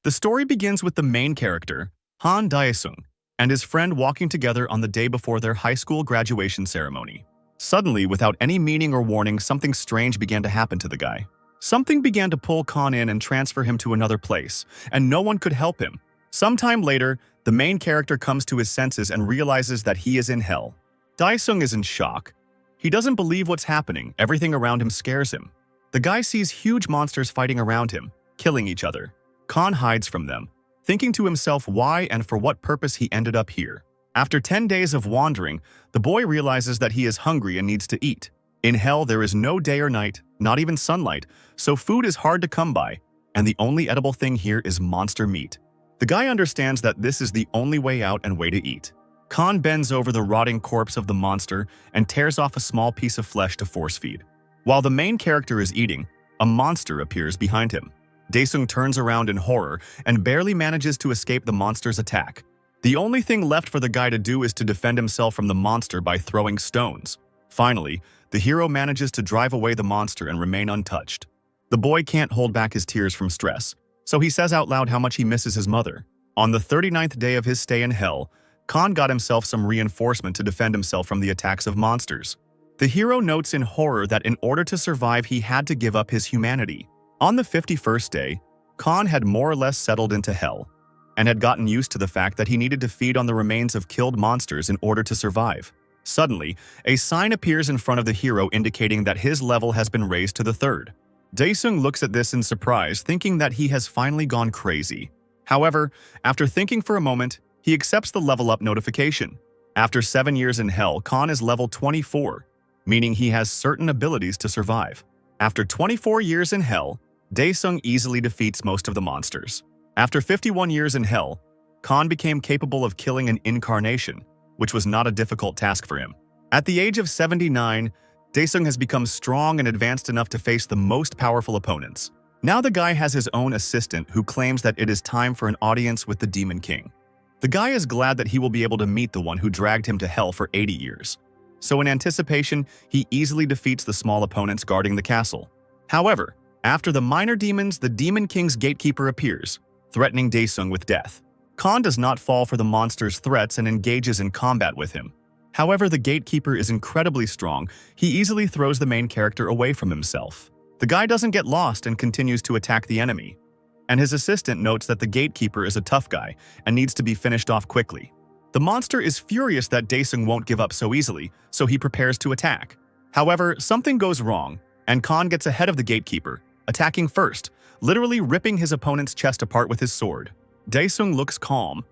The story begins with the main character, Han Daesung, and his friend walking together on the day before their high school graduation ceremony. Suddenly, without any meaning or warning, something strange began to happen to the guy. Something began to pull Khan in and transfer him to another place, and no one could help him. Sometime later, the main character comes to his senses and realizes that he is in hell. Daesung is in shock. He doesn't believe what's happening. Everything around him scares him. The guy sees huge monsters fighting around him, killing each other. Khan hides from them, thinking to himself why and for what purpose he ended up here. After 10 days of wandering, the boy realizes that he is hungry and needs to eat. In hell, there is no day or night, not even sunlight, so food is hard to come by, and the only edible thing here is monster meat. The guy understands that this is the only way out and way to eat. Khan bends over the rotting corpse of the monster and tears off a small piece of flesh to force feed. While the main character is eating, a monster appears behind him. Daesung turns around in horror and barely manages to escape the monster's attack. The only thing left for the guy to do is to defend himself from the monster by throwing stones. Finally, the hero manages to drive away the monster and remain untouched. The boy can't hold back his tears from stress, so he says out loud how much he misses his mother. On the 39th day of his stay in hell, Khan got himself some reinforcement to defend himself from the attacks of monsters. The hero notes in horror that in order to survive, he had to give up his humanity. On the 51st day, Khan had more or less settled into hell and had gotten used to the fact that he needed to feed on the remains of killed monsters in order to survive. Suddenly, a sign appears in front of the hero indicating that his level has been raised to the 3rd. Daesung looks at this in surprise, thinking that he has finally gone crazy. However, after thinking for a moment, he accepts the level up notification. After 7 years in hell, Khan is level 24, meaning he has certain abilities to survive. After 24 years in hell, Daesung easily defeats most of the monsters. After 51 years in hell, Khan became capable of killing an incarnation, which was not a difficult task for him. At the age of 79, Daesung has become strong and advanced enough to face the most powerful opponents. Now the guy has his own assistant who claims that it is time for an audience with the Demon King. The guy is glad that he will be able to meet the one who dragged him to hell for 80 years. So in anticipation, he easily defeats the small opponents guarding the castle. However, after the minor demons, the Demon King's gatekeeper appears, threatening Daesung with death. Khan does not fall for the monster's threats and engages in combat with him. However, the gatekeeper is incredibly strong. He easily throws the main character away from himself. The guy doesn't get lost and continues to attack the enemy. And his assistant notes that the gatekeeper is a tough guy and needs to be finished off quickly. The monster is furious that Daesung won't give up so easily, so he prepares to attack. However, something goes wrong, and Khan gets ahead of the gatekeeper, attacking first, literally ripping his opponent's chest apart with his sword. Daesung looks calm,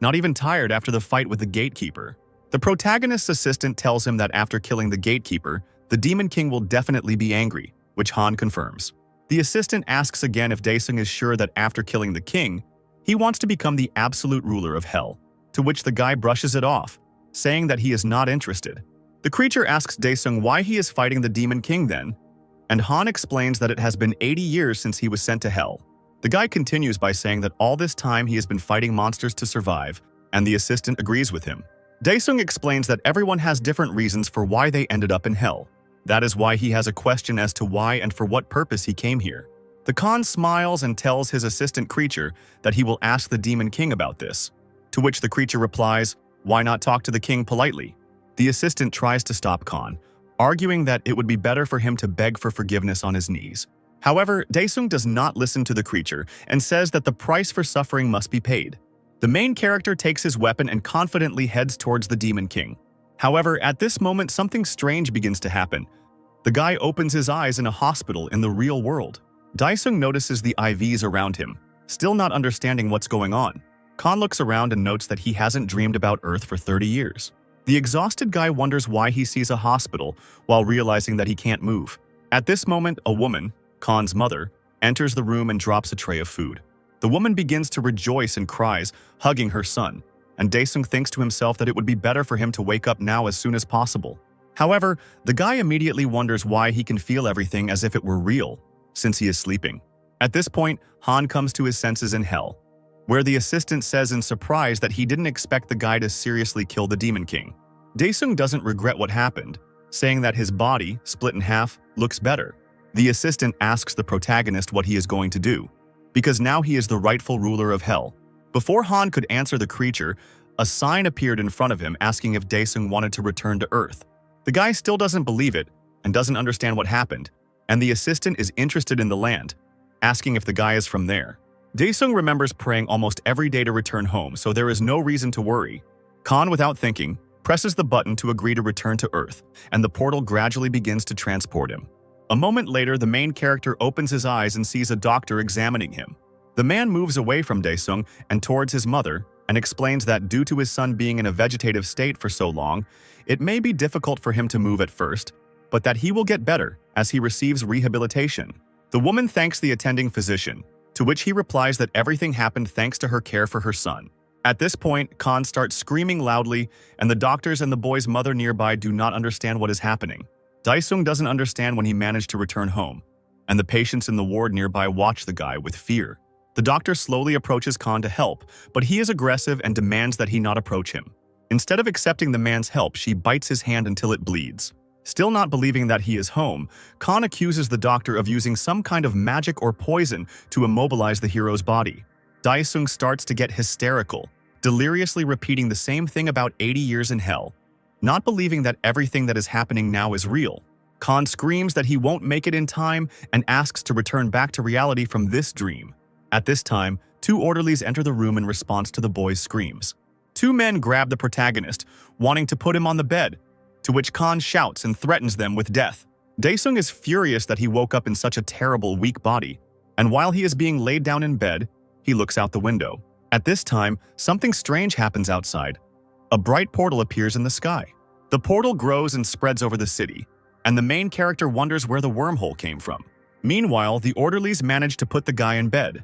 not even tired after the fight with the gatekeeper. The protagonist's assistant tells him that after killing the gatekeeper, the Demon King will definitely be angry, which Han confirms. The assistant asks again if Daesung is sure that after killing the king, he wants to become the absolute ruler of hell, to which the guy brushes it off, saying that he is not interested. The creature asks Daesung why he is fighting the Demon King then, and Han explains that it has been 80 years since he was sent to hell. The guy continues by saying that all this time he has been fighting monsters to survive, and the assistant agrees with him. Daesung explains that everyone has different reasons for why they ended up in hell. That is why he has a question as to why and for what purpose he came here. The Khan smiles and tells his assistant creature that he will ask the Demon King about this, to which the creature replies, "Why not talk to the king politely?" The assistant tries to stop Khan, arguing that it would be better for him to beg for forgiveness on his knees. However, Daesung does not listen to the creature and says that the price for suffering must be paid. The main character takes his weapon and confidently heads towards the Demon King. However, at this moment, something strange begins to happen. The guy opens his eyes in a hospital in the real world. Daesung notices the IVs around him, still not understanding what's going on. Khan looks around and notes that he hasn't dreamed about Earth for 30 years. The exhausted guy wonders why he sees a hospital while realizing that he can't move. At this moment, a woman, Khan's mother, enters the room and drops a tray of food. The woman begins to rejoice and cries, hugging her son, and Daesung thinks to himself that it would be better for him to wake up now as soon as possible. However, the guy immediately wonders why he can feel everything as if it were real, since he is sleeping. At this point, Han comes to his senses in hell, where the assistant says in surprise that he didn't expect the guy to seriously kill the Demon King. Daesung doesn't regret what happened, saying that his body, split in half, looks better. The assistant asks the protagonist what he is going to do, because now he is the rightful ruler of hell. Before Han could answer the creature, a sign appeared in front of him asking if Daesung wanted to return to Earth. The guy still doesn't believe it and doesn't understand what happened, and the assistant is interested in the land, asking if the guy is from there. Daesung remembers praying almost every day to return home, so there is no reason to worry. Khan, without thinking, presses the button to agree to return to Earth, and the portal gradually begins to transport him. A moment later, the main character opens his eyes and sees a doctor examining him. The man moves away from Daesung and towards his mother and explains that due to his son being in a vegetative state for so long, it may be difficult for him to move at first, but that he will get better as he receives rehabilitation. The woman thanks the attending physician, to which he replies that everything happened thanks to her care for her son. At this point, Khan starts screaming loudly, and the doctors and the boy's mother nearby do not understand what is happening. Daesung doesn't understand when he managed to return home, and the patients in the ward nearby watch the guy with fear. The doctor slowly approaches Khan to help, but he is aggressive and demands that he not approach him. Instead of accepting the man's help, she bites his hand until it bleeds. Still not believing that he is home, Khan accuses the doctor of using some kind of magic or poison to immobilize the hero's body. Daesung starts to get hysterical, deliriously repeating the same thing about 80 years in hell. Not believing that everything that is happening now is real, Khan screams that he won't make it in time and asks to return back to reality from this dream. At this time, two orderlies enter the room in response to the boy's screams. Two men grab the protagonist, wanting to put him on the bed, to which Khan shouts and threatens them with death. Daesung is furious that he woke up in such a terrible, weak body, and while he is being laid down in bed, he looks out the window. At this time, something strange happens outside. A bright portal appears in the sky. The portal grows and spreads over the city, and the main character wonders where the wormhole came from. Meanwhile, the orderlies manage to put the guy in bed,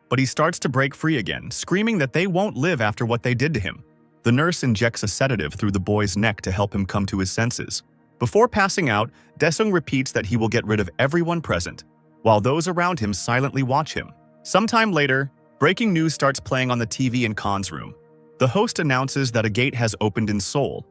but he starts to break free again, screaming that they won't live after what they did to him. The nurse injects a sedative through the boy's neck to help him come to his senses. Before passing out, Daesung repeats that he will get rid of everyone present, while those around him silently watch him. Sometime later, breaking news starts playing on the TV in Khan's room. The host announces that a gate has opened in Seoul,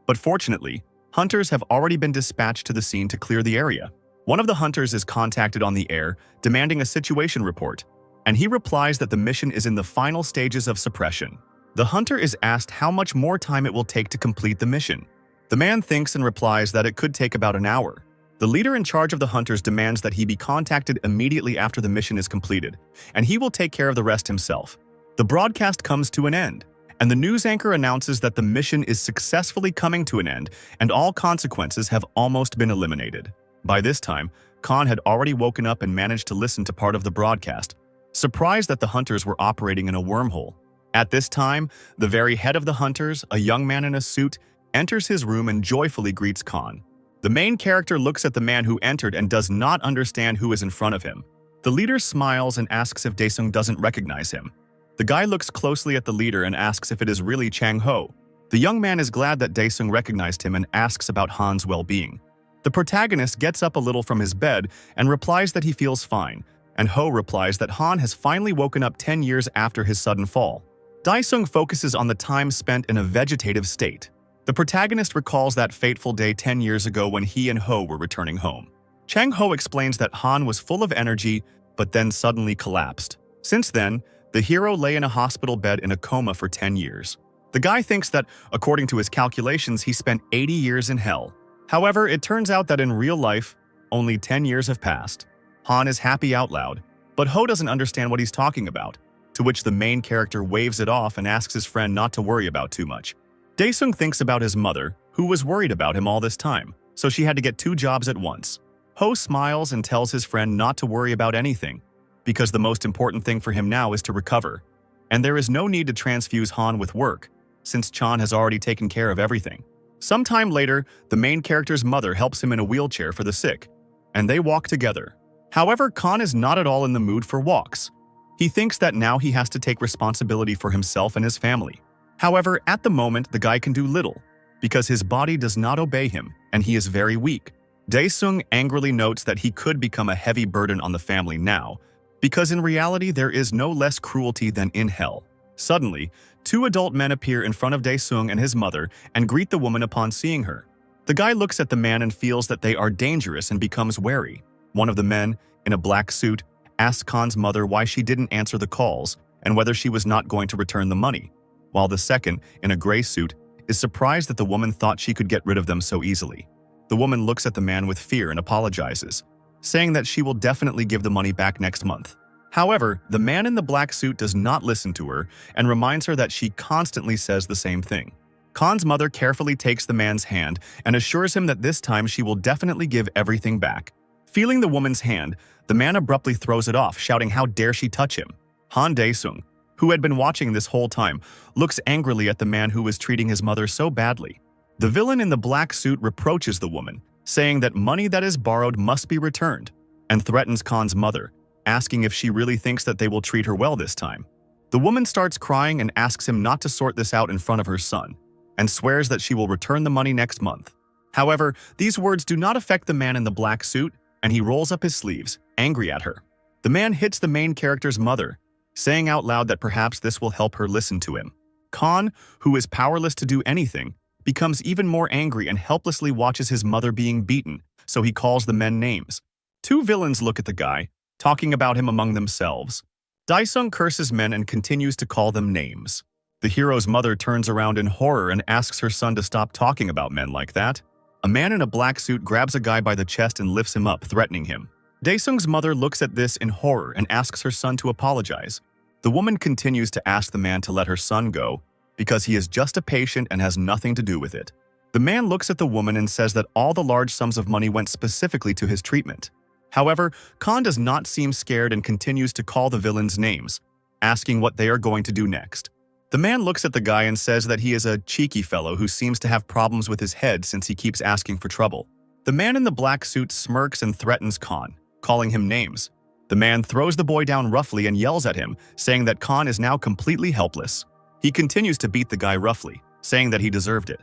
but fortunately, hunters have already been dispatched to the scene to clear the area. One of the hunters is contacted on the air, demanding a situation report, and he replies that the mission is in the final stages of suppression. The hunter is asked how much more time it will take to complete the mission. The man thinks and replies that it could take about an hour. The leader in charge of the hunters demands that he be contacted immediately after the mission is completed, and he will take care of the rest himself. The broadcast comes to an end, and the news anchor announces that the mission is successfully coming to an end and all consequences have almost been eliminated. By this time, Khan had already woken up and managed to listen to part of the broadcast, surprised that the hunters were operating in a wormhole. At this time, the very head of the hunters, a young man in a suit, enters his room and joyfully greets Khan. The main character looks at the man who entered and does not understand who is in front of him. The leader smiles and asks if Daesung doesn't recognize him. The guy looks closely at the leader and asks if it is really Chang Ho. The young man is glad that Daesung recognized him and asks about Han's well-being. The protagonist gets up a little from his bed and replies that he feels fine, and Ho replies that Han has finally woken up 10 years after his sudden fall. Daesung focuses on the time spent in a vegetative state. The protagonist recalls that fateful day 10 years ago when he and Ho were returning home. Chang Ho explains that Han was full of energy, but then suddenly collapsed. Since then, the hero lay in a hospital bed in a coma for 10 years. The guy thinks that, according to his calculations, he spent 80 years in hell. However, it turns out that in real life, only 10 years have passed. Han is happy out loud, but Ho doesn't understand what he's talking about, to which the main character waves it off and asks his friend not to worry about too much. Daesung thinks about his mother, who was worried about him all this time, so she had to get 2 jobs at once. Ho smiles and tells his friend not to worry about anything, because the most important thing for him now is to recover, and there is no need to transfuse Han with work, since Chan has already taken care of everything. Sometime later, the main character's mother helps him in a wheelchair for the sick, and they walk together. However, Khan is not at all in the mood for walks. He thinks that now he has to take responsibility for himself and his family. However, at the moment, the guy can do little, because his body does not obey him, and he is very weak. Daesung angrily notes that he could become a heavy burden on the family now, because in reality there is no less cruelty than in hell. Suddenly, 2 adult men appear in front of Daesung and his mother and greet the woman upon seeing her. The guy looks at the man and feels that they are dangerous and becomes wary. One of the men, in a black suit, asks Khan's mother why she didn't answer the calls and whether she was not going to return the money, while the second, in a gray suit, is surprised that the woman thought she could get rid of them so easily. The woman looks at the man with fear and apologizes, saying that she will definitely give the money back next month. However, the man in the black suit does not listen to her and reminds her that she constantly says the same thing. Khan's mother carefully takes the man's hand and assures him that this time she will definitely give everything back. Feeling the woman's hand, the man abruptly throws it off, shouting how dare she touch him. Han Dae-sung, who had been watching this whole time, looks angrily at the man who was treating his mother so badly. The villain in the black suit reproaches the woman, saying that money that is borrowed must be returned, and threatens Khan's mother, asking if she really thinks that they will treat her well this time. The woman starts crying and asks him not to sort this out in front of her son, and swears that she will return the money next month. However, these words do not affect the man in the black suit, and he rolls up his sleeves, angry at her. The man hits the main character's mother, saying out loud that perhaps this will help her listen to him. Khan, who is powerless to do anything, becomes even more angry and helplessly watches his mother being beaten, so he calls the men names. Two villains look at the guy, talking about him among themselves. Dae-sung curses men and continues to call them names. The hero's mother turns around in horror and asks her son to stop talking about men like that. A man in a black suit grabs a guy by the chest and lifts him up, threatening him. Dae-sung's mother looks at this in horror and asks her son to apologize. The woman continues to ask the man to let her son go because he is just a patient and has nothing to do with it. The man looks at the woman and says that all the large sums of money went specifically to his treatment. However, Khan does not seem scared and continues to call the villains names, asking what they are going to do next. The man looks at the guy and says that he is a cheeky fellow who seems to have problems with his head since he keeps asking for trouble. The man in the black suit smirks and threatens Khan, calling him names. The man throws the boy down roughly and yells at him, saying that Khan is now completely helpless. He continues to beat the guy roughly, saying that he deserved it.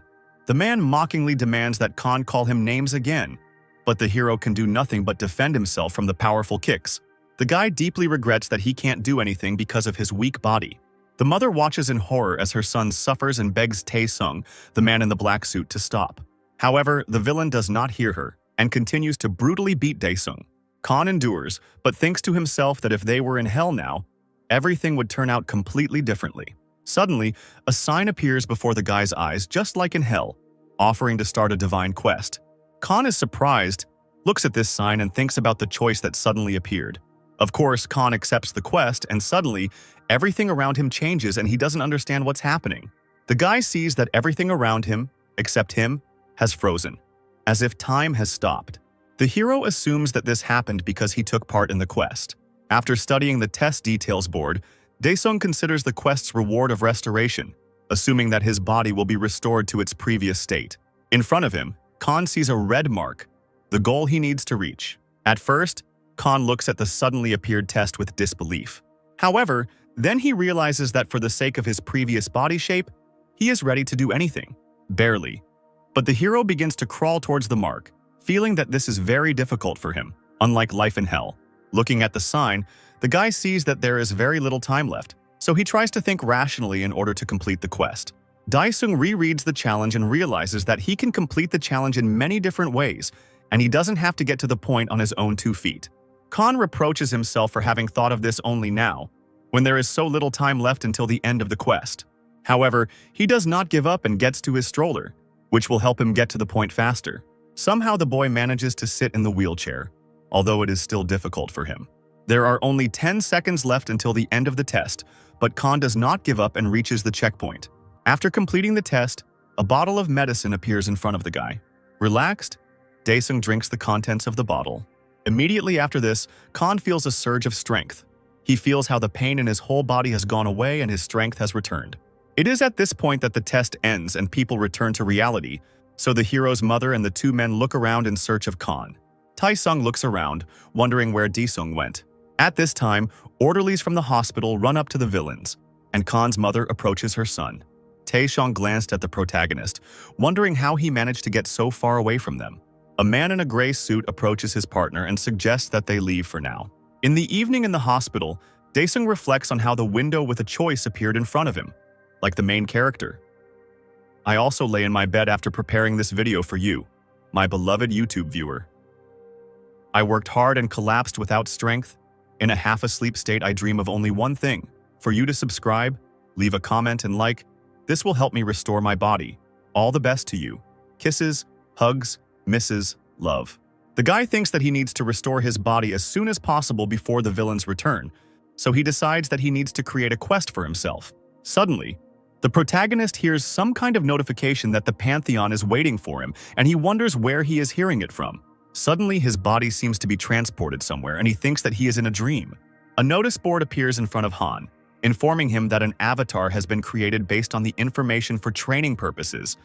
The man mockingly demands that Khan call him names again, but the hero can do nothing but defend himself from the powerful kicks. The guy deeply regrets that he can't do anything because of his weak body. The mother watches in horror as her son suffers and begs Tae-sung, the man in the black suit, to stop. However, the villain does not hear her and continues to brutally beat Dae-sung. Khan endures, but thinks to himself that if they were in hell now, everything would turn out completely differently. Suddenly, a sign appears before the guy's eyes, just like in hell, offering to start a divine quest. Khan is surprised, looks at this sign and thinks about the choice that suddenly appeared. Of course, Khan accepts the quest and suddenly, everything around him changes and he doesn't understand what's happening. The guy sees that everything around him, except him, has frozen, as if time has stopped. The hero assumes that this happened because he took part in the quest. After studying the test details board, Dae-sung considers the quest's reward of restoration, assuming that his body will be restored to its previous state. In front of him, Khan sees a red mark, the goal he needs to reach. At first, Khan looks at the suddenly appeared test with disbelief. However, then he realizes that for the sake of his previous body shape, he is ready to do anything. Barely. But the hero begins to crawl towards the mark, feeling that this is very difficult for him, unlike life in hell. Looking at the sign, the guy sees that there is very little time left, so he tries to think rationally in order to complete the quest. Dae-sung rereads the challenge and realizes that he can complete the challenge in many different ways, and he doesn't have to get to the point on his own 2 feet. Khan reproaches himself for having thought of this only now, when there is so little time left until the end of the quest. However, he does not give up and gets to his stroller, which will help him get to the point faster. Somehow the boy manages to sit in the wheelchair, although it is still difficult for him. There are only 10 seconds left until the end of the test, but Khan does not give up and reaches the checkpoint. After completing the test, a bottle of medicine appears in front of the guy. Relaxed, Dae-sung drinks the contents of the bottle. Immediately after this, Khan feels a surge of strength. He feels how the pain in his whole body has gone away and his strength has returned. It is at this point that the test ends and people return to reality, so the hero's mother and the 2 men look around in search of Khan. Tae-sung looks around, wondering where Dae-sung went. At this time, orderlies from the hospital run up to the villains, and Khan's mother approaches her son. Tae-sung glanced at the protagonist, wondering how he managed to get so far away from them. A man in a gray suit approaches his partner and suggests that they leave for now. In the evening in the hospital, Dae-sung reflects on how the window with a choice appeared in front of him, like the main character. I also lay in my bed after preparing this video for you, my beloved YouTube viewer. I worked hard and collapsed without strength. In a half-asleep state, I dream of only one thing: for you to subscribe, leave a comment, and like. This will help me restore my body. All the best to you. Kisses, hugs, misses, love. The guy thinks that he needs to restore his body as soon as possible before the villains return, so he decides that he needs to create a quest for himself. Suddenly, the protagonist hears some kind of notification that the Pantheon is waiting for him, and he wonders where he is hearing it from. Suddenly, his body seems to be transported somewhere, and he thinks that he is in a dream. A notice board appears in front of Han, informing him that an avatar has been created based on the information for training purposes,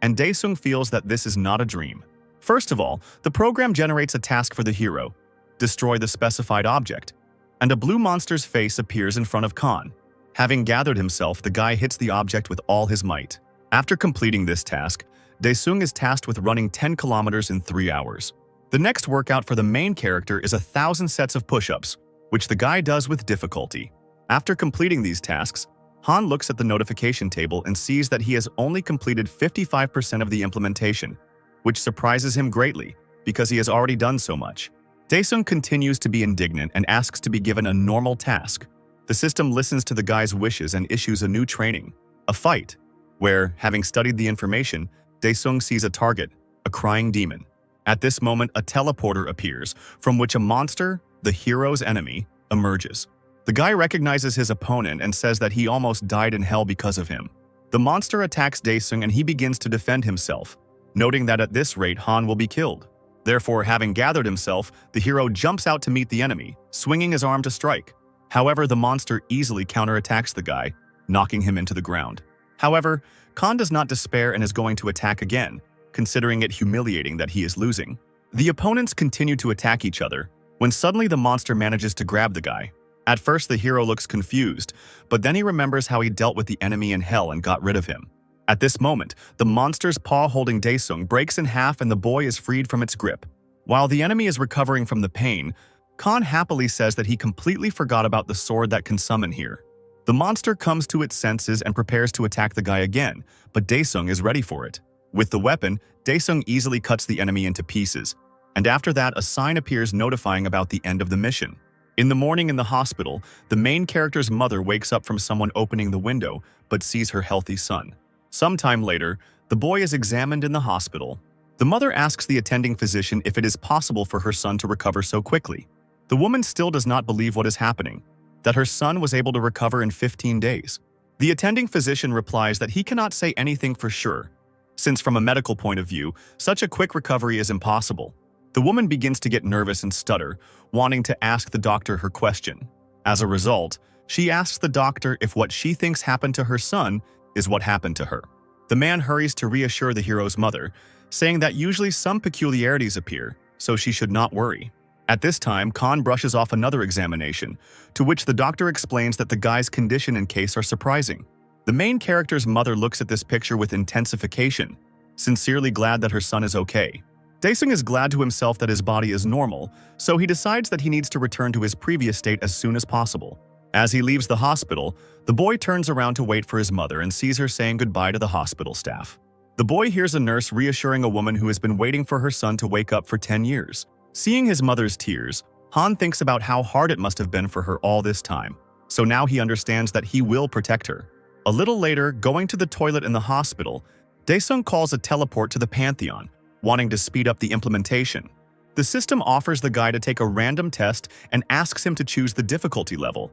and Daesung feels that this is not a dream. First of all, the program generates a task for the hero: destroy the specified object, and a blue monster's face appears in front of Khan. Having gathered himself, the guy hits the object with all his might. After completing this task, Daesung is tasked with running 10 kilometers in 3 hours. The next workout for the main character is 1,000 sets of push-ups, which the guy does with difficulty. After completing these tasks, Han looks at the notification table and sees that he has only completed 55% of the implementation, which surprises him greatly because he has already done so much. Daesung continues to be indignant and asks to be given a normal task. The system listens to the guy's wishes and issues a new training, a fight, where, having studied the information, Daesung sees a target, a crying demon. At this moment, a teleporter appears, from which a monster, the hero's enemy, emerges. The guy recognizes his opponent and says that he almost died in hell because of him. The monster attacks Daesung and he begins to defend himself, noting that at this rate Han will be killed. Therefore, having gathered himself, the hero jumps out to meet the enemy, swinging his arm to strike. However, the monster easily counterattacks the guy, knocking him into the ground. However, Khan does not despair and is going to attack again, considering it humiliating that he is losing. The opponents continue to attack each other, when suddenly the monster manages to grab the guy. At first, the hero looks confused, but then he remembers how he dealt with the enemy in hell and got rid of him. At this moment, the monster's paw holding Daesung breaks in half and the boy is freed from its grip. While the enemy is recovering from the pain, Khan happily says that he completely forgot about the sword that can summon here. The monster comes to its senses and prepares to attack the guy again, but Daesung is ready for it. With the weapon, Daesung easily cuts the enemy into pieces, and after that a sign appears notifying about the end of the mission. In the morning in the hospital, the main character's mother wakes up from someone opening the window, but sees her healthy son. Sometime later, the boy is examined in the hospital. The mother asks the attending physician if it is possible for her son to recover so quickly. The woman still does not believe what is happening, that her son was able to recover in 15 days. The attending physician replies that he cannot say anything for sure, since from a medical point of view, such a quick recovery is impossible. The woman begins to get nervous and stutter, wanting to ask the doctor her question. As a result, she asks the doctor if what she thinks happened to her son is what happened to her. The man hurries to reassure the hero's mother, saying that usually some peculiarities appear, so she should not worry. At this time, Khan brushes off another examination, to which the doctor explains that the guy's condition and case are surprising. The main character's mother looks at this picture with intensification, sincerely glad that her son is okay. Daesung is glad to himself that his body is normal, so he decides that he needs to return to his previous state as soon as possible. As he leaves the hospital, the boy turns around to wait for his mother and sees her saying goodbye to the hospital staff. The boy hears a nurse reassuring a woman who has been waiting for her son to wake up for 10 years. Seeing his mother's tears, Han thinks about how hard it must have been for her all this time, so now he understands that he will protect her. A little later, going to the toilet in the hospital, Daesung calls a teleport to the Pantheon, wanting to speed up the implementation. The system offers the guy to take a random test and asks him to choose the difficulty level.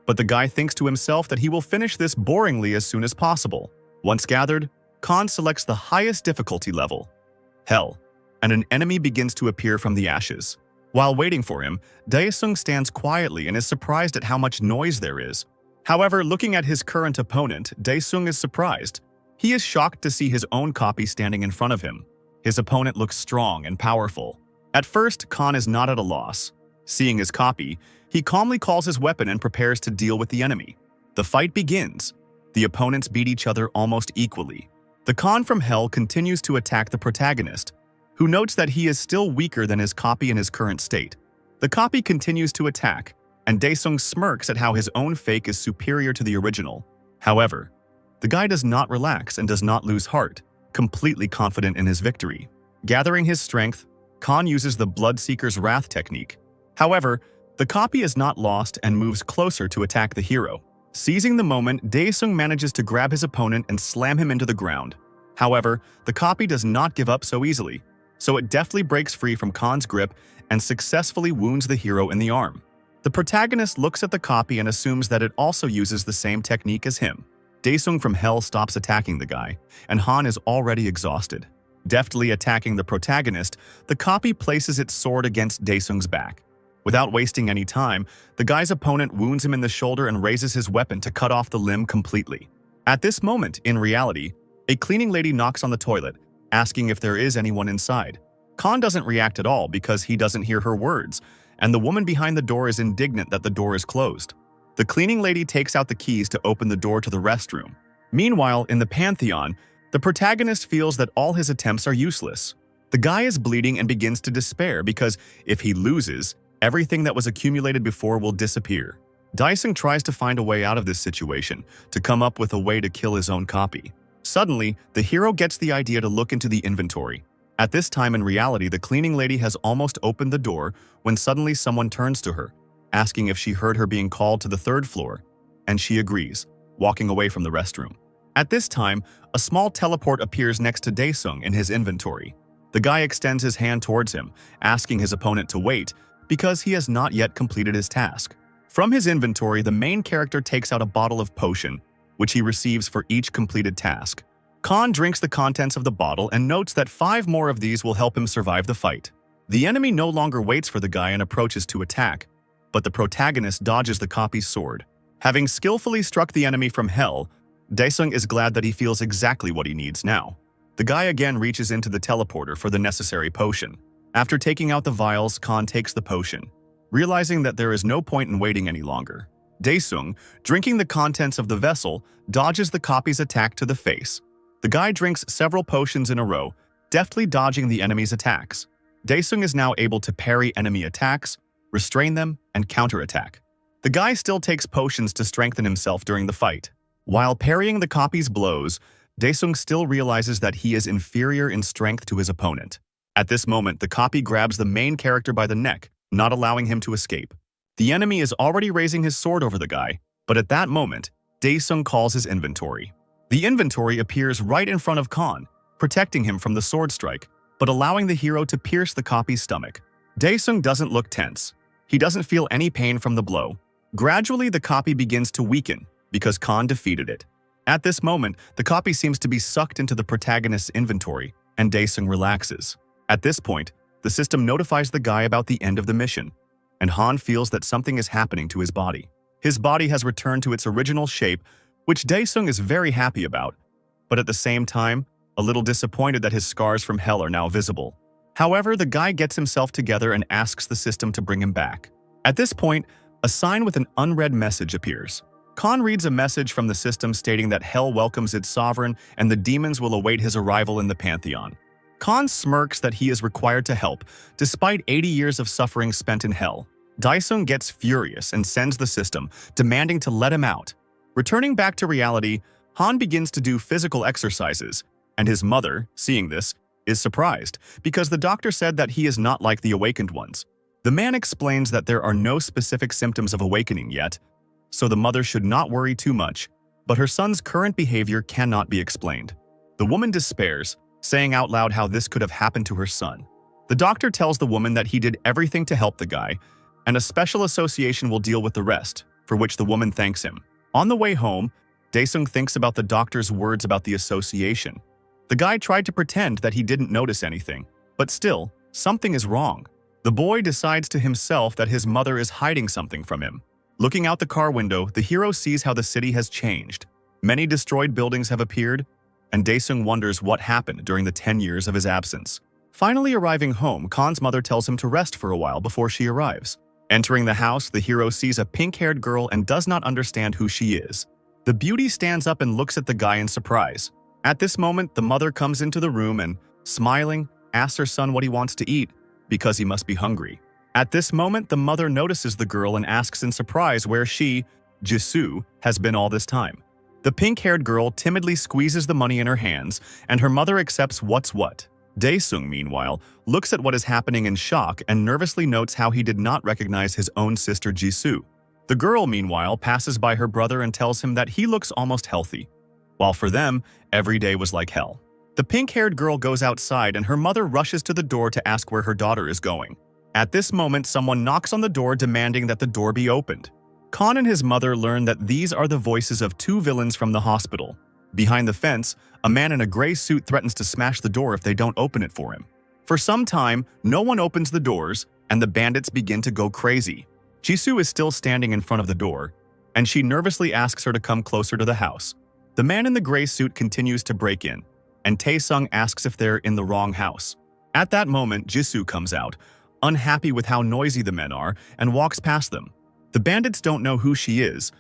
But the guy thinks to himself that he will finish this boringly as soon as possible. Once gathered, Khan selects the highest difficulty level, Hell, and an enemy begins to appear from the ashes. While waiting for him, Daesung stands quietly and is surprised at how much noise there is. However, looking at his current opponent, Daesung is surprised. He is shocked to see his own copy standing in front of him. His opponent looks strong and powerful. At first, Khan is not at a loss. Seeing his copy, he calmly calls his weapon and prepares to deal with the enemy. The fight begins. The opponents beat each other almost equally. The Khan from Hell continues to attack the protagonist, who notes that he is still weaker than his copy in his current state. The copy continues to attack, and Daesung smirks at how his own fake is superior to the original. However, the guy does not relax and does not lose heart, completely confident in his victory. Gathering his strength, Khan uses the Bloodseeker's Wrath technique. However, The copy is not lost and moves closer to attack the hero. Seizing the moment, Daesung manages to grab his opponent and slam him into the ground. However, the copy does not give up so easily, so it deftly breaks free from Khan's grip and successfully wounds the hero in the arm. The protagonist looks at the copy and assumes that it also uses the same technique as him. Daesung from Hell stops attacking the guy, and Han is already exhausted. Deftly attacking the protagonist, the copy places its sword against Daesung's back. Without wasting any time, the guy's opponent wounds him in the shoulder and raises his weapon to cut off the limb completely. At this moment, in reality, a cleaning lady knocks on the toilet, asking if there is anyone inside. Khan doesn't react at all because he doesn't hear her words, and the woman behind the door is indignant that the door is closed. The cleaning lady takes out the keys to open the door to the restroom. Meanwhile, in the Pantheon, the protagonist feels that all his attempts are useless. The guy is bleeding and begins to despair because if he loses, everything that was accumulated before will disappear. Daesung tries to find a way out of this situation, to come up with a way to kill his own copy. Suddenly, the hero gets the idea to look into the inventory. At this time in reality, the cleaning lady has almost opened the door when suddenly someone turns to her, asking if she heard her being called to the third floor, and she agrees, walking away from the restroom. At this time, a small teleport appears next to Daesung in his inventory. The guy extends his hand towards him, asking his opponent to wait because he has not yet completed his task. From his inventory, the main character takes out a bottle of potion, which he receives for each completed task. Khan drinks the contents of the bottle and notes that 5 more of these will help him survive the fight. The enemy no longer waits for the guy and approaches to attack, but the protagonist dodges the copy's sword. Having skillfully struck the enemy from hell, Daesung is glad that he feels exactly what he needs now. The guy again reaches into the teleporter for the necessary potion. After taking out the vials, Khan takes the potion, realizing that there is no point in waiting any longer. Daesung, drinking the contents of the vessel, dodges the copy's attack to the face. The guy drinks several potions in a row, deftly dodging the enemy's attacks. Daesung is now able to parry enemy attacks, restrain them, and counterattack. The guy still takes potions to strengthen himself during the fight. While parrying the copy's blows, Daesung still realizes that he is inferior in strength to his opponent. At this moment, the copy grabs the main character by the neck, not allowing him to escape. The enemy is already raising his sword over the guy, but at that moment, Daesung calls his inventory. The inventory appears right in front of Khan, protecting him from the sword strike, but allowing the hero to pierce the copy's stomach. Daesung doesn't look tense. He doesn't feel any pain from the blow. Gradually, the copy begins to weaken because Khan defeated it. At this moment, the copy seems to be sucked into the protagonist's inventory, and Daesung relaxes. At this point, the system notifies the guy about the end of the mission, and Han feels that something is happening to his body. His body has returned to its original shape, which Daesung is very happy about, but at the same time, a little disappointed that his scars from hell are now visible. However, the guy gets himself together and asks the system to bring him back. At this point, a sign with an unread message appears. Khan reads a message from the system stating that hell welcomes its sovereign and the demons will await his arrival in the Pantheon. Khan smirks that he is required to help, despite 80 years of suffering spent in hell. Daesung gets furious and sends the system, demanding to let him out. Returning back to reality, Han begins to do physical exercises, and his mother, seeing this, is surprised because the doctor said that he is not like the awakened ones. The man explains that there are no specific symptoms of awakening yet, so the mother should not worry too much, but her son's current behavior cannot be explained. The woman despairs, saying out loud how this could have happened to her son. The doctor tells the woman that he did everything to help the guy, and a special association will deal with the rest, for which the woman thanks him. On the way home, Daesung thinks about the doctor's words about the association. The guy tried to pretend that he didn't notice anything, but still, something is wrong. The boy decides to himself that his mother is hiding something from him. Looking out the car window, the hero sees how the city has changed. Many destroyed buildings have appeared, and Daesung wonders what happened during the 10 years of his absence. Finally arriving home, Khan's mother tells him to rest for a while before she arrives. Entering the house, the hero sees a pink-haired girl and does not understand who she is. The beauty stands up and looks at the guy in surprise. At this moment, the mother comes into the room and, smiling, asks her son what he wants to eat, because he must be hungry. At this moment, the mother notices the girl and asks in surprise where she, Jisoo, has been all this time. The pink-haired girl timidly squeezes the money in her hands, and her mother accepts what's what. Daesung, meanwhile, looks at what is happening in shock and nervously notes how he did not recognize his own sister Jisoo. The girl, meanwhile, passes by her brother and tells him that he looks almost healthy, while for them, every day was like hell. The pink-haired girl goes outside and her mother rushes to the door to ask where her daughter is going. At this moment, someone knocks on the door demanding that the door be opened. Khan and his mother learn that these are the voices of two villains from the hospital. Behind the fence, a man in a gray suit threatens to smash the door if they don't open it for him. For some time, no one opens the doors, and the bandits begin to go crazy. Jisoo is still standing in front of the door, and she nervously asks her to come closer to the house. The man in the gray suit continues to break in, and Taesung asks if they're in the wrong house. At that moment, Jisoo comes out, unhappy with how noisy the men are, and walks past them. The bandits don't know who she is,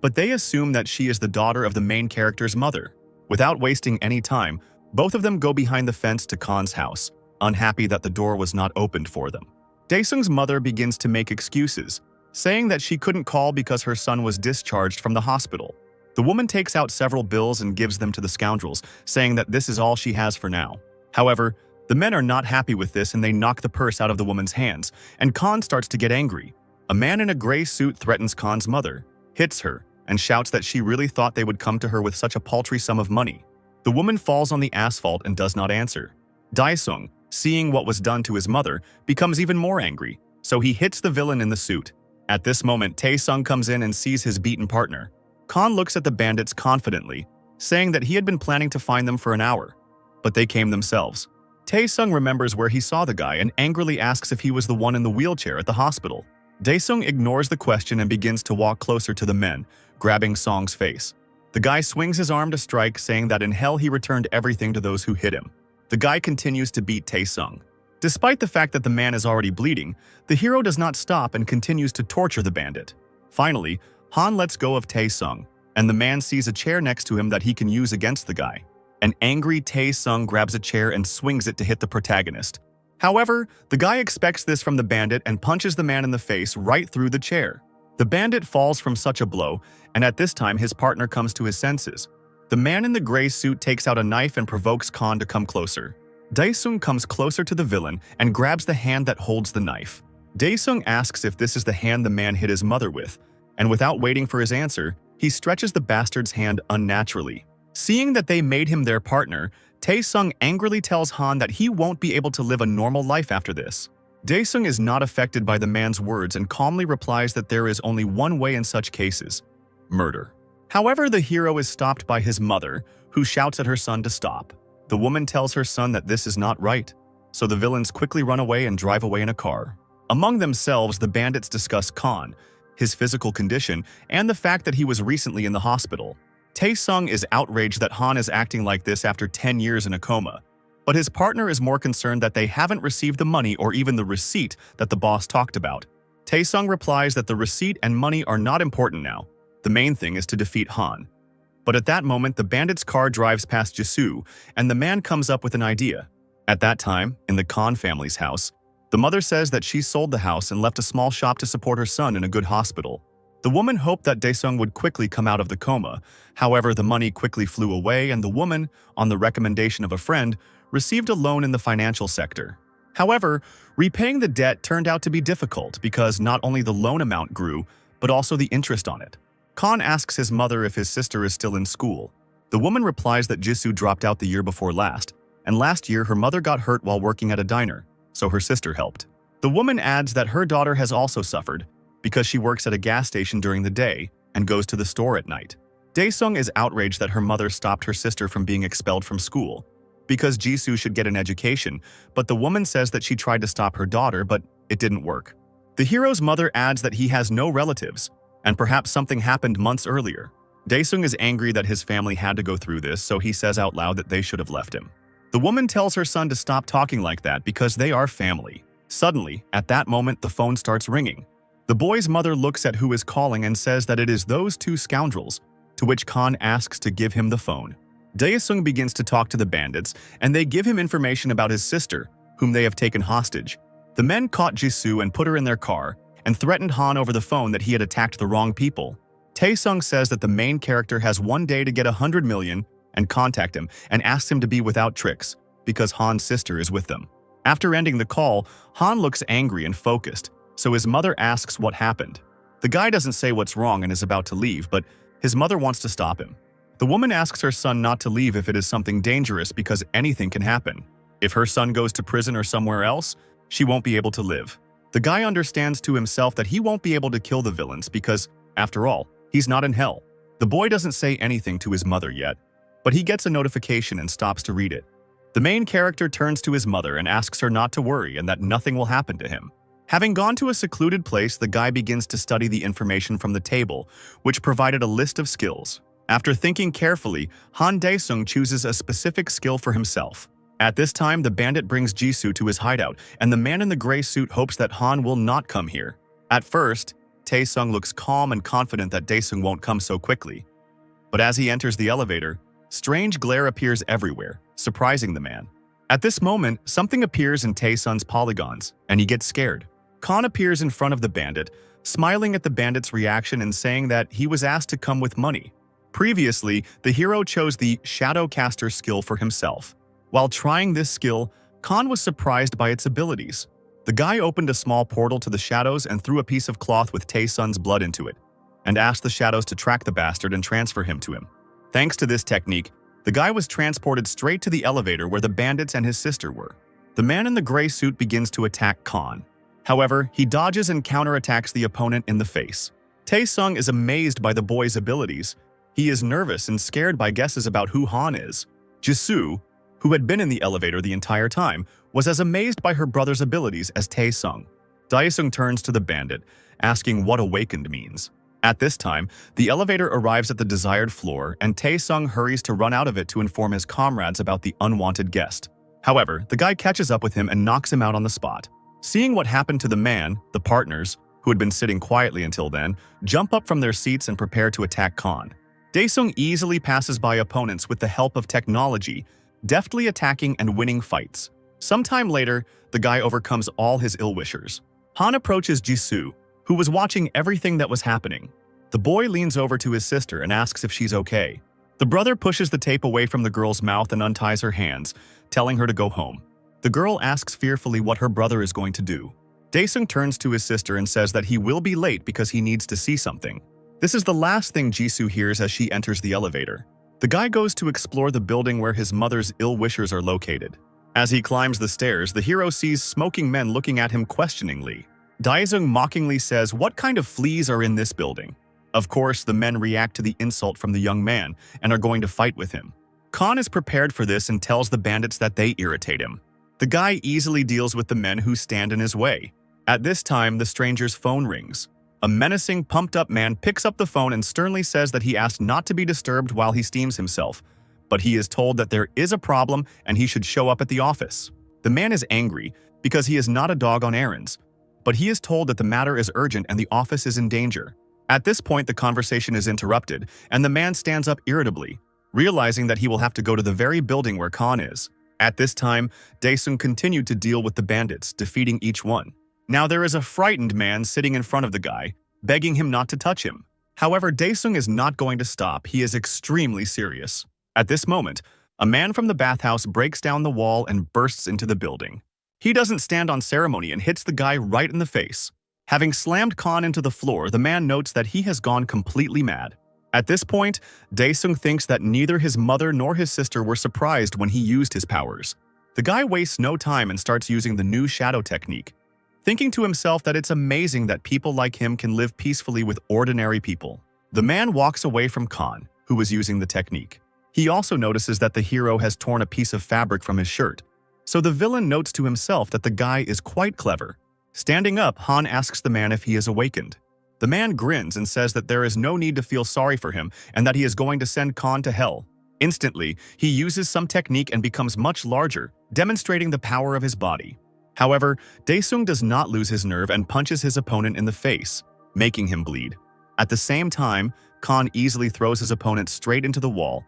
but they assume that she is the daughter of the main character's mother. Without wasting any time, both of them go behind the fence to Khan's house, unhappy that the door was not opened for them. Daesung's mother begins to make excuses, saying that she couldn't call because her son was discharged from the hospital. The woman takes out several bills and gives them to the scoundrels, saying that this is all she has for now. However, the men are not happy with this and they knock the purse out of the woman's hands, and Khan starts to get angry. A man in a gray suit threatens Khan's mother, hits her, and shouts that she really thought they would come to her with such a paltry sum of money. The woman falls on the asphalt and does not answer. Daesung, seeing what was done to his mother, becomes even more angry, so he hits the villain in the suit. At this moment, Taesung comes in and sees his beaten partner. Khan looks at the bandits confidently, saying that he had been planning to find them for an hour, but they came themselves. Taesung remembers where he saw the guy and angrily asks if he was the one in the wheelchair at the hospital. Daesung ignores the question and begins to walk closer to the men, grabbing Song's face. The guy swings his arm to strike, saying that in hell he returned everything to those who hit him. The guy continues to beat Taesung. Despite the fact that the man is already bleeding, the hero does not stop and continues to torture the bandit. Finally, Han lets go of Taesung, and the man sees a chair next to him that he can use against the guy. An angry Taesung grabs a chair and swings it to hit the protagonist. However, the guy expects this from the bandit and punches the man in the face right through the chair. The bandit falls from such a blow, and at this time his partner comes to his senses. The man in the gray suit takes out a knife and provokes Khan to come closer. Daesung comes closer to the villain and grabs the hand that holds the knife. Daesung asks if this is the hand the man hit his mother with, and without waiting for his answer, he stretches the bastard's hand unnaturally. Seeing that they made him their partner, Taesung angrily tells Han that he won't be able to live a normal life after this. Daesung is not affected by the man's words and calmly replies that there is only one way in such cases: murder. However, the hero is stopped by his mother, who shouts at her son to stop. The woman tells her son that this is not right, so the villains quickly run away and drive away in a car. Among themselves, the bandits discuss Khan, his physical condition, and the fact that he was recently in the hospital. Taesung is outraged that Han is acting like this after 10 years in a coma, but his partner is more concerned that they haven't received the money or even the receipt that the boss talked about. Taesung replies that the receipt and money are not important now. The main thing is to defeat Han. But at that moment, the bandit's car drives past Jisoo, and the man comes up with an idea. At that time, in the Khan family's house, the mother says that she sold the house and left a small shop to support her son in a good hospital. The woman hoped that Daesung would quickly come out of the coma. However, the money quickly flew away, and the woman, on the recommendation of a friend, received a loan in the financial sector. However, repaying the debt turned out to be difficult because not only the loan amount grew, but also the interest on it. Khan asks his mother if his sister is still in school. The woman replies that Jisoo dropped out the year before last, and last year her mother got hurt while working at a diner, so her sister helped. The woman adds that her daughter has also suffered because she works at a gas station during the day and goes to the store at night. Daesung is outraged that her mother stopped her sister from being expelled from school because Jisoo should get an education, but the woman says that she tried to stop her daughter, but it didn't work. The hero's mother adds that he has no relatives, and perhaps something happened months earlier. Daesung is angry that his family had to go through this, so he says out loud that they should have left him. The woman tells her son to stop talking like that because they are family. Suddenly, at that moment, the phone starts ringing. The boy's mother looks at who is calling and says that it is those two scoundrels, to which Khan asks to give him the phone. Daesung begins to talk to the bandits, and they give him information about his sister, whom they have taken hostage. The men caught Jisoo and put her in their car, and threatened Han over the phone that he had attacked the wrong people. Taesung says that the main character has one day to get 100 million and contact him and asks him to be without tricks, because Han's sister is with them. After ending the call, Han looks angry and focused, so his mother asks what happened. The guy doesn't say what's wrong and is about to leave, but his mother wants to stop him. The woman asks her son not to leave if it is something dangerous because anything can happen. If her son goes to prison or somewhere else, she won't be able to live. The guy understands to himself that he won't be able to kill the villains because, after all, he's not in hell. The boy doesn't say anything to his mother yet, but he gets a notification and stops to read it. The main character turns to his mother and asks her not to worry and that nothing will happen to him. Having gone to a secluded place, the guy begins to study the information from the table, which provided a list of skills. After thinking carefully, Han Dae-sung chooses a specific skill for himself. At this time, the bandit brings Jisoo to his hideout, and the man in the gray suit hopes that Han will not come here. At first, Tae-sung looks calm and confident that Dae-sung won't come so quickly. But as he enters the elevator, strange glare appears everywhere, surprising the man. At this moment, something appears in Tae-sung's polygons, and he gets scared. Khan appears in front of the bandit, smiling at the bandit's reaction and saying that he was asked to come with money. Previously, the hero chose the Shadow Caster skill for himself. While trying this skill, Khan was surprised by its abilities. The guy opened a small portal to the shadows and threw a piece of cloth with Tae-sung's blood into it, and asked the shadows to track the bastard and transfer him to him. Thanks to this technique, the guy was transported straight to the elevator where the bandits and his sister were. The man in the gray suit begins to attack Khan. However, he dodges and counterattacks the opponent in the face. Tae-sung is amazed by the boy's abilities. He is nervous and scared by guesses about who Han is. Jisoo, who had been in the elevator the entire time, was as amazed by her brother's abilities as Tae-sung. Dae-sung turns to the bandit, asking what awakened means. At this time, the elevator arrives at the desired floor, and Tae-sung hurries to run out of it to inform his comrades about the unwanted guest. However, the guy catches up with him and knocks him out on the spot. Seeing what happened to the man, the partners, who had been sitting quietly until then, jump up from their seats and prepare to attack Khan. Dae-sung easily passes by opponents with the help of technology, deftly attacking and winning fights. Sometime later, the guy overcomes all his ill-wishers. Han approaches Jisoo, who was watching everything that was happening. The boy leans over to his sister and asks if she's okay. The brother pushes the tape away from the girl's mouth and unties her hands, telling her to go home. The girl asks fearfully what her brother is going to do. Dae-sung turns to his sister and says that he will be late because he needs to see something. This is the last thing Jisoo hears as she enters the elevator. The guy goes to explore the building where his mother's ill-wishers are located. As he climbs the stairs, the hero sees smoking men looking at him questioningly. Dae-sung mockingly says, "What kind of fleas are in this building?" Of course, the men react to the insult from the young man and are going to fight with him. Khan is prepared for this and tells the bandits that they irritate him. The guy easily deals with the men who stand in his way. At this time, the stranger's phone rings. A menacing, pumped-up man picks up the phone and sternly says that he asked not to be disturbed while he steams himself, but he is told that there is a problem and he should show up at the office. The man is angry because he is not a dog on errands, but he is told that the matter is urgent and the office is in danger. At this point, the conversation is interrupted, and the man stands up irritably, realizing that he will have to go to the very building where Khan is. At this time, Dae-sung continued to deal with the bandits, defeating each one. Now there is a frightened man sitting in front of the guy, begging him not to touch him. However, Dae-sung is not going to stop. He is extremely serious. At this moment, a man from the bathhouse breaks down the wall and bursts into the building. He doesn't stand on ceremony and hits the guy right in the face. Having slammed Khan into the floor, the man notes that he has gone completely mad. At this point, Dae-sung thinks that neither his mother nor his sister were surprised when he used his powers. The guy wastes no time and starts using the new shadow technique, thinking to himself that it's amazing that people like him can live peacefully with ordinary people. The man walks away from Khan, who was using the technique. He also notices that the hero has torn a piece of fabric from his shirt, so the villain notes to himself that the guy is quite clever. Standing up, Han asks the man if he is awakened. The man grins and says that there is no need to feel sorry for him and that he is going to send Khan to hell. Instantly, he uses some technique and becomes much larger, demonstrating the power of his body. However, Dae-sung does not lose his nerve and punches his opponent in the face, making him bleed. At the same time, Khan easily throws his opponent straight into the wall,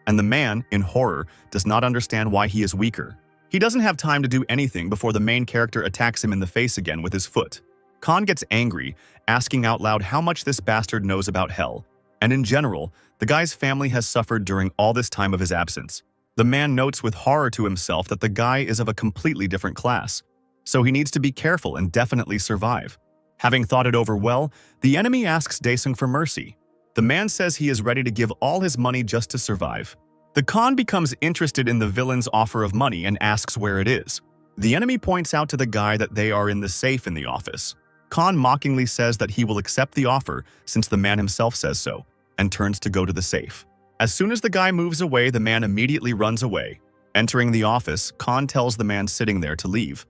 and the man, in horror, does not understand why he is weaker. He doesn't have time to do anything before the main character attacks him in the face again with his foot. Khan gets angry, asking out loud how much this bastard knows about hell, and in general, the guy's family has suffered during all this time of his absence. The man notes with horror to himself that the guy is of a completely different class, so he needs to be careful and definitely survive. Having thought it over well, the enemy asks Daesung for mercy. The man says he is ready to give all his money just to survive. The Khan becomes interested in the villain's offer of money and asks where it is. The enemy points out to the guy that they are in the safe in the office. Khan mockingly says that he will accept the offer since the man himself says so, and turns to go to the safe. As soon as the guy moves away, the man immediately runs away. Entering the office, Khan tells the man sitting there to leave.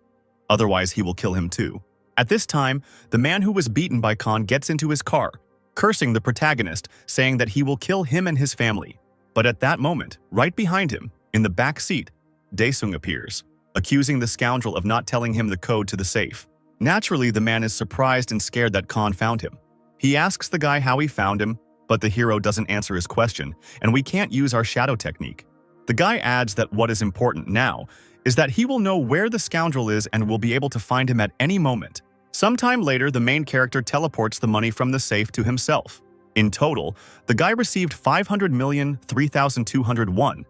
Otherwise, he will kill him too. At this time, the man who was beaten by Khan gets into his car, cursing the protagonist, saying that he will kill him and his family. But at that moment, right behind him, in the back seat, Daesung appears, accusing the scoundrel of not telling him the code to the safe. Naturally, the man is surprised and scared that Khan found him. He asks the guy how he found him, but the hero doesn't answer his question, and we can't use our shadow technique. The guy adds that what is important now is that he will know where the scoundrel is and will be able to find him at any moment. Sometime later, the main character teleports the money from the safe to himself. In total, the guy received 500,003,201,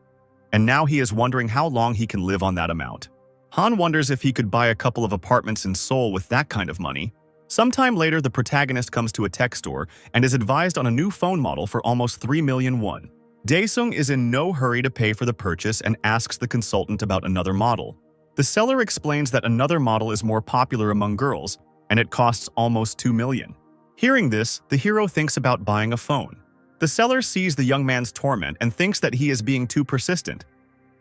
and now he is wondering how long he can live on that amount. Han wonders if he could buy a couple of apartments in Seoul with that kind of money. Sometime later, the protagonist comes to a tech store and is advised on a new phone model for almost 3 million won. Daesung is in no hurry to pay for the purchase and asks the consultant about another model. The seller explains that another model is more popular among girls, and it costs almost 2 million. Hearing this, the hero thinks about buying a phone. The seller sees the young man's torment and thinks that he is being too persistent,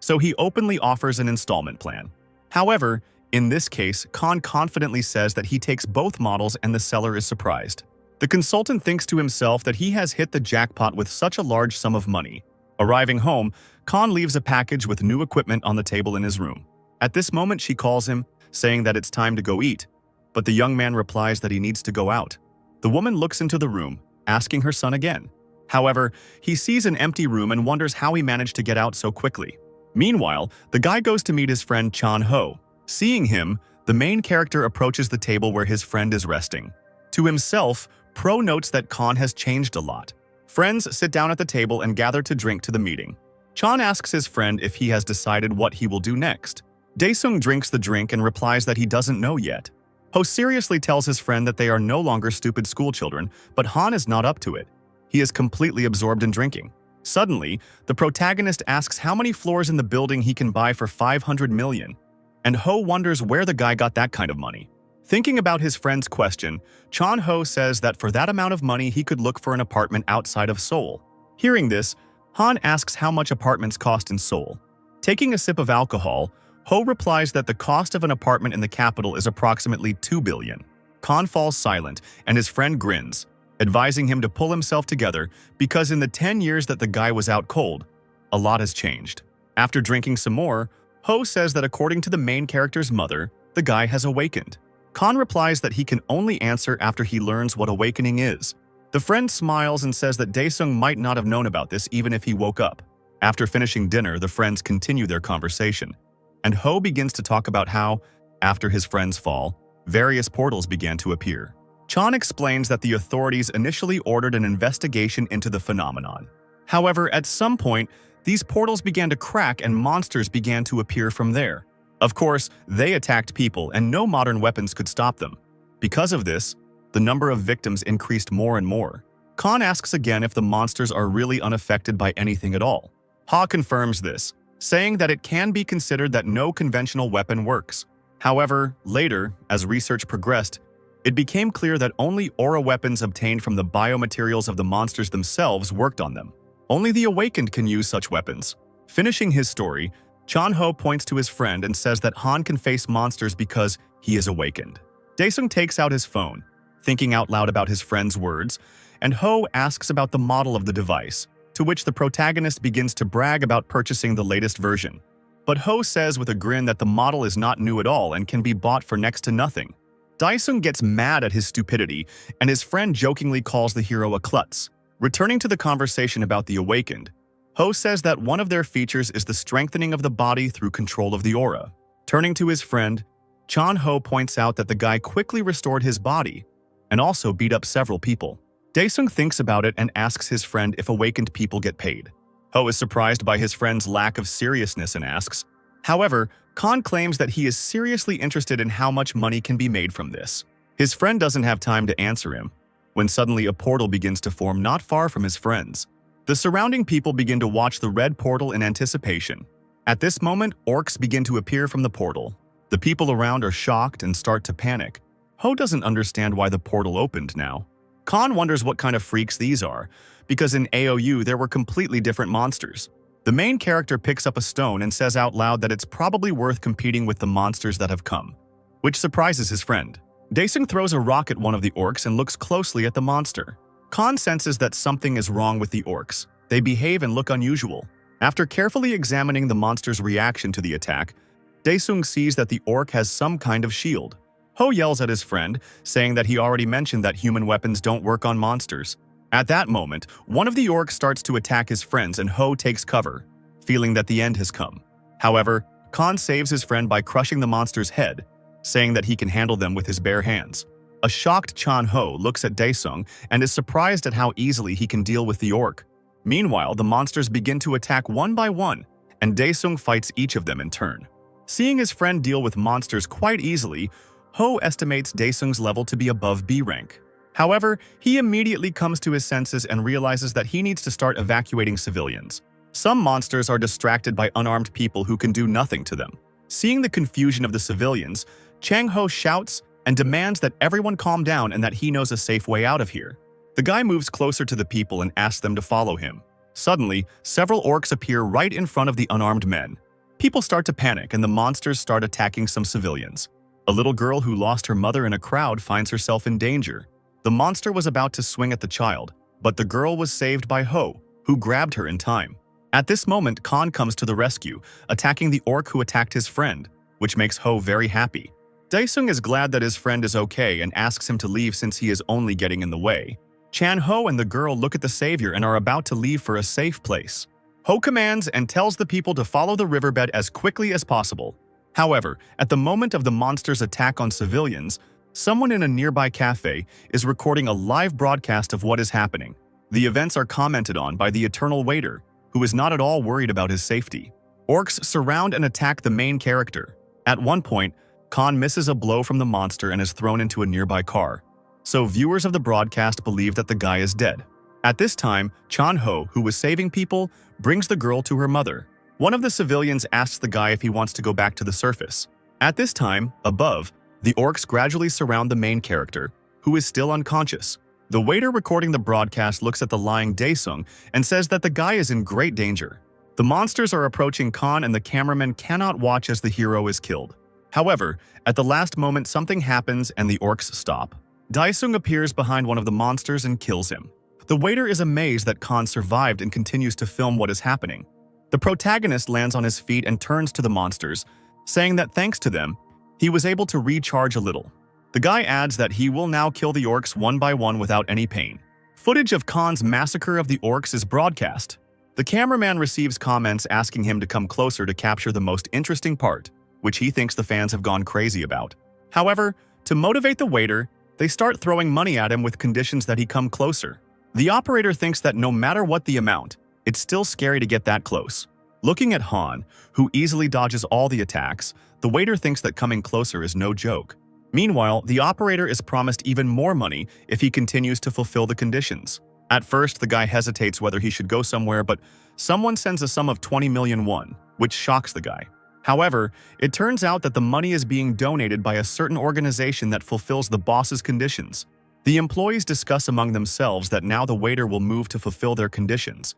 so he openly offers an installment plan. However, in this case, Khan confidently says that he takes both models and the seller is surprised. The consultant thinks to himself that he has hit the jackpot with such a large sum of money. Arriving home, Khan leaves a package with new equipment on the table in his room. At this moment, she calls him, saying that it's time to go eat, but the young man replies that he needs to go out. The woman looks into the room, asking her son again. However, he sees an empty room and wonders how he managed to get out so quickly. Meanwhile, the guy goes to meet his friend Chan Ho. Seeing him, the main character approaches the table where his friend is resting. To himself, Pro notes that Khan has changed a lot. Friends sit down at the table and gather to drink to the meeting. Chan asks his friend if he has decided what he will do next. Daesung drinks the drink and replies that he doesn't know yet. Ho seriously tells his friend that they are no longer stupid schoolchildren, but Han is not up to it. He is completely absorbed in drinking. Suddenly, the protagonist asks how many floors in the building he can buy for 500 million, and Ho wonders where the guy got that kind of money. Thinking about his friend's question, Chan Ho says that for that amount of money he could look for an apartment outside of Seoul. Hearing this, Han asks how much apartments cost in Seoul. Taking a sip of alcohol, Ho replies that the cost of an apartment in the capital is approximately 2 billion. Khan falls silent and his friend grins, advising him to pull himself together because in the 10 years that the guy was out cold, a lot has changed. After drinking some more, Ho says that according to the main character's mother, the guy has awakened. Khan replies that he can only answer after he learns what awakening is. The friend smiles and says that Daesung might not have known about this even if he woke up. After finishing dinner, the friends continue their conversation, and Ho begins to talk about how, after his friend's fall, various portals began to appear. Chan explains that the authorities initially ordered an investigation into the phenomenon. However, at some point, these portals began to crack and monsters began to appear from there. Of course, they attacked people and no modern weapons could stop them. Because of this, the number of victims increased more and more. Khan asks again if the monsters are really unaffected by anything at all. Ha confirms this, saying that it can be considered that no conventional weapon works. However, later, as research progressed, it became clear that only aura weapons obtained from the biomaterials of the monsters themselves worked on them. Only the awakened can use such weapons. Finishing his story, Chan Ho points to his friend and says that Han can face monsters because he is awakened. Daesung takes out his phone, thinking out loud about his friend's words, and Ho asks about the model of the device, to which the protagonist begins to brag about purchasing the latest version. But Ho says with a grin that the model is not new at all and can be bought for next to nothing. Daesung gets mad at his stupidity, and his friend jokingly calls the hero a klutz. Returning to the conversation about the awakened, Ho says that one of their features is the strengthening of the body through control of the aura. Turning to his friend, Chan Ho points out that the guy quickly restored his body and also beat up several people. Daesung thinks about it and asks his friend if awakened people get paid. Ho is surprised by his friend's lack of seriousness and asks. However, Khan claims that he is seriously interested in how much money can be made from this. His friend doesn't have time to answer him, when suddenly a portal begins to form not far from his friends. The surrounding people begin to watch the red portal in anticipation. At this moment, orcs begin to appear from the portal. The people around are shocked and start to panic. Ho doesn't understand why the portal opened now. Khan wonders what kind of freaks these are, because in AOU there were completely different monsters. The main character picks up a stone and says out loud that it's probably worth competing with the monsters that have come, which surprises his friend. Daesung throws a rock at one of the orcs and looks closely at the monster. Khan senses that something is wrong with the orcs. They behave and look unusual. After carefully examining the monster's reaction to the attack, Daesung sees that the orc has some kind of shield. Ho yells at his friend, saying that he already mentioned that human weapons don't work on monsters. At that moment, one of the orcs starts to attack his friends and Ho takes cover, feeling that the end has come. However, Khan saves his friend by crushing the monster's head, saying that he can handle them with his bare hands. A shocked Chan Ho looks at Daesung and is surprised at how easily he can deal with the orc. Meanwhile, the monsters begin to attack one by one, and Daesung fights each of them in turn. Seeing his friend deal with monsters quite easily, Ho estimates Daesung's level to be above B rank. However, he immediately comes to his senses and realizes that he needs to start evacuating civilians. Some monsters are distracted by unarmed people who can do nothing to them. Seeing the confusion of the civilians, Chang Ho shouts and demands that everyone calm down and that he knows a safe way out of here. The guy moves closer to the people and asks them to follow him. Suddenly, several orcs appear right in front of the unarmed men. People start to panic and the monsters start attacking some civilians. A little girl who lost her mother in a crowd finds herself in danger. The monster was about to swing at the child, but the girl was saved by Ho, who grabbed her in time. At this moment, Khan comes to the rescue, attacking the orc who attacked his friend, which makes Ho very happy. Daesung is glad that his friend is okay and asks him to leave since he is only getting in the way. Chan Ho and the girl look at the savior and are about to leave for a safe place. Ho commands and tells the people to follow the riverbed as quickly as possible. However, at the moment of the monster's attack on civilians, someone in a nearby cafe is recording a live broadcast of what is happening. The events are commented on by the eternal waiter, who is not at all worried about his safety. Orcs surround and attack the main character. At one point, Khan misses a blow from the monster and is thrown into a nearby car. So viewers of the broadcast believe that the guy is dead. At this time, Chan Ho, who was saving people, brings the girl to her mother. One of the civilians asks the guy if he wants to go back to the surface. At this time, above, the orcs gradually surround the main character, who is still unconscious. The waiter recording the broadcast looks at the lying Daesung and says that the guy is in great danger. The monsters are approaching Khan and the cameraman cannot watch as the hero is killed. However, at the last moment something happens and the orcs stop. Daesung appears behind one of the monsters and kills him. The waiter is amazed that Khan survived and continues to film what is happening. The protagonist lands on his feet and turns to the monsters, saying that thanks to them, he was able to recharge a little. The guy adds that he will now kill the orcs one by one without any pain. Footage of Khan's massacre of the orcs is broadcast. The cameraman receives comments asking him to come closer to capture the most interesting part, which he thinks the fans have gone crazy about. However, to motivate the waiter, they start throwing money at him with conditions that he come closer. The operator thinks that no matter what the amount, it's still scary to get that close. Looking at Han, who easily dodges all the attacks, the waiter thinks that coming closer is no joke. Meanwhile, the operator is promised even more money if he continues to fulfill the conditions. At first, the guy hesitates whether he should go somewhere, but someone sends a sum of 20 million won, which shocks the guy. However, it turns out that the money is being donated by a certain organization that fulfills the boss's conditions. The employees discuss among themselves that now the waiter will move to fulfill their conditions,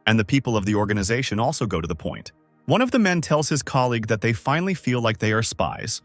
and the people of the organization also go to the point. One of the men tells his colleague that they finally feel like they are spies,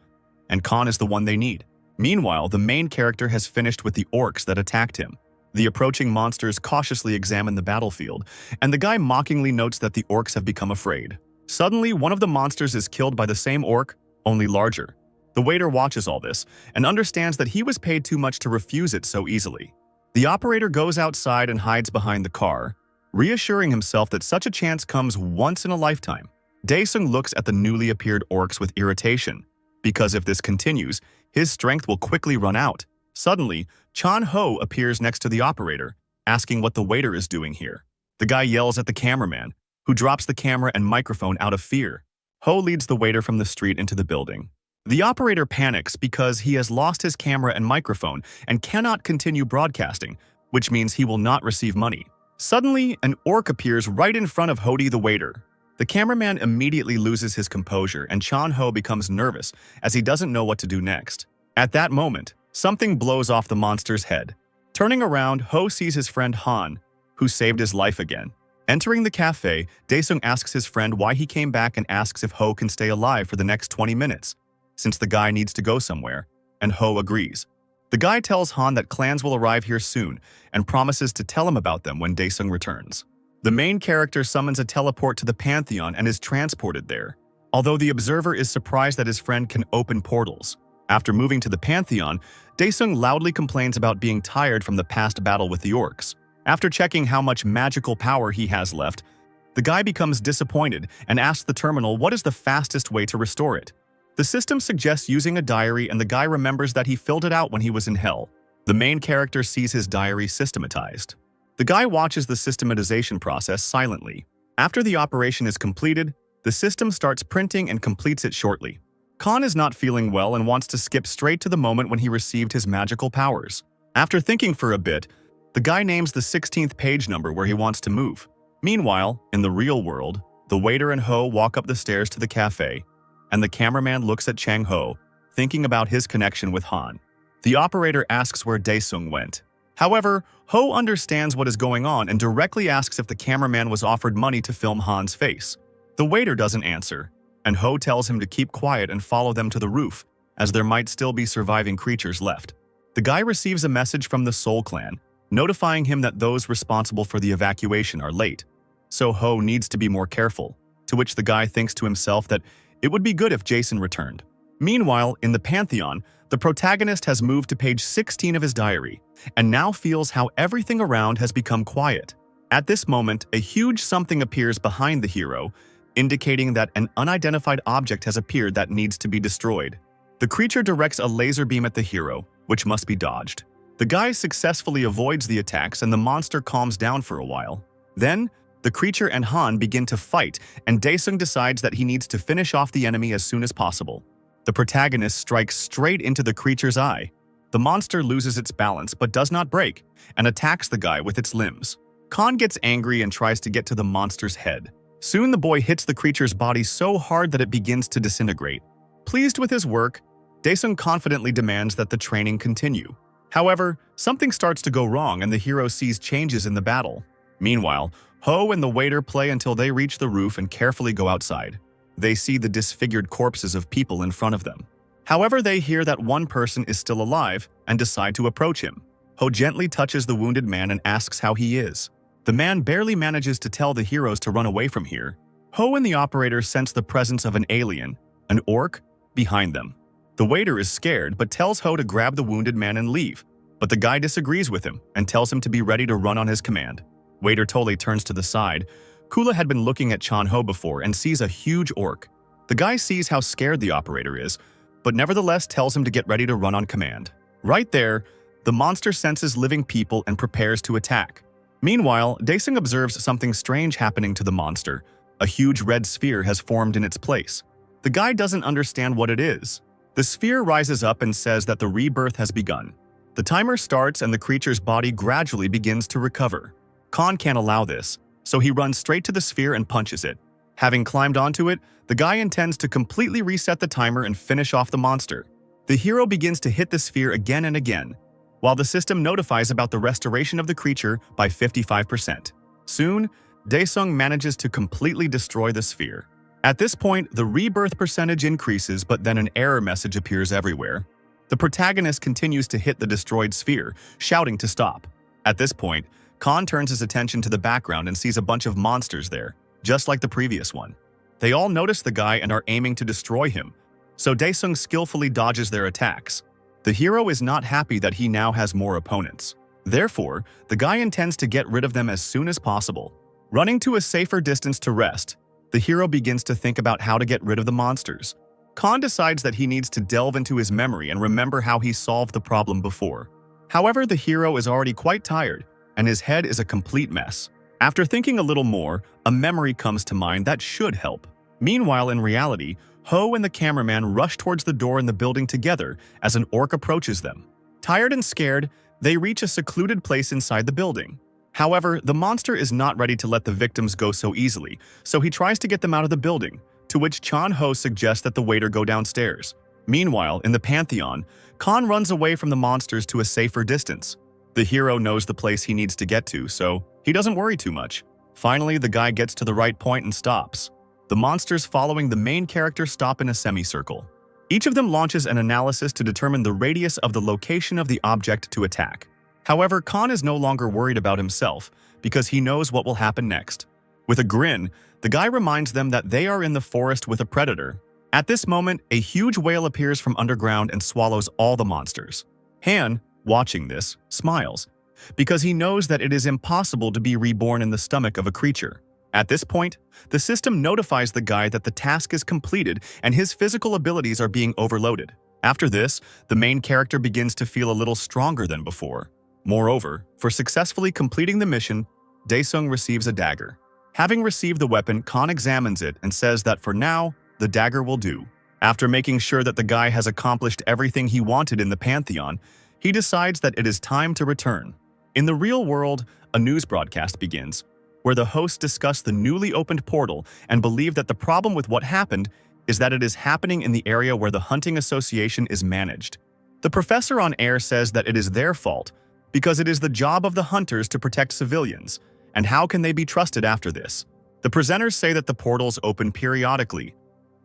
and Khan is the one they need. Meanwhile, the main character has finished with the orcs that attacked him. The approaching monsters cautiously examine the battlefield, and the guy mockingly notes that the orcs have become afraid. Suddenly, one of the monsters is killed by the same orc, only larger. The waiter watches all this and understands that he was paid too much to refuse it so easily. The operator goes outside and hides behind the car, reassuring himself that such a chance comes once in a lifetime. Daesung looks at the newly appeared orcs with irritation, because if this continues, his strength will quickly run out. Suddenly, Chan Ho appears next to the operator, asking what the waiter is doing here. The guy yells at the cameraman, who drops the camera and microphone out of fear. Ho leads the waiter from the street into the building. The operator panics because he has lost his camera and microphone and cannot continue broadcasting, which means he will not receive money. Suddenly, an orc appears right in front of Hody the waiter. The cameraman immediately loses his composure and Chan Ho becomes nervous as he doesn't know what to do next. At that moment, something blows off the monster's head. Turning around, Ho sees his friend Han, who saved his life again. Entering the cafe, Daesung asks his friend why he came back and asks if Ho can stay alive for the next 20 minutes, since the guy needs to go somewhere, and Ho agrees. The guy tells Han that clans will arrive here soon and promises to tell him about them when Daesung returns. The main character summons a teleport to the Pantheon and is transported there, although the observer is surprised that his friend can open portals. After moving to the Pantheon, Daesung loudly complains about being tired from the past battle with the orcs. After checking how much magical power he has left, the guy becomes disappointed and asks the terminal what is the fastest way to restore it. The system suggests using a diary and the guy remembers that he filled it out when he was in hell. The main character sees his diary systematized. The guy watches the systematization process silently. After the operation is completed, the system starts printing and completes it shortly. Khan is not feeling well and wants to skip straight to the moment when he received his magical powers. After thinking for a bit, the guy names the 16th page number where he wants to move. Meanwhile, in the real world, the waiter and Ho walk up the stairs to the cafe, and the cameraman looks at Chang Ho, thinking about his connection with Han. The operator asks where Daesung went. However, Ho understands what is going on and directly asks if the cameraman was offered money to film Han's face. The waiter doesn't answer, and Ho tells him to keep quiet and follow them to the roof, as there might still be surviving creatures left. The guy receives a message from the Soul Clan, notifying him that those responsible for the evacuation are late. So Ho needs to be more careful, to which the guy thinks to himself that it would be good if Jason returned. Meanwhile, in the Pantheon, the protagonist has moved to page 16 of his diary, and now feels how everything around has become quiet. At this moment, a huge something appears behind the hero, indicating that an unidentified object has appeared that needs to be destroyed. The creature directs a laser beam at the hero, which must be dodged. The guy successfully avoids the attacks and the monster calms down for a while. Then, the creature and Han begin to fight, and Daesung decides that he needs to finish off the enemy as soon as possible. The protagonist strikes straight into the creature's eye. The monster loses its balance but does not break, and attacks the guy with its limbs. Khan gets angry and tries to get to the monster's head. Soon the boy hits the creature's body so hard that it begins to disintegrate. Pleased with his work, Daesung confidently demands that the training continue. However, something starts to go wrong and the hero sees changes in the battle. Meanwhile, Ho and the waiter play until they reach the roof and carefully go outside. They see the disfigured corpses of people in front of them. However, they hear that one person is still alive and decide to approach him. Ho gently touches the wounded man and asks how he is. The man barely manages to tell the heroes to run away from here. Ho and the operator sense the presence of an alien, an orc, behind them. The waiter is scared but tells Ho to grab the wounded man and leave, but the guy disagrees with him and tells him to be ready to run on his command. Waiter Tole turns to the side. Kula had been looking at Chan Ho before and sees a huge orc. The guy sees how scared the operator is, but nevertheless tells him to get ready to run on command. Right there, the monster senses living people and prepares to attack. Meanwhile, Daesung observes something strange happening to the monster. A huge red sphere has formed in its place. The guy doesn't understand what it is. The sphere rises up and says that the rebirth has begun. The timer starts and the creature's body gradually begins to recover. Khan can't allow this, so he runs straight to the sphere and punches it. Having climbed onto it, the guy intends to completely reset the timer and finish off the monster. The hero begins to hit the sphere again and again, while the system notifies about the restoration of the creature by 55%. Soon, Daesung manages to completely destroy the sphere. At this point, the rebirth percentage increases, but then an error message appears everywhere. The protagonist continues to hit the destroyed sphere, shouting to stop. At this point, Khan turns his attention to the background and sees a bunch of monsters there, just like the previous one. They all notice the guy and are aiming to destroy him, so Daesung skillfully dodges their attacks. The hero is not happy that he now has more opponents. Therefore, the guy intends to get rid of them as soon as possible. Running to a safer distance to rest, the hero begins to think about how to get rid of the monsters. Khan decides that he needs to delve into his memory and remember how he solved the problem before. However, the hero is already quite tired, and his head is a complete mess. After thinking a little more, a memory comes to mind that should help. Meanwhile, in reality, Ho and the cameraman rush towards the door in the building together as an orc approaches them. Tired and scared, they reach a secluded place inside the building. However, the monster is not ready to let the victims go so easily, so he tries to get them out of the building, to which Chan-ho suggests that the waiter go downstairs. Meanwhile, in the Pantheon, Khan runs away from the monsters to a safer distance. The hero knows the place he needs to get to, so he doesn't worry too much. Finally, the guy gets to the right point and stops. The monsters following the main character stop in a semicircle. Each of them launches an analysis to determine the radius of the location of the object to attack. However, Khan is no longer worried about himself because he knows what will happen next. With a grin, the guy reminds them that they are in the forest with a predator. At this moment, a huge whale appears from underground and swallows all the monsters. Han, watching this, smiles, because he knows that it is impossible to be reborn in the stomach of a creature. At this point, the system notifies the guy that the task is completed and his physical abilities are being overloaded. After this, the main character begins to feel a little stronger than before. Moreover, for successfully completing the mission, Daesung receives a dagger. Having received the weapon, Khan examines it and says that for now, the dagger will do. After making sure that the guy has accomplished everything he wanted in the Pantheon, he decides that it is time to return. In the real world, a news broadcast begins, where the hosts discuss the newly opened portal and believe that the problem with what happened is that it is happening in the area where the hunting association is managed. The professor on air says that it is their fault because it is the job of the hunters to protect civilians, and how can they be trusted after this? The presenters say that the portals open periodically,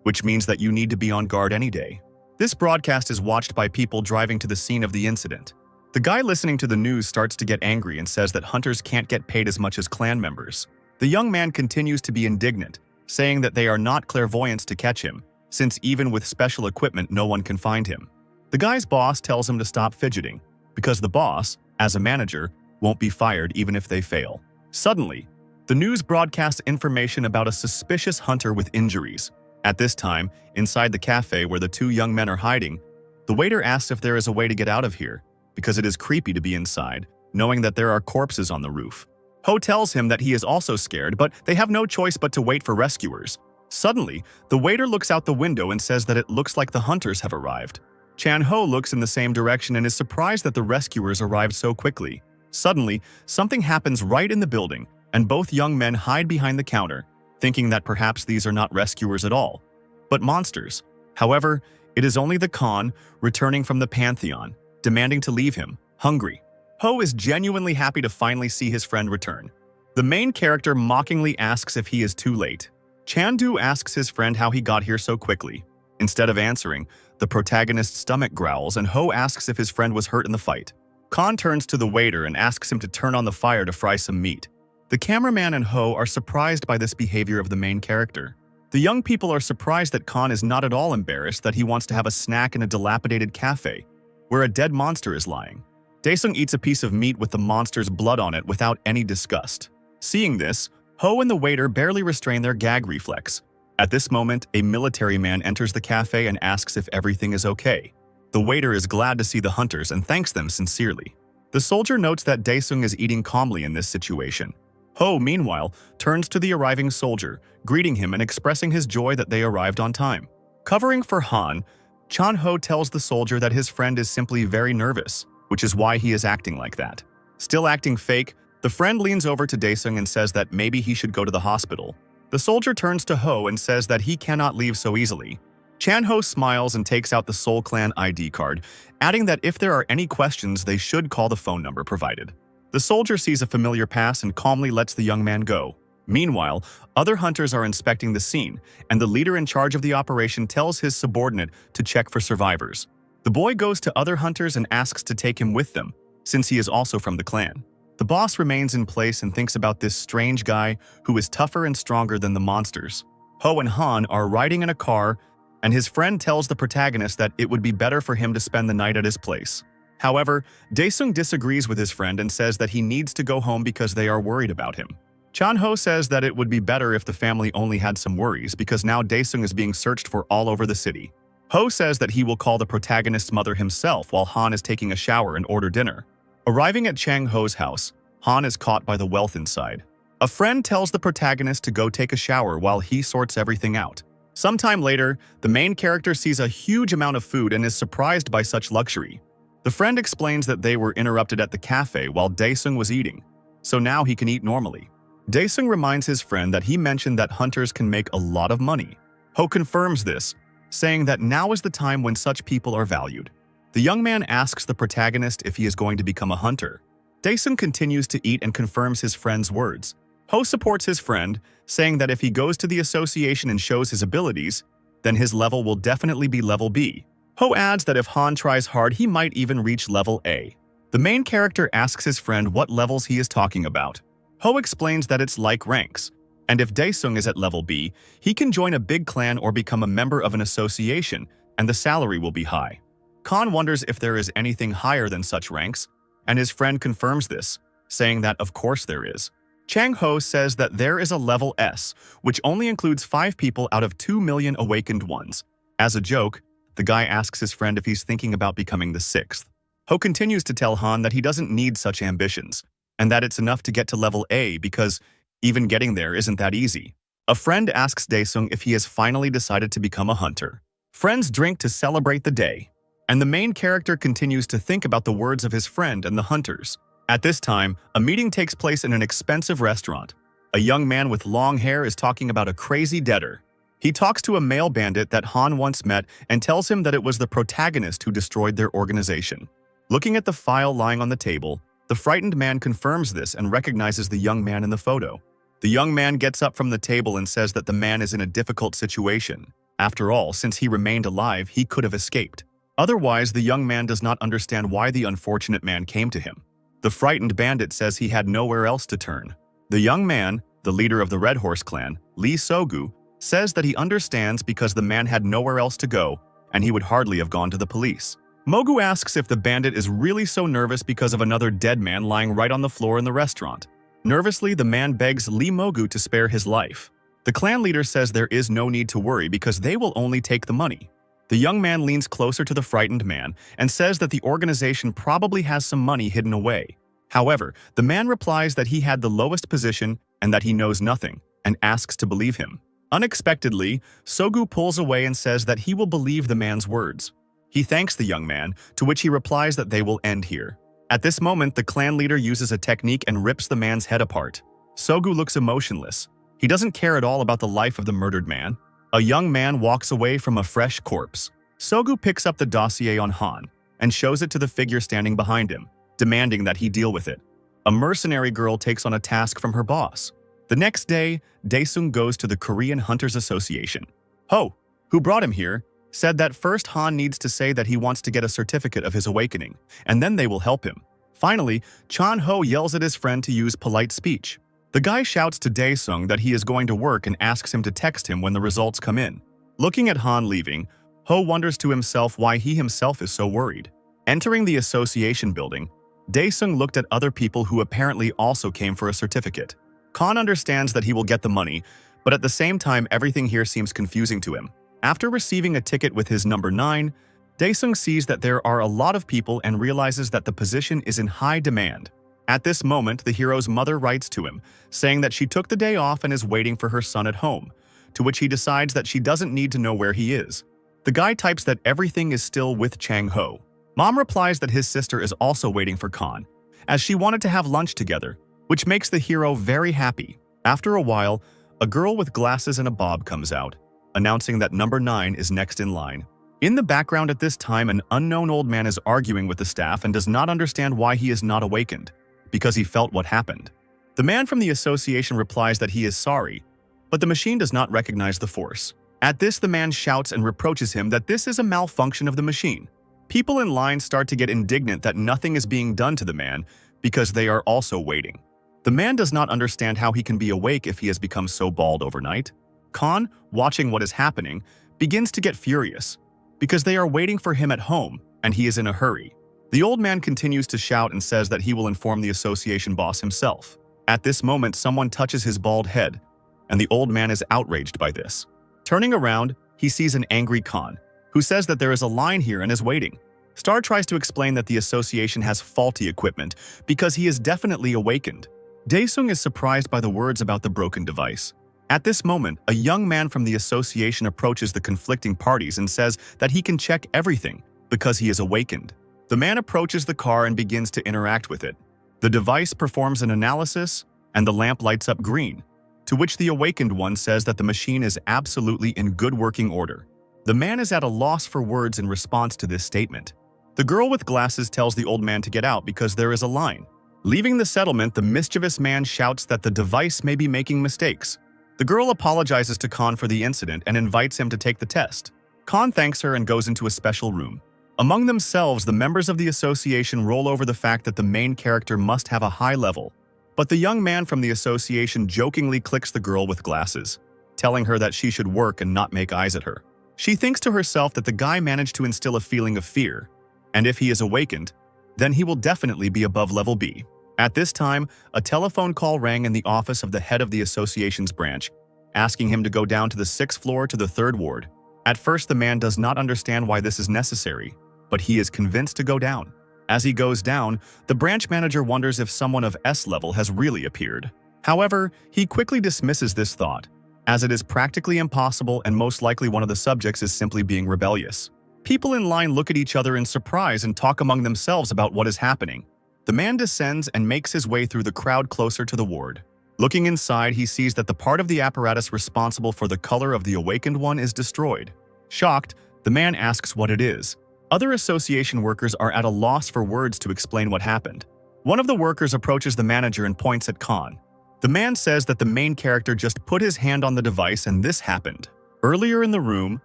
which means that you need to be on guard any day. This broadcast is watched by people driving to the scene of the incident. The guy listening to the news starts to get angry and says that hunters can't get paid as much as clan members. The young man continues to be indignant, saying that they are not clairvoyants to catch him, since even with special equipment no one can find him. The guy's boss tells him to stop fidgeting, because the boss, as a manager, won't be fired even if they fail. Suddenly, the news broadcasts information about a suspicious hunter with injuries. At this time, inside the cafe where the two young men are hiding, the waiter asks if there is a way to get out of here, because it is creepy to be inside, knowing that there are corpses on the roof. Ho tells him that he is also scared, but they have no choice but to wait for rescuers. Suddenly, the waiter looks out the window and says that it looks like the hunters have arrived. Chan-ho looks in the same direction and is surprised that the rescuers arrived so quickly. Suddenly, something happens right in the building, and both young men hide behind the counter, thinking that perhaps these are not rescuers at all, but monsters. However, it is only the Khan, returning from the Pantheon, demanding to leave him, hungry. Ho is genuinely happy to finally see his friend return. The main character mockingly asks if he is too late. Chandu asks his friend how he got here so quickly. Instead of answering, the protagonist's stomach growls and Ho asks if his friend was hurt in the fight. Khan turns to the waiter and asks him to turn on the fire to fry some meat. The cameraman and Ho are surprised by this behavior of the main character. The young people are surprised that Khan is not at all embarrassed that he wants to have a snack in a dilapidated cafe, where a dead monster is lying. Daesung eats a piece of meat with the monster's blood on it without any disgust. Seeing this, Ho and the waiter barely restrain their gag reflex. At this moment, a military man enters the cafe and asks if everything is okay. The waiter is glad to see the hunters and thanks them sincerely. The soldier notes that Daesung is eating calmly in this situation. Ho, meanwhile, turns to the arriving soldier, greeting him and expressing his joy that they arrived on time. Covering for Han, Chan-ho tells the soldier that his friend is simply very nervous, which is why he is acting like that. Still acting fake, the friend leans over to Daesung and says that maybe he should go to the hospital. The soldier turns to Ho and says that he cannot leave so easily. Chan-ho smiles and takes out the Seoul Clan ID card, adding that if there are any questions, they should call the phone number provided. The soldier sees a familiar pass and calmly lets the young man go. Meanwhile, other hunters are inspecting the scene, and the leader in charge of the operation tells his subordinate to check for survivors. The boy goes to other hunters and asks to take him with them, since he is also from the clan. The boss remains in place and thinks about this strange guy who is tougher and stronger than the monsters. Ho and Han are riding in a car, and his friend tells the protagonist that it would be better for him to spend the night at his place. However, Daesung disagrees with his friend and says that he needs to go home because they are worried about him. Chan-ho says that it would be better if the family only had some worries because now Daesung is being searched for all over the city. Ho says that he will call the protagonist's mother himself while Han is taking a shower and order dinner. Arriving at Chang Ho's house, Han is caught by the wealth inside. A friend tells the protagonist to go take a shower while he sorts everything out. Sometime later, the main character sees a huge amount of food and is surprised by such luxury. The friend explains that they were interrupted at the cafe while Daesung was eating, so now he can eat normally. Daesung reminds his friend that he mentioned that hunters can make a lot of money. Ho confirms this, saying that now is the time when such people are valued. The young man asks the protagonist if he is going to become a hunter. Daesung continues to eat and confirms his friend's words. Ho supports his friend, saying that if he goes to the association and shows his abilities, then his level will definitely be level B. Ho adds that if Han tries hard, he might even reach level A. The main character asks his friend what levels he is talking about. Ho explains that it's like ranks, and if Daesung is at level B, he can join a big clan or become a member of an association, and the salary will be high. Khan wonders if there is anything higher than such ranks, and his friend confirms this, saying that of course there is. Chang Ho says that there is a level S, which only includes 5 people out of 2 million awakened ones. As a joke, the guy asks his friend if he's thinking about becoming the 6th. Ho continues to tell Han that he doesn't need such ambitions, and that it's enough to get to level A because even getting there isn't that easy. A friend asks Daesung if he has finally decided to become a hunter. Friends drink to celebrate the day, and the main character continues to think about the words of his friend and the hunters. At this time, a meeting takes place in an expensive restaurant. A young man with long hair is talking about a crazy debtor. He talks to a male bandit that Han once met and tells him that it was the protagonist who destroyed their organization. Looking at the file lying on the table, the frightened man confirms this and recognizes the young man in the photo. The young man gets up from the table and says that the man is in a difficult situation. After all, since he remained alive, he could have escaped. Otherwise, the young man does not understand why the unfortunate man came to him. The frightened bandit says he had nowhere else to turn. The young man, the leader of the Red Horse clan, Lee Sogu, says that he understands because the man had nowhere else to go, and he would hardly have gone to the police. Mogu asks if the bandit is really so nervous because of another dead man lying right on the floor in the restaurant. Nervously, the man begs Lee Mogu to spare his life. The clan leader says there is no need to worry because they will only take the money. The young man leans closer to the frightened man and says that the organization probably has some money hidden away. However, the man replies that he had the lowest position and that he knows nothing, and asks to believe him. Unexpectedly, Sogu pulls away and says that he will believe the man's words. He thanks the young man, to which he replies that they will end here. At this moment, the clan leader uses a technique and rips the man's head apart. Sogu looks emotionless. He doesn't care at all about the life of the murdered man. A young man walks away from a fresh corpse. Sogu picks up the dossier on Han and shows it to the figure standing behind him, demanding that he deal with it. A mercenary girl takes on a task from her boss. The next day, Daesung goes to the Korean Hunters Association. Ho, who brought him here, said that first Han needs to say that he wants to get a certificate of his awakening, and then they will help him. Finally, Chan Ho yells at his friend to use polite speech. The guy shouts to Daesung that he is going to work and asks him to text him when the results come in. Looking at Han leaving, Ho wonders to himself why he himself is so worried. Entering the association building, Daesung looked at other people who apparently also came for a certificate. Khan understands that he will get the money, but at the same time everything here seems confusing to him. After receiving a ticket with his number 9, Daesung sees that there are a lot of people and realizes that the position is in high demand. At this moment, the hero's mother writes to him, saying that she took the day off and is waiting for her son at home, to which he decides that she doesn't need to know where he is. The guy types that everything is still with Chang Ho. Mom replies that his sister is also waiting for Khan, as she wanted to have lunch together, which makes the hero very happy. After a while, a girl with glasses and a bob comes out, announcing that number 9 is next in line. In the background at this time, an unknown old man is arguing with the staff and does not understand why he is not awakened, because he felt what happened. The man from the association replies that he is sorry, but the machine does not recognize the force. At this, the man shouts and reproaches him that this is a malfunction of the machine. People in line start to get indignant that nothing is being done to the man because they are also waiting. The man does not understand how he can be awake if he has become so bald overnight. Khan, watching what is happening, begins to get furious because they are waiting for him at home and he is in a hurry. The old man continues to shout and says that he will inform the association boss himself. At this moment, someone touches his bald head, and the old man is outraged by this. Turning around, he sees an angry Khan, who says that there is a line here and is waiting. Star tries to explain that the association has faulty equipment because he is definitely awakened. Daesung is surprised by the words about the broken device. At this moment, a young man from the association approaches the conflicting parties and says that he can check everything because he is awakened. The man approaches the car and begins to interact with it. The device performs an analysis, and the lamp lights up green, to which the awakened one says that the machine is absolutely in good working order. The man is at a loss for words in response to this statement. The girl with glasses tells the old man to get out because there is a line. Leaving the settlement, the mischievous man shouts that the device may be making mistakes. The girl apologizes to Khan for the incident and invites him to take the test. Khan thanks her and goes into a special room. Among themselves, the members of the association roll over the fact that the main character must have a high level. But the young man from the association jokingly clicks the girl with glasses, telling her that she should work and not make eyes at her. She thinks to herself that the guy managed to instill a feeling of fear, and if he is awakened, then he will definitely be above level B. At this time, a telephone call rang in the office of the head of the association's branch, asking him to go down to the 6th floor to the 3rd ward. At first, the man does not understand why this is necessary, but he is convinced to go down. As he goes down, the branch manager wonders if someone of S level has really appeared. However, he quickly dismisses this thought, as it is practically impossible and most likely one of the subjects is simply being rebellious. People in line look at each other in surprise and talk among themselves about what is happening. The man descends and makes his way through the crowd closer to the ward. Looking inside, he sees that the part of the apparatus responsible for the color of the awakened one is destroyed. Shocked, the man asks what it is. Other association workers are at a loss for words to explain what happened. One of the workers approaches the manager and points at Khan. The man says that the main character just put his hand on the device and this happened. Earlier in the room,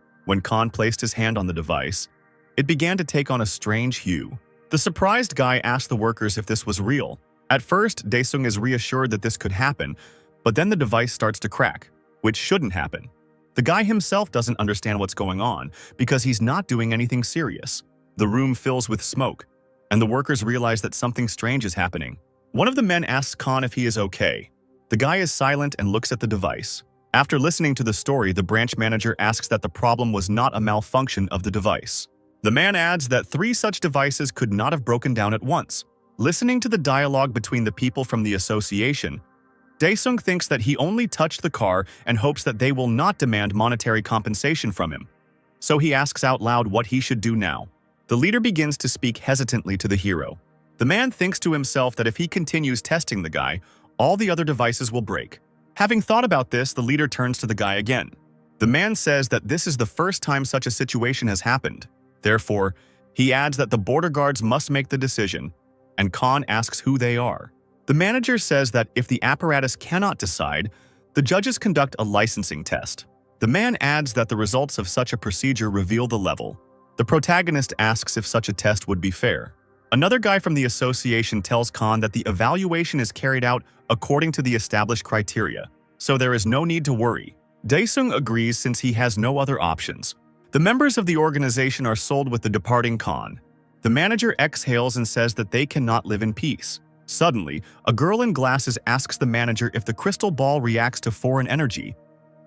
when Khan placed his hand on the device, it began to take on a strange hue. The surprised guy asked the workers if this was real. At first, Daesung is reassured that this could happen, but then the device starts to crack, which shouldn't happen. The guy himself doesn't understand what's going on because he's not doing anything serious. The room fills with smoke, and the workers realize that something strange is happening. One of the men asks Khan if he is okay. The guy is silent and looks at the device. After listening to the story, the branch manager asks that the problem was not a malfunction of the device. The man adds that 3 such devices could not have broken down at once. Listening to the dialogue between the people from the association, Daesung thinks that he only touched the car and hopes that they will not demand monetary compensation from him. So he asks out loud what he should do now. The leader begins to speak hesitantly to the hero. The man thinks to himself that if he continues testing the guy, all the other devices will break. Having thought about this, the leader turns to the guy again. The man says that this is the first time such a situation has happened. Therefore, he adds that the border guards must make the decision, and Khan asks who they are. The manager says that if the apparatus cannot decide, the judges conduct a licensing test. The man adds that the results of such a procedure reveal the level. The protagonist asks if such a test would be fair. Another guy from the association tells Khan that the evaluation is carried out according to the established criteria, so there is no need to worry. Daesung agrees since he has no other options. The members of the organization are sold with the departing Khan. The manager exhales and says that they cannot live in peace. Suddenly, a girl in glasses asks the manager if the crystal ball reacts to foreign energy,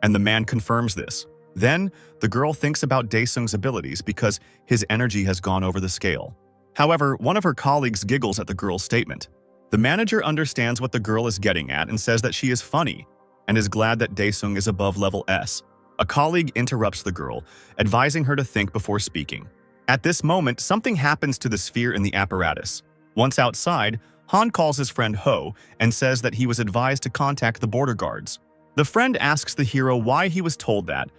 and the man confirms this. Then, the girl thinks about Daesung's abilities because his energy has gone over the scale. However, one of her colleagues giggles at the girl's statement. The manager understands what the girl is getting at and says that she is funny, and is glad that Daesung is above level S. A colleague interrupts the girl, advising her to think before speaking. At this moment, something happens to the sphere in the apparatus. Once outside, Han calls his friend Ho and says that he was advised to contact the border guards. The friend asks the hero why he was told that,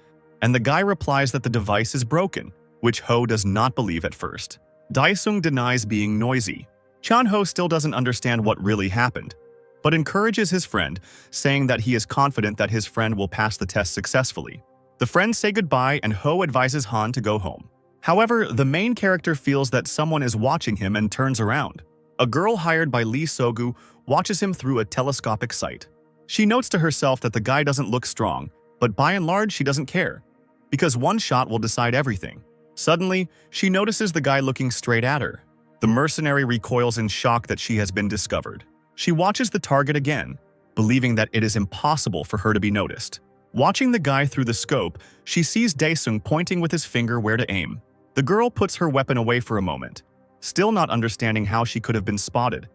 and the guy replies that the device is broken, which Ho does not believe at first. Daesung denies being noisy. Chan-ho still doesn't understand what really happened, but encourages his friend, saying that he is confident that his friend will pass the test successfully. The friends say goodbye and Ho advises Han to go home. However, the main character feels that someone is watching him and turns around. A girl hired by Lee Sogu watches him through a telescopic sight. She notes to herself that the guy doesn't look strong, but by and large she doesn't care, because one shot will decide everything. Suddenly, she notices the guy looking straight at her. The mercenary recoils in shock that she has been discovered. She watches the target again, believing that it is impossible for her to be noticed. Watching the guy through the scope, she sees Daesung pointing with his finger where to aim. The girl puts her weapon away for a moment, still not understanding how she could have been spotted.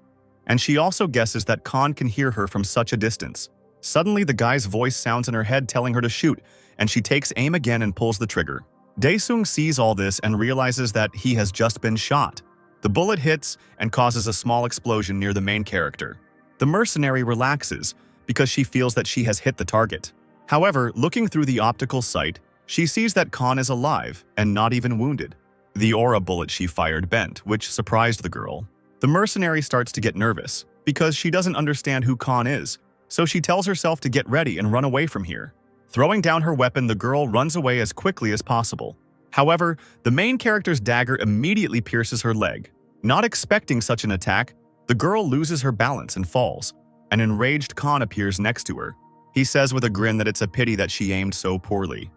and she also guesses that Khan can hear her from such a distance. Suddenly, the guy's voice sounds in her head telling her to shoot, and she takes aim again and pulls the trigger. Daesung sees all this and realizes that he has just been shot. The bullet hits and causes a small explosion near the main character. The mercenary relaxes because she feels that she has hit the target. However, looking through the optical sight, she sees that Khan is alive and not even wounded. The aura bullet she fired bent, which surprised the girl. The mercenary starts to get nervous because she doesn't understand who Khan is, so she tells herself to get ready and run away from here. Throwing down her weapon, the girl runs away as quickly as possible. However, the main character's dagger immediately pierces her leg. Not expecting such an attack, the girl loses her balance and falls. An enraged Khan appears next to her. He says with a grin that it's a pity that she aimed so poorly.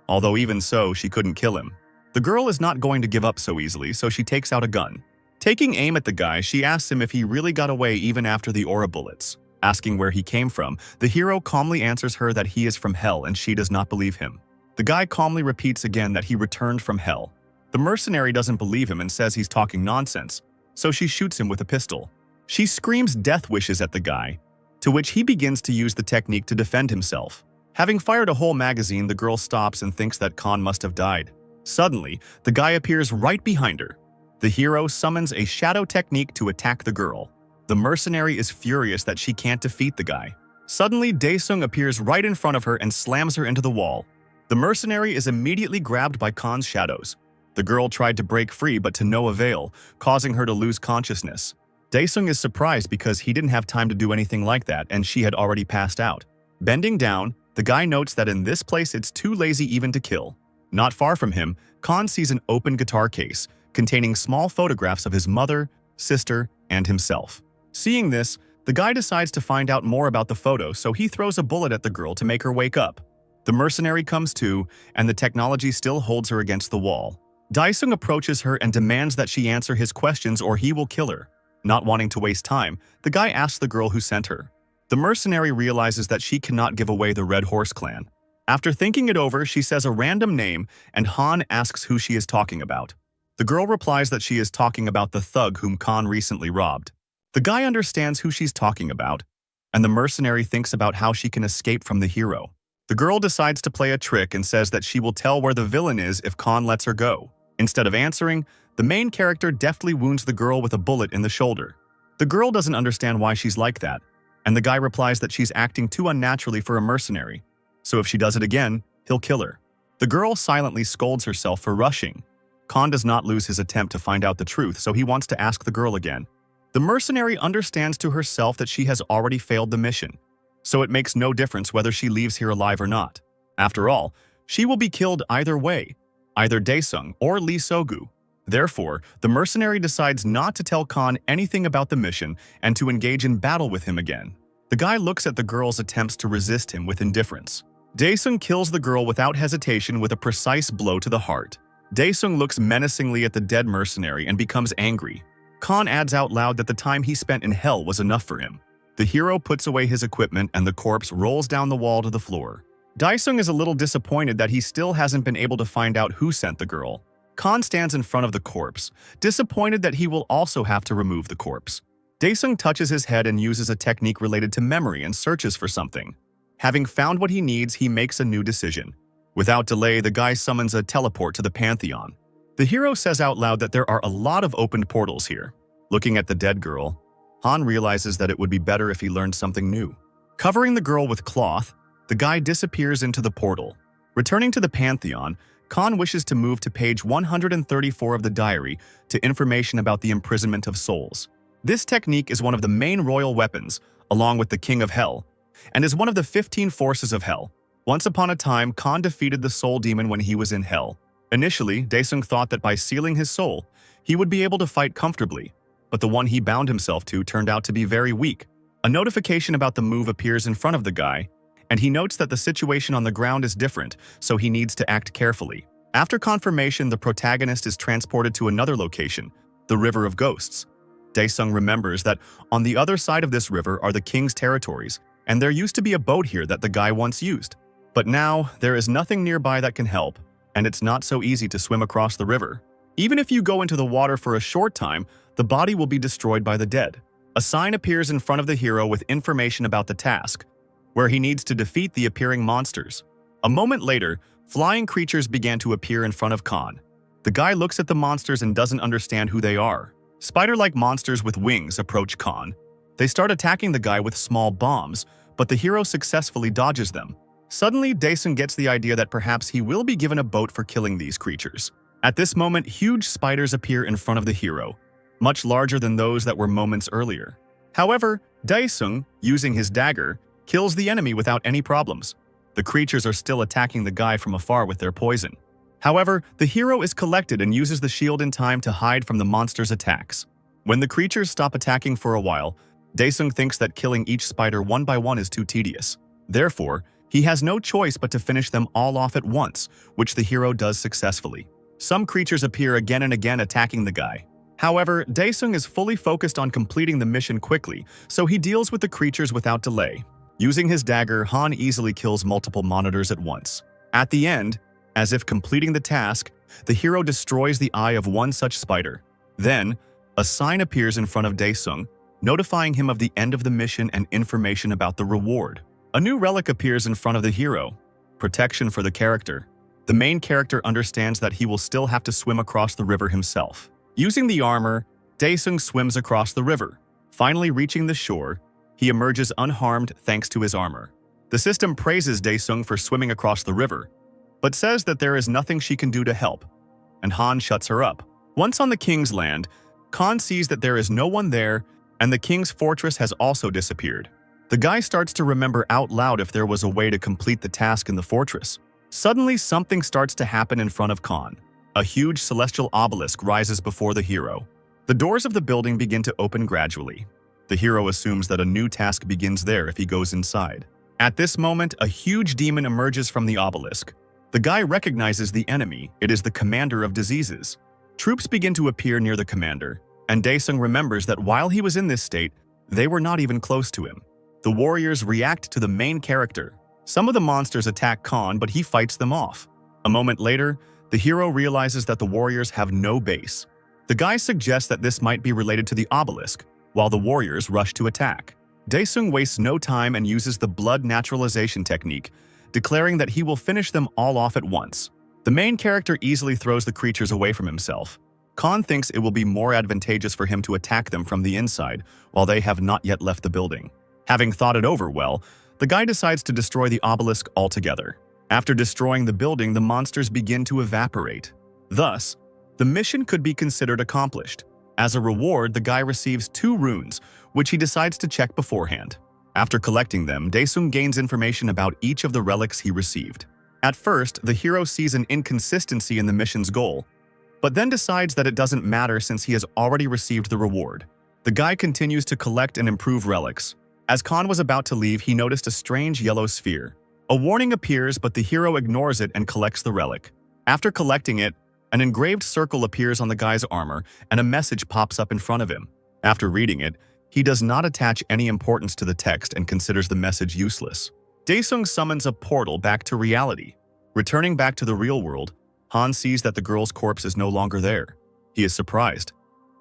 Although even so, she couldn't kill him. The girl is not going to give up so easily, so she takes out a gun. Taking aim at the guy, she asks him if he really got away even after the aura bullets. Asking where he came from, the hero calmly answers her that he is from hell and she does not believe him. The guy calmly repeats again that he returned from hell. The mercenary doesn't believe him and says he's talking nonsense, so she shoots him with a pistol. She screams death wishes at the guy, to which he begins to use the technique to defend himself. Having fired a whole magazine, the girl stops and thinks that Khan must have died. Suddenly, the guy appears right behind her. The hero summons a shadow technique to attack the girl. The mercenary is furious that she can't defeat the guy. Suddenly, Daesung appears right in front of her and slams her into the wall. The mercenary is immediately grabbed by Khan's shadows. The girl tried to break free, but to no avail, causing her to lose consciousness. Daesung is surprised because he didn't have time to do anything like that and she had already passed out. Bending down, the guy notes that in this place it's too lazy even to kill. Not far from him, Khan sees an open guitar case containing small photographs of his mother, sister, and himself. Seeing this, the guy decides to find out more about the photo, so he throws a bullet at the girl to make her wake up. The mercenary comes to, and the technology still holds her against the wall. Daesung approaches her and demands that she answer his questions or he will kill her. Not wanting to waste time, the guy asks the girl who sent her. The mercenary realizes that she cannot give away the Red Horse clan. After thinking it over, she says a random name, and Han asks who she is talking about. The girl replies that she is talking about the thug whom Khan recently robbed. The guy understands who she's talking about, and the mercenary thinks about how she can escape from the hero. The girl decides to play a trick and says that she will tell where the villain is if Khan lets her go. Instead of answering, the main character deftly wounds the girl with a bullet in the shoulder. The girl doesn't understand why she's like that, and the guy replies that she's acting too unnaturally for a mercenary, so if she does it again, he'll kill her. The girl silently scolds herself for rushing. Khan does not lose his attempt to find out the truth, so he wants to ask the girl again. The mercenary understands to herself that she has already failed the mission, so it makes no difference whether she leaves here alive or not. After all, she will be killed either way, either Daesung or Lee Sogu. Therefore, the mercenary decides not to tell Khan anything about the mission and to engage in battle with him again. The guy looks at the girl's attempts to resist him with indifference. Daesung kills the girl without hesitation with a precise blow to the heart. Daesung looks menacingly at the dead mercenary and becomes angry. Khan adds out loud that the time he spent in hell was enough for him. The hero puts away his equipment and the corpse rolls down the wall to the floor. Daesung is a little disappointed that he still hasn't been able to find out who sent the girl. Khan stands in front of the corpse, disappointed that he will also have to remove the corpse. Daesung touches his head and uses a technique related to memory and searches for something. Having found what he needs, he makes a new decision. Without delay, the guy summons a teleport to the Pantheon. The hero says out loud that there are a lot of opened portals here. Looking at the dead girl, Han realizes that it would be better if he learned something new. Covering the girl with cloth, the guy disappears into the portal. Returning to the Pantheon, Khan wishes to move to page 134 of the diary to information about the imprisonment of souls. This technique is one of the main royal weapons, along with the King of Hell, and is one of the 15 forces of Hell. Once upon a time, Khan defeated the soul demon when he was in Hell. Initially, Daesung thought that by sealing his soul, he would be able to fight comfortably, but the one he bound himself to turned out to be very weak. A notification about the move appears in front of the guy, and he notes that the situation on the ground is different, so he needs to act carefully. After confirmation, the protagonist is transported to another location, the River of Ghosts. Daesung remembers that on the other side of this river are the king's territories, and there used to be a boat here that the guy once used. But now, there is nothing nearby that can help, and it's not so easy to swim across the river. Even if you go into the water for a short time, the body will be destroyed by the dead. A sign appears in front of the hero with information about the task, where he needs to defeat the appearing monsters. A moment later, flying creatures began to appear in front of Khan. The guy looks at the monsters and doesn't understand who they are. Spider-like monsters with wings approach Khan. They start attacking the guy with small bombs, but the hero successfully dodges them. Suddenly, Daesung gets the idea that perhaps he will be given a boat for killing these creatures. At this moment, huge spiders appear in front of the hero, much larger than those that were moments earlier. However, Daesung, using his dagger, kills the enemy without any problems. The creatures are still attacking the guy from afar with their poison. However, the hero is collected and uses the shield in time to hide from the monster's attacks. When the creatures stop attacking for a while, Daesung thinks that killing each spider one by one is too tedious. Therefore, he has no choice but to finish them all off at once, which the hero does successfully. Some creatures appear again and again attacking the guy. However, Daesung is fully focused on completing the mission quickly, so he deals with the creatures without delay. Using his dagger, Han easily kills multiple monitors at once. At the end, as if completing the task, the hero destroys the eye of one such spider. Then, a sign appears in front of Daesung, notifying him of the end of the mission and information about the reward. A new relic appears in front of the hero, protection for the character. The main character understands that he will still have to swim across the river himself. Using the armor, Daesung swims across the river. Finally reaching the shore, he emerges unharmed thanks to his armor. The system praises Daesung for swimming across the river, but says that there is nothing she can do to help, and Han shuts her up. Once on the king's land, Khan sees that there is no one there, and the king's fortress has also disappeared. The guy starts to remember out loud if there was a way to complete the task in the fortress. Suddenly, something starts to happen in front of Khan. A huge celestial obelisk rises before the hero. The doors of the building begin to open gradually. The hero assumes that a new task begins there if he goes inside. At this moment, a huge demon emerges from the obelisk. The guy recognizes the enemy. It is the commander of diseases. Troops begin to appear near the commander, and Daesung remembers that while he was in this state, they were not even close to him. The warriors react to the main character. Some of the monsters attack Khan, but he fights them off. A moment later, the hero realizes that the warriors have no base. The guy suggests that this might be related to the obelisk, while the warriors rush to attack. Daesung wastes no time and uses the blood naturalization technique, declaring that he will finish them all off at once. The main character easily throws the creatures away from himself. Khan thinks it will be more advantageous for him to attack them from the inside, while they have not yet left the building. Having thought it over well, the guy decides to destroy the obelisk altogether. After destroying the building, the monsters begin to evaporate. Thus, the mission could be considered accomplished. As a reward, the guy receives 2 runes, which he decides to check beforehand. After collecting them, Daesung gains information about each of the relics he received. At first, the hero sees an inconsistency in the mission's goal, but then decides that it doesn't matter since he has already received the reward. The guy continues to collect and improve relics. As Khan was about to leave, he noticed a strange yellow sphere. A warning appears, but the hero ignores it and collects the relic. After collecting it, an engraved circle appears on the guy's armor, and a message pops up in front of him. After reading it, he does not attach any importance to the text and considers the message useless. Daesung summons a portal back to reality. Returning back to the real world, Han sees that the girl's corpse is no longer there. He is surprised,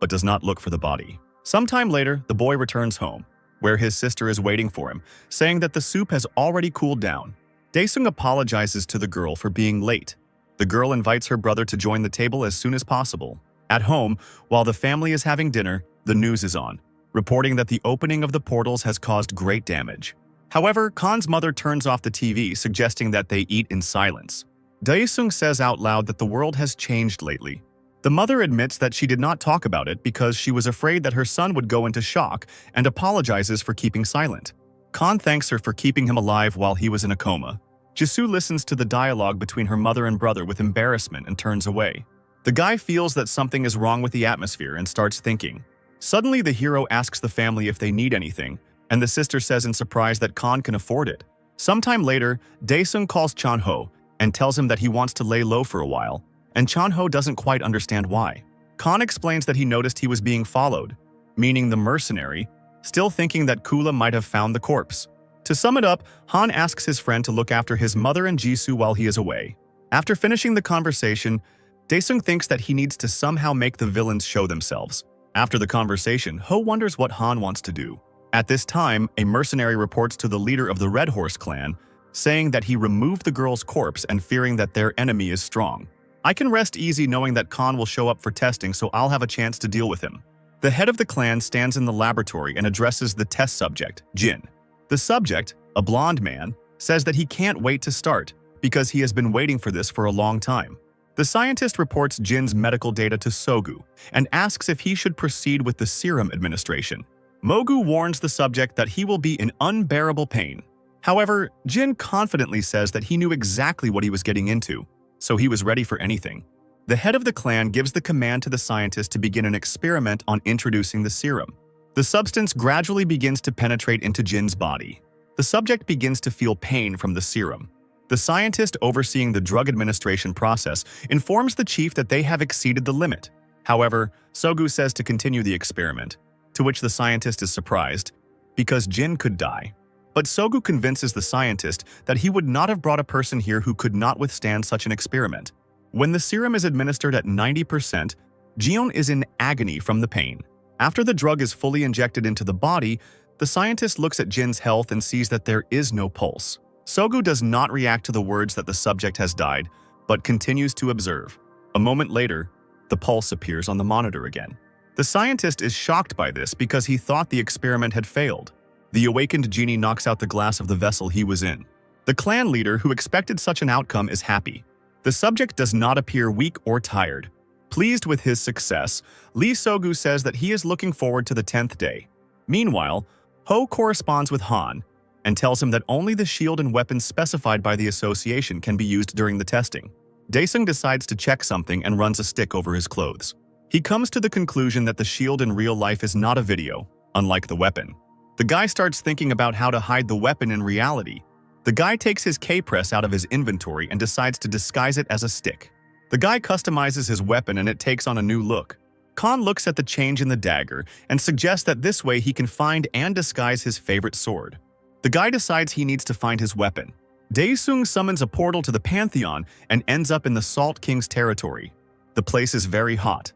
but does not look for the body. Sometime later, the boy returns home, where his sister is waiting for him, saying that the soup has already cooled down. Daesung apologizes to the girl for being late. The girl invites her brother to join the table as soon as possible. At home, while the family is having dinner, the news is on, reporting that the opening of the portals has caused great damage. However, Khan's mother turns off the TV, suggesting that they eat in silence. Daesung says out loud that the world has changed lately. The mother admits that she did not talk about it because she was afraid that her son would go into shock and apologizes for keeping silent. Khan thanks her for keeping him alive while he was in a coma. Jisoo listens to the dialogue between her mother and brother with embarrassment and turns away. The guy feels that something is wrong with the atmosphere and starts thinking. Suddenly, the hero asks the family if they need anything, and the sister says in surprise that Khan can afford it. Sometime later, Daesung calls Chanho and tells him that he wants to lay low for a while, and Chanho doesn't quite understand why. Khan explains that he noticed he was being followed, meaning the mercenary, still thinking that Kula might have found the corpse. To sum it up, Han asks his friend to look after his mother and Jisoo while he is away. After finishing the conversation, Daesung thinks that he needs to somehow make the villains show themselves. After the conversation, Ho wonders what Han wants to do. At this time, a mercenary reports to the leader of the Red Horse clan, saying that he removed the girl's corpse and fearing that their enemy is strong. I can rest easy knowing that Khan will show up for testing, so I'll have a chance to deal with him. The head of the clan stands in the laboratory and addresses the test subject, Jin. The subject, a blonde man, says that he can't wait to start because he has been waiting for this for a long time. The scientist reports Jin's medical data to Sogu and asks if he should proceed with the serum administration. Mogu warns the subject that he will be in unbearable pain. However, Jin confidently says that he knew exactly what he was getting into, so he was ready for anything. The head of the clan gives the command to the scientist to begin an experiment on introducing the serum. The substance gradually begins to penetrate into Jin's body. The subject begins to feel pain from the serum. The scientist overseeing the drug administration process informs the chief that they have exceeded the limit. However, Sogu says to continue the experiment, to which the scientist is surprised, because Jin could die. But Sogu convinces the scientist that he would not have brought a person here who could not withstand such an experiment. When the serum is administered at 90%, Jion is in agony from the pain. After the drug is fully injected into the body, the scientist looks at Jin's health and sees that there is no pulse. Sogu does not react to the words that the subject has died, but continues to observe. A moment later, the pulse appears on the monitor again. The scientist is shocked by this because he thought the experiment had failed. The awakened genie knocks out the glass of the vessel he was in. The clan leader, who expected such an outcome, is happy. The subject does not appear weak or tired. Pleased with his success, Lee Sogu says that he is looking forward to the 10th day. Meanwhile, Ho corresponds with Han and tells him that only the shield and weapons specified by the association can be used during the testing. Daesung decides to check something and runs a stick over his clothes. He comes to the conclusion that the shield in real life is not a video, unlike the weapon. The guy starts thinking about how to hide the weapon in reality. The guy takes his K-press out of his inventory and decides to disguise it as a stick. The guy customizes his weapon and it takes on a new look. Khan looks at the change in the dagger and suggests that this way he can find and disguise his favorite sword. The guy decides he needs to find his weapon. Daesung summons a portal to the Pantheon and ends up in the Salt King's territory. The place is very hot,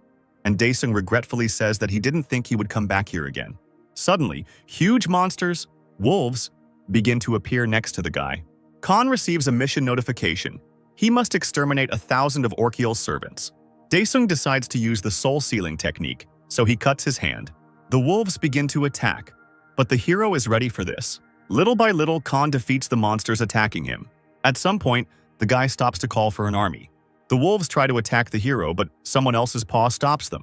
and Daesung regretfully says that he didn't think he would come back here again. Suddenly, huge monsters, wolves, begin to appear next to the guy. Khan receives a mission notification. He must exterminate 1,000 of Orkiel's servants. Daesung decides to use the soul sealing technique, so he cuts his hand. The wolves begin to attack, but the hero is ready for this. Little by little, Khan defeats the monsters attacking him. At some point, the guy stops to call for an army. The wolves try to attack the hero, but someone else's paw stops them.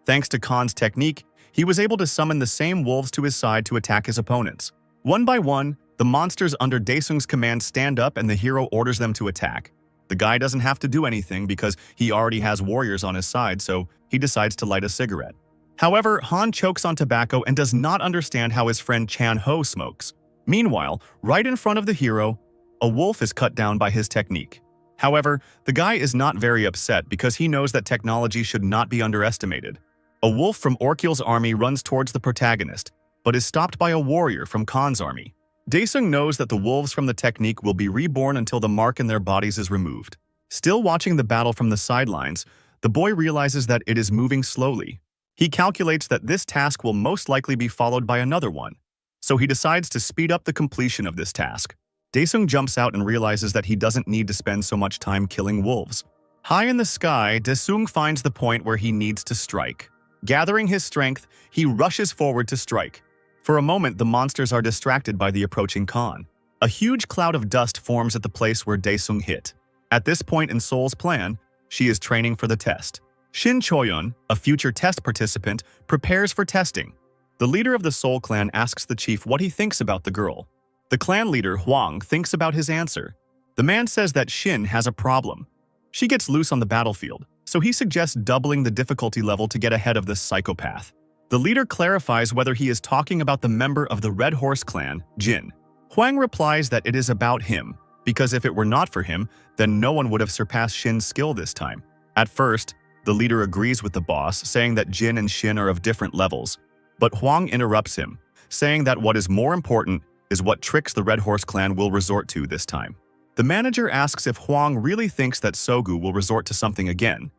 Thanks to Khan's technique, he was able to summon the same wolves to his side to attack his opponents. One by one, the monsters under Daesung's command stand up and the hero orders them to attack. The guy doesn't have to do anything because he already has warriors on his side, so he decides to light a cigarette. However, Han chokes on tobacco and does not understand how his friend Chan Ho smokes. Meanwhile, right in front of the hero, a wolf is cut down by his technique. However, the guy is not very upset because he knows that technology should not be underestimated. A wolf from Orkiel's army runs towards the protagonist, but is stopped by a warrior from Khan's army. Daesung knows that the wolves from the technique will be reborn until the mark in their bodies is removed. Still watching the battle from the sidelines, the boy realizes that it is moving slowly. He calculates that this task will most likely be followed by another one, so he decides to speed up the completion of this task. Daesung jumps out and realizes that he doesn't need to spend so much time killing wolves. High in the sky, Daesung finds the point where he needs to strike. Gathering his strength, he rushes forward to strike. For a moment, the monsters are distracted by the approaching Khan. A huge cloud of dust forms at the place where Daesung hit. At this point in Seoul's plan, she is training for the test. Shin Choyeon, a future test participant, prepares for testing. The leader of the Seoul clan asks the chief what he thinks about the girl. The clan leader, Hwang, thinks about his answer. The man says that Shin has a problem. She gets loose on the battlefield, so he suggests doubling the difficulty level to get ahead of this psychopath. The leader clarifies whether he is talking about the member of the Red Horse clan, Jin. Hwang replies that it is about him, because if it were not for him, then no one would have surpassed Shin's skill this time. At first, the leader agrees with the boss, saying that Jin and Shin are of different levels. But Hwang interrupts him, saying that what is more important is what tricks the Red Horse clan will resort to this time. The manager asks if Hwang really thinks that Sogu will resort to something again.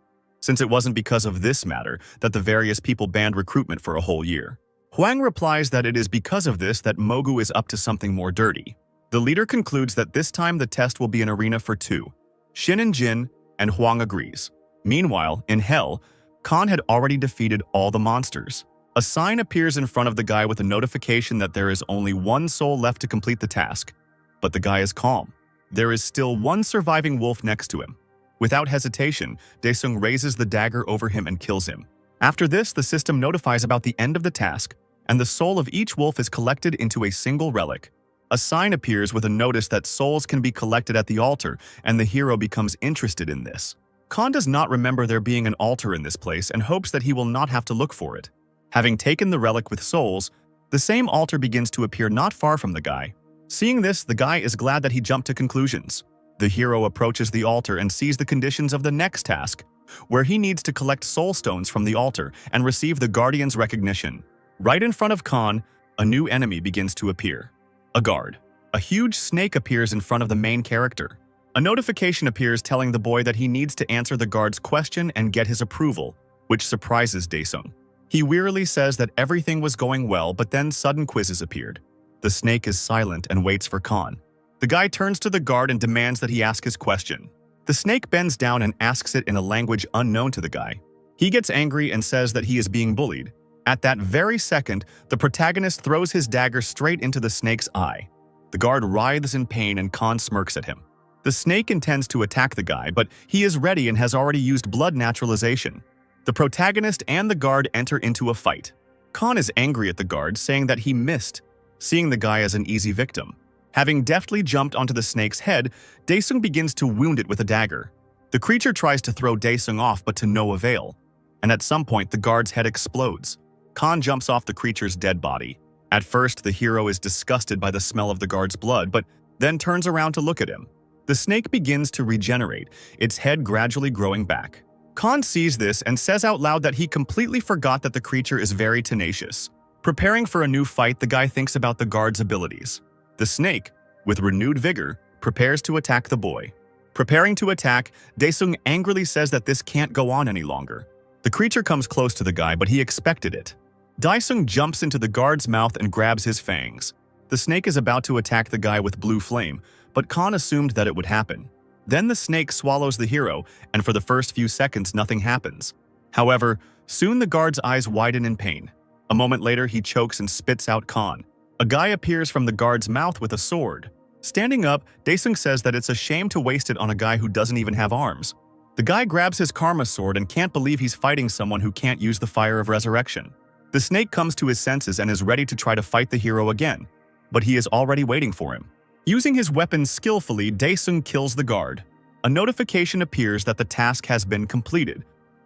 since it wasn't because of this matter that the various people banned recruitment for a whole year. Huang replies that it is because of this that Mogu is up to something more dirty. The leader concludes that this time the test will be an arena for two, Shin and Jin, and Huang agrees. Meanwhile, in Hell, Khan had already defeated all the monsters. A sign appears in front of the guy with a notification that there is only one soul left to complete the task, but the guy is calm. There is still one surviving wolf next to him. Without hesitation, Daesung raises the dagger over him and kills him. After this, the system notifies about the end of the task, and the soul of each wolf is collected into a single relic. A sign appears with a notice that souls can be collected at the altar, and the hero becomes interested in this. Khan does not remember there being an altar in this place and hopes that he will not have to look for it. Having taken the relic with souls, the same altar begins to appear not far from the guy. Seeing this, the guy is glad that he jumped to conclusions. The hero approaches the altar and sees the conditions of the next task, where he needs to collect soul stones from the altar and receive the guardian's recognition. Right in front of Khan, a new enemy begins to appear. A guard. A huge snake appears in front of the main character. A notification appears telling the boy that he needs to answer the guard's question and get his approval, which surprises Daesung. He wearily says that everything was going well, but then sudden quizzes appeared. The snake is silent and waits for Khan. The guy turns to the guard and demands that he ask his question. The snake bends down and asks it in a language unknown to the guy. He gets angry and says that he is being bullied. At that very second, the protagonist throws his dagger straight into the snake's eye. The guard writhes in pain and Khan smirks at him. The snake intends to attack the guy, but he is ready and has already used blood naturalization. The protagonist and the guard enter into a fight. Khan is angry at the guard, saying that he missed, seeing the guy as an easy victim. Having deftly jumped onto the snake's head, Daesung begins to wound it with a dagger. The creature tries to throw Daesung off, but to no avail. And at some point, the guard's head explodes. Khan jumps off the creature's dead body. At first, the hero is disgusted by the smell of the guard's blood, but then turns around to look at him. The snake begins to regenerate, its head gradually growing back. Khan sees this and says out loud that he completely forgot that the creature is very tenacious. Preparing for a new fight, the guy thinks about the guard's abilities. The snake, with renewed vigor, prepares to attack the boy. Preparing to attack, Daesung angrily says that this can't go on any longer. The creature comes close to the guy, but he expected it. Daesung jumps into the guard's mouth and grabs his fangs. The snake is about to attack the guy with blue flame, but Khan assumed that it would happen. Then the snake swallows the hero, and for the first few seconds nothing happens. However, soon the guard's eyes widen in pain. A moment later, he chokes and spits out Khan. A guy appears from the guard's mouth with a sword. Standing up, Daesung says that it's a shame to waste it on a guy who doesn't even have arms. The guy grabs his karma sword and can't believe he's fighting someone who can't use the fire of resurrection. The snake comes to his senses and is ready to try to fight the hero again, but he is already waiting for him. Using his weapon skillfully, Daesung kills the guard. A notification appears that the task has been completed,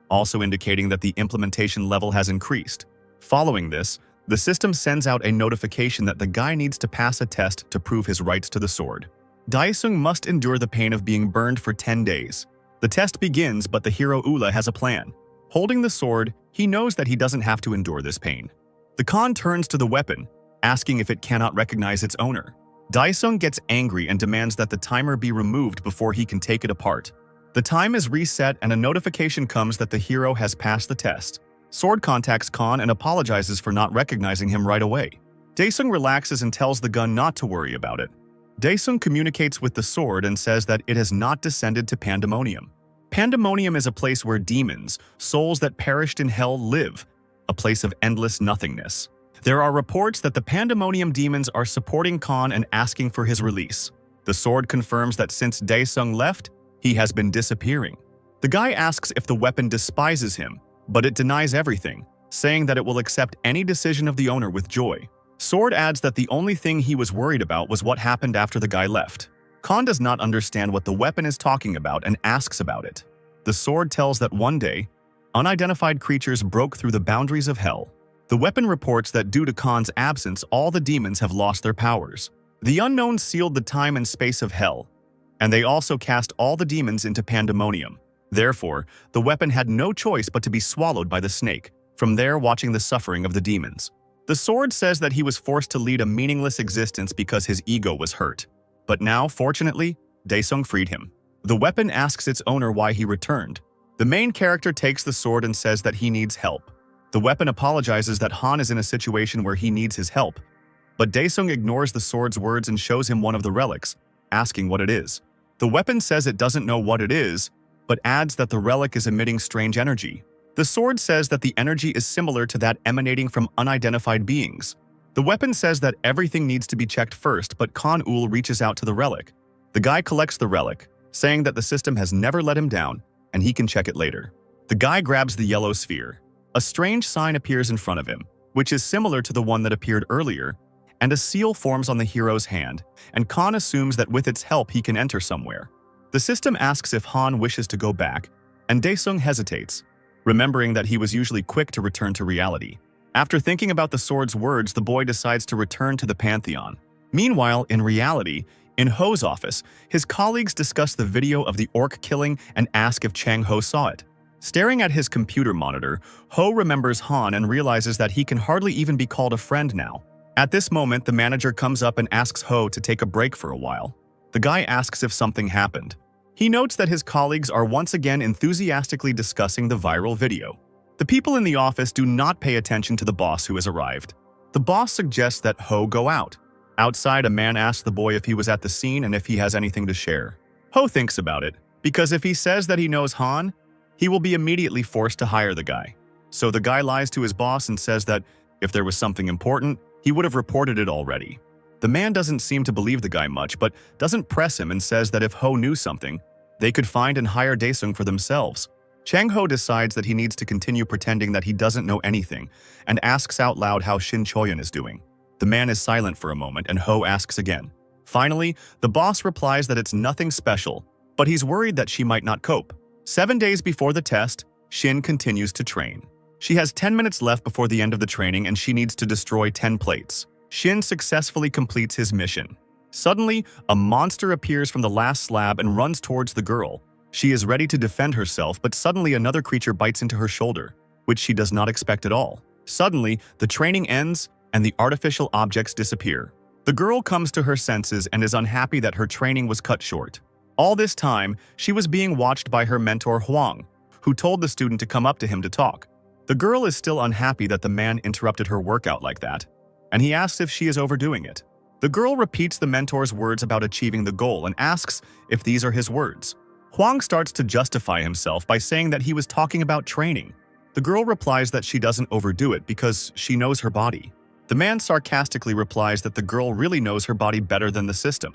also indicating that the implementation level has increased. Following this, the system sends out a notification that the guy needs to pass a test to prove his rights to the sword. Daesung must endure the pain of being burned for 10 days. The test begins, but the hero Ula has a plan. Holding the sword, he knows that he doesn't have to endure this pain. The Khan turns to the weapon, asking if it cannot recognize its owner. Daesung gets angry and demands that the timer be removed before he can take it apart. The time is reset and a notification comes that the hero has passed the test. Sword contacts Khan and apologizes for not recognizing him right away. Daesung relaxes and tells the gun not to worry about it. Daesung communicates with the sword and says that it has not descended to Pandemonium. Pandemonium is a place where demons, souls that perished in hell, live, a place of endless nothingness. There are reports that the Pandemonium demons are supporting Khan and asking for his release. The sword confirms that since Daesung left, he has been disappearing. The guy asks if the weapon despises him, but it denies everything, saying that it will accept any decision of the owner with joy. Sword adds that the only thing he was worried about was what happened after the guy left. Khan does not understand what the weapon is talking about and asks about it. The sword tells that one day, unidentified creatures broke through the boundaries of hell. The weapon reports that due to Khan's absence, all the demons have lost their powers. The unknown sealed the time and space of hell, and they also cast all the demons into Pandemonium. Therefore, the weapon had no choice but to be swallowed by the snake, from there watching the suffering of the demons. The sword says that he was forced to lead a meaningless existence because his ego was hurt. But now, fortunately, Daesung freed him. The weapon asks its owner why he returned. The main character takes the sword and says that he needs help. The weapon apologizes that Han is in a situation where he needs his help, but Daesung ignores the sword's words and shows him one of the relics, asking what it is. The weapon says it doesn't know what it is, but adds that the relic is emitting strange energy. The sword says that the energy is similar to that emanating from unidentified beings. The weapon says that everything needs to be checked first, but Kan-ul reaches out to the relic. The guy collects the relic, saying that the system has never let him down, and he can check it later. The guy grabs the yellow sphere. A strange sign appears in front of him, which is similar to the one that appeared earlier, and a seal forms on the hero's hand, and Kan assumes that with its help he can enter somewhere. The system asks if Han wishes to go back, and Daesung hesitates, remembering that he was usually quick to return to reality. After thinking about the sword's words, the boy decides to return to the Pantheon. Meanwhile, in reality, in Ho's office, his colleagues discuss the video of the orc killing and ask if Chang-ho saw it. Staring at his computer monitor, Ho remembers Han and realizes that he can hardly even be called a friend now. At this moment, the manager comes up and asks Ho to take a break for a while. The guy asks if something happened. He notes that his colleagues are once again enthusiastically discussing the viral video. The people in the office do not pay attention to the boss who has arrived. The boss suggests that Ho go out. Outside, a man asks the boy if he was at the scene and if he has anything to share. Ho thinks about it, because if he says that he knows Han, he will be immediately forced to hire the guy. So the guy lies to his boss and says that if there was something important, he would have reported it already. The man doesn't seem to believe the guy much, but doesn't press him and says that if Ho knew something, they could find and hire Daesung for themselves. Chang-ho decides that he needs to continue pretending that he doesn't know anything and asks out loud how Shin Choyun is doing. The man is silent for a moment and Ho asks again. Finally, the boss replies that it's nothing special, but he's worried that she might not cope. 7 days before the test, Shin continues to train. She has 10 minutes left before the end of the training and she needs to destroy 10 plates. Shin successfully completes his mission. Suddenly, a monster appears from the last slab and runs towards the girl. She is ready to defend herself, but suddenly another creature bites into her shoulder, which she does not expect at all. Suddenly, the training ends and the artificial objects disappear. The girl comes to her senses and is unhappy that her training was cut short. All this time, she was being watched by her mentor Huang, who told the student to come up to him to talk. The girl is still unhappy that the man interrupted her workout like that, and he asks if she is overdoing it. The girl repeats the mentor's words about achieving the goal and asks if these are his words. Huang starts to justify himself by saying that he was talking about training. The girl replies that she doesn't overdo it because she knows her body. The man sarcastically replies that the girl really knows her body better than the system.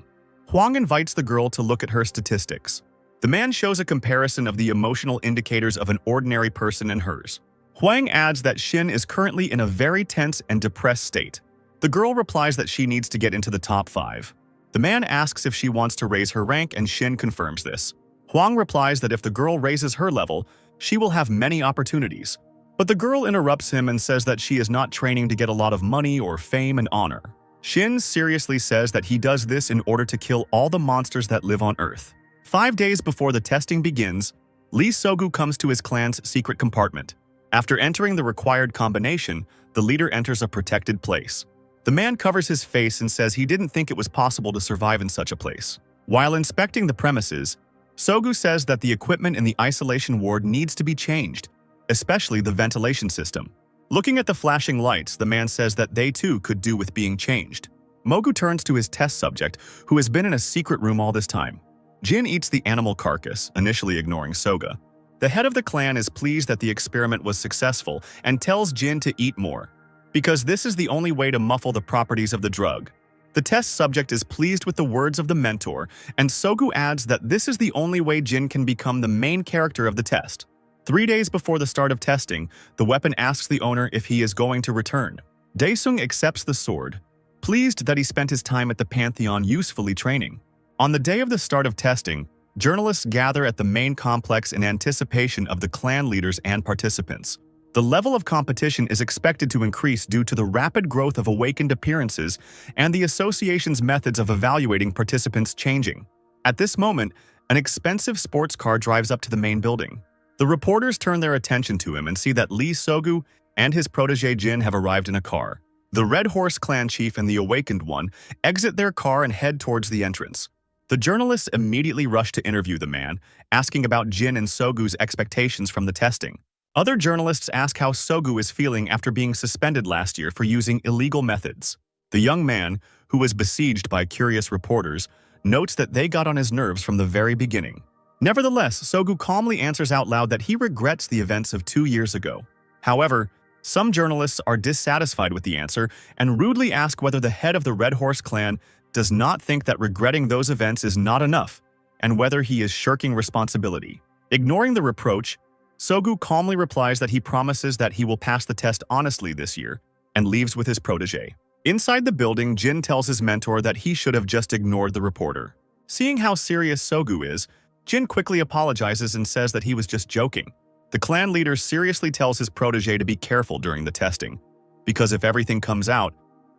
Huang invites the girl to look at her statistics. The man shows a comparison of the emotional indicators of an ordinary person and hers. Huang adds that Shin is currently in a very tense and depressed state. The girl replies that she needs to get into the top 5. The man asks if she wants to raise her rank and Shin confirms this. Huang replies that if the girl raises her level, she will have many opportunities. But the girl interrupts him and says that she is not training to get a lot of money or fame and honor. Shin seriously says that he does this in order to kill all the monsters that live on Earth. 5 days before the testing begins, Lee Sogu comes to his clan's secret compartment. After entering the required combination, the leader enters a protected place. The man covers his face and says he didn't think it was possible to survive in such a place. While inspecting the premises, Sogu says that the equipment in the isolation ward needs to be changed, especially the ventilation system. Looking at the flashing lights, the man says that they too could do with being changed. Mogu turns to his test subject, who has been in a secret room all this time. Jin eats the animal carcass, initially ignoring Soga. The head of the clan is pleased that the experiment was successful and tells Jin to eat more, because this is the only way to muffle the properties of the drug. The test subject is pleased with the words of the mentor, and Sogu adds that this is the only way Jin can become the main character of the test. 3 days before the start of testing, the weapon asks the owner if he is going to return. Daesung accepts the sword, pleased that he spent his time at the Pantheon usefully training. On the day of the start of testing, journalists gather at the main complex in anticipation of the clan leaders and participants. The level of competition is expected to increase due to the rapid growth of awakened appearances and the association's methods of evaluating participants changing. At this moment, an expensive sports car drives up to the main building. The reporters turn their attention to him and see that Lee Sogu and his protege Jin have arrived in a car. The Red Horse clan chief and the awakened one exit their car and head towards the entrance. The journalists immediately rush to interview the man, asking about Jin and Sogu's expectations from the testing. Other journalists ask how Sogu is feeling after being suspended last year for using illegal methods. The young man, who was besieged by curious reporters, notes that they got on his nerves from the very beginning. Nevertheless, Sogu calmly answers out loud that he regrets the events of 2 years ago. However, some journalists are dissatisfied with the answer and rudely ask whether the head of the Red Horse clan does not think that regretting those events is not enough, and whether he is shirking responsibility. Ignoring the reproach, Sogu calmly replies that he promises that he will pass the test honestly this year, and leaves with his protege. Inside the building, Jin tells his mentor that he should have just ignored the reporter. Seeing how serious Sogu is, Jin quickly apologizes and says that he was just joking. The clan leader seriously tells his protege to be careful during the testing, because if everything comes out,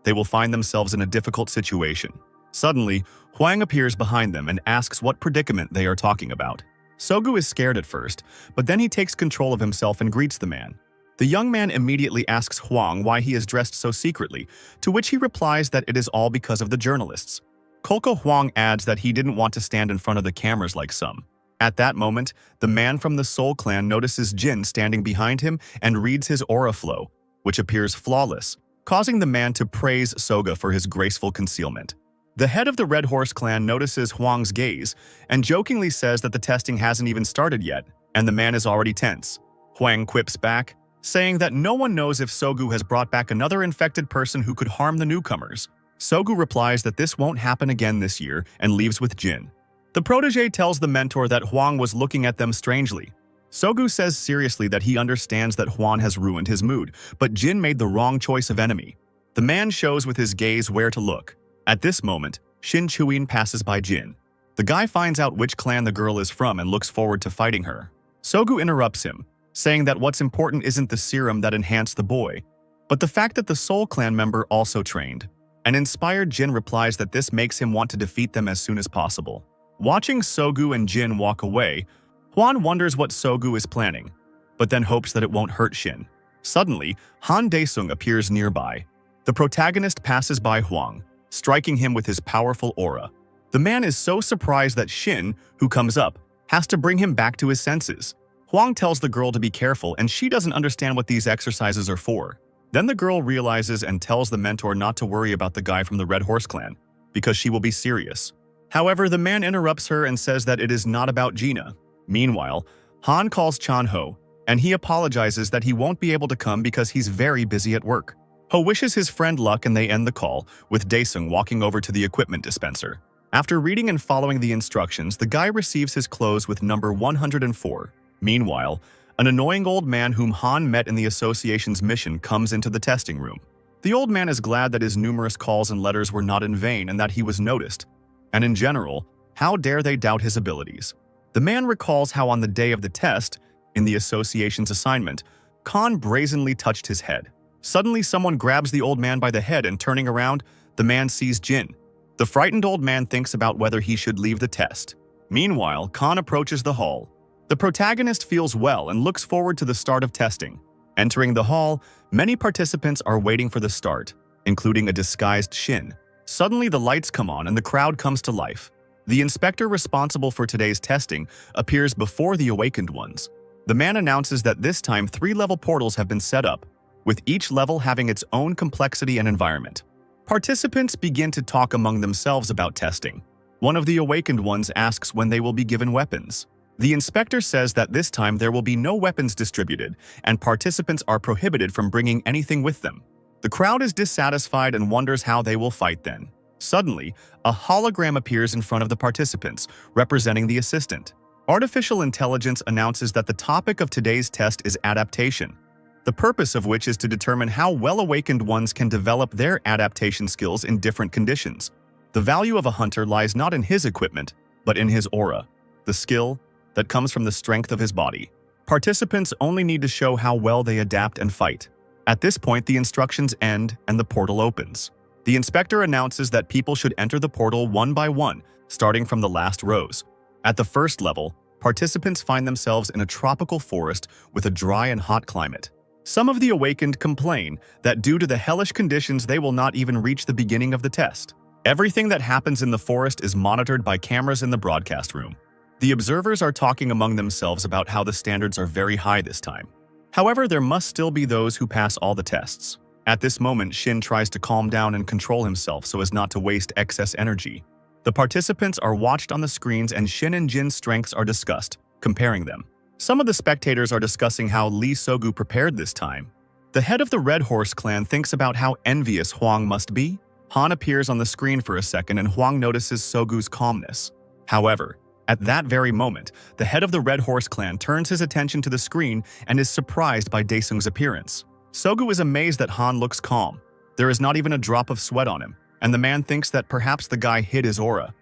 they will find themselves in a difficult situation. Suddenly, Huang appears behind them and asks what predicament they are talking about. Sogu is scared at first, but then he takes control of himself and greets the man. The young man immediately asks Huang why he is dressed so secretly, to which he replies that it is all because of the journalists. Kolko Huang adds that he didn't want to stand in front of the cameras like some. At that moment, the man from the Soul Clan notices Jin standing behind him and reads his aura flow, which appears flawless, causing the man to praise Soga for his graceful concealment. The head of the Red Horse clan notices Huang's gaze and jokingly says that the testing hasn't even started yet, and the man is already tense. Huang quips back, saying that no one knows if Sogu has brought back another infected person who could harm the newcomers. Sogu replies that this won't happen again this year and leaves with Jin. The protege tells the mentor that Huang was looking at them strangely. Sogu says seriously that he understands that Huang has ruined his mood, but Jin made the wrong choice of enemy. The man shows with his gaze where to look. At this moment, Shin Chuin passes by Jin. The guy finds out which clan the girl is from and looks forward to fighting her. Sogu interrupts him, saying that what's important isn't the serum that enhanced the boy, but the fact that the Soul Clan member also trained. An inspired Jin replies that this makes him want to defeat them as soon as possible. Watching Sogu and Jin walk away, Huan wonders what Sogu is planning, but then hopes that it won't hurt Shin. Suddenly, Han Daesung appears nearby. The protagonist passes by Huang, striking him with his powerful aura. The man is so surprised that Shin, who comes up, has to bring him back to his senses. Huang tells the girl to be careful, and she doesn't understand what these exercises are for. Then the girl realizes and tells the mentor not to worry about the guy from the Red Horse clan, because she will be serious. However, the man interrupts her and says that it is not about Gina. Meanwhile, Han calls Chan Ho, and he apologizes that he won't be able to come because he's very busy at work. Ho wishes his friend luck and they end the call, with Daesung walking over to the equipment dispenser. After reading and following the instructions, the guy receives his clothes with number 104. Meanwhile, an annoying old man whom Han met in the association's mission comes into the testing room. The old man is glad that his numerous calls and letters were not in vain and that he was noticed. And in general, how dare they doubt his abilities? The man recalls how on the day of the test, in the association's assignment, Khan brazenly touched his head. Suddenly, someone grabs the old man by the head and turning around, the man sees Jin. The frightened old man thinks about whether he should leave the test. Meanwhile, Khan approaches the hall. The protagonist feels well and looks forward to the start of testing. Entering the hall, many participants are waiting for the start, including a disguised Shin. Suddenly, the lights come on and the crowd comes to life. The inspector responsible for today's testing appears before the awakened ones. The man announces that this time 3-level portals have been set up, with each level having its own complexity and environment. Participants begin to talk among themselves about testing. One of the awakened ones asks when they will be given weapons. The inspector says that this time there will be no weapons distributed, and participants are prohibited from bringing anything with them. The crowd is dissatisfied and wonders how they will fight then. Suddenly, a hologram appears in front of the participants, representing the assistant. Artificial intelligence announces that the topic of today's test is adaptation, the purpose of which is to determine how well-awakened ones can develop their adaptation skills in different conditions. The value of a hunter lies not in his equipment, but in his aura, the skill that comes from the strength of his body. Participants only need to show how well they adapt and fight. At this point, the instructions end and the portal opens. The inspector announces that people should enter the portal one by one, starting from the last rows. At the first level, participants find themselves in a tropical forest with a dry and hot climate. Some of the awakened complain that due to the hellish conditions they will not even reach the beginning of the test. Everything that happens in the forest is monitored by cameras in the broadcast room. The observers are talking among themselves about how the standards are very high this time. However, there must still be those who pass all the tests. At this moment, Shin tries to calm down and control himself so as not to waste excess energy. The participants are watched on the screens and Shin and Jin's strengths are discussed, comparing them. Some of the spectators are discussing how Lee Sogu prepared this time. The head of the Red Horse clan thinks about how envious Huang must be. Han appears on the screen for a second and Huang notices Sogu's calmness. However, at that very moment, the head of the Red Horse clan turns his attention to the screen and is surprised by Daesung's appearance. Sogu is amazed that Han looks calm. There is not even a drop of sweat on him, and the man thinks that perhaps the guy hid his aura.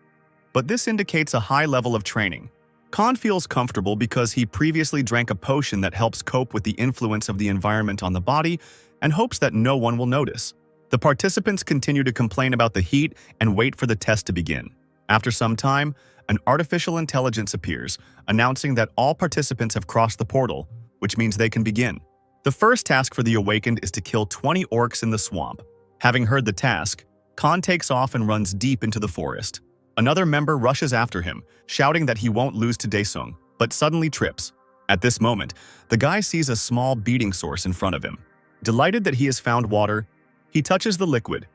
But this indicates a high level of training. Khan feels comfortable because he previously drank a potion that helps cope with the influence of the environment on the body and hopes that no one will notice. The participants continue to complain about the heat and wait for the test to begin. After some time, an artificial intelligence appears, announcing that all participants have crossed the portal, which means they can begin. The first task for the Awakened is to kill 20 orcs in the swamp. Having heard the task, Khan takes off and runs deep into the forest. Another member rushes after him, shouting that he won't lose to Daesung, but suddenly trips. At this moment, the guy sees a small beating source in front of him. Delighted that he has found water, he touches the liquid.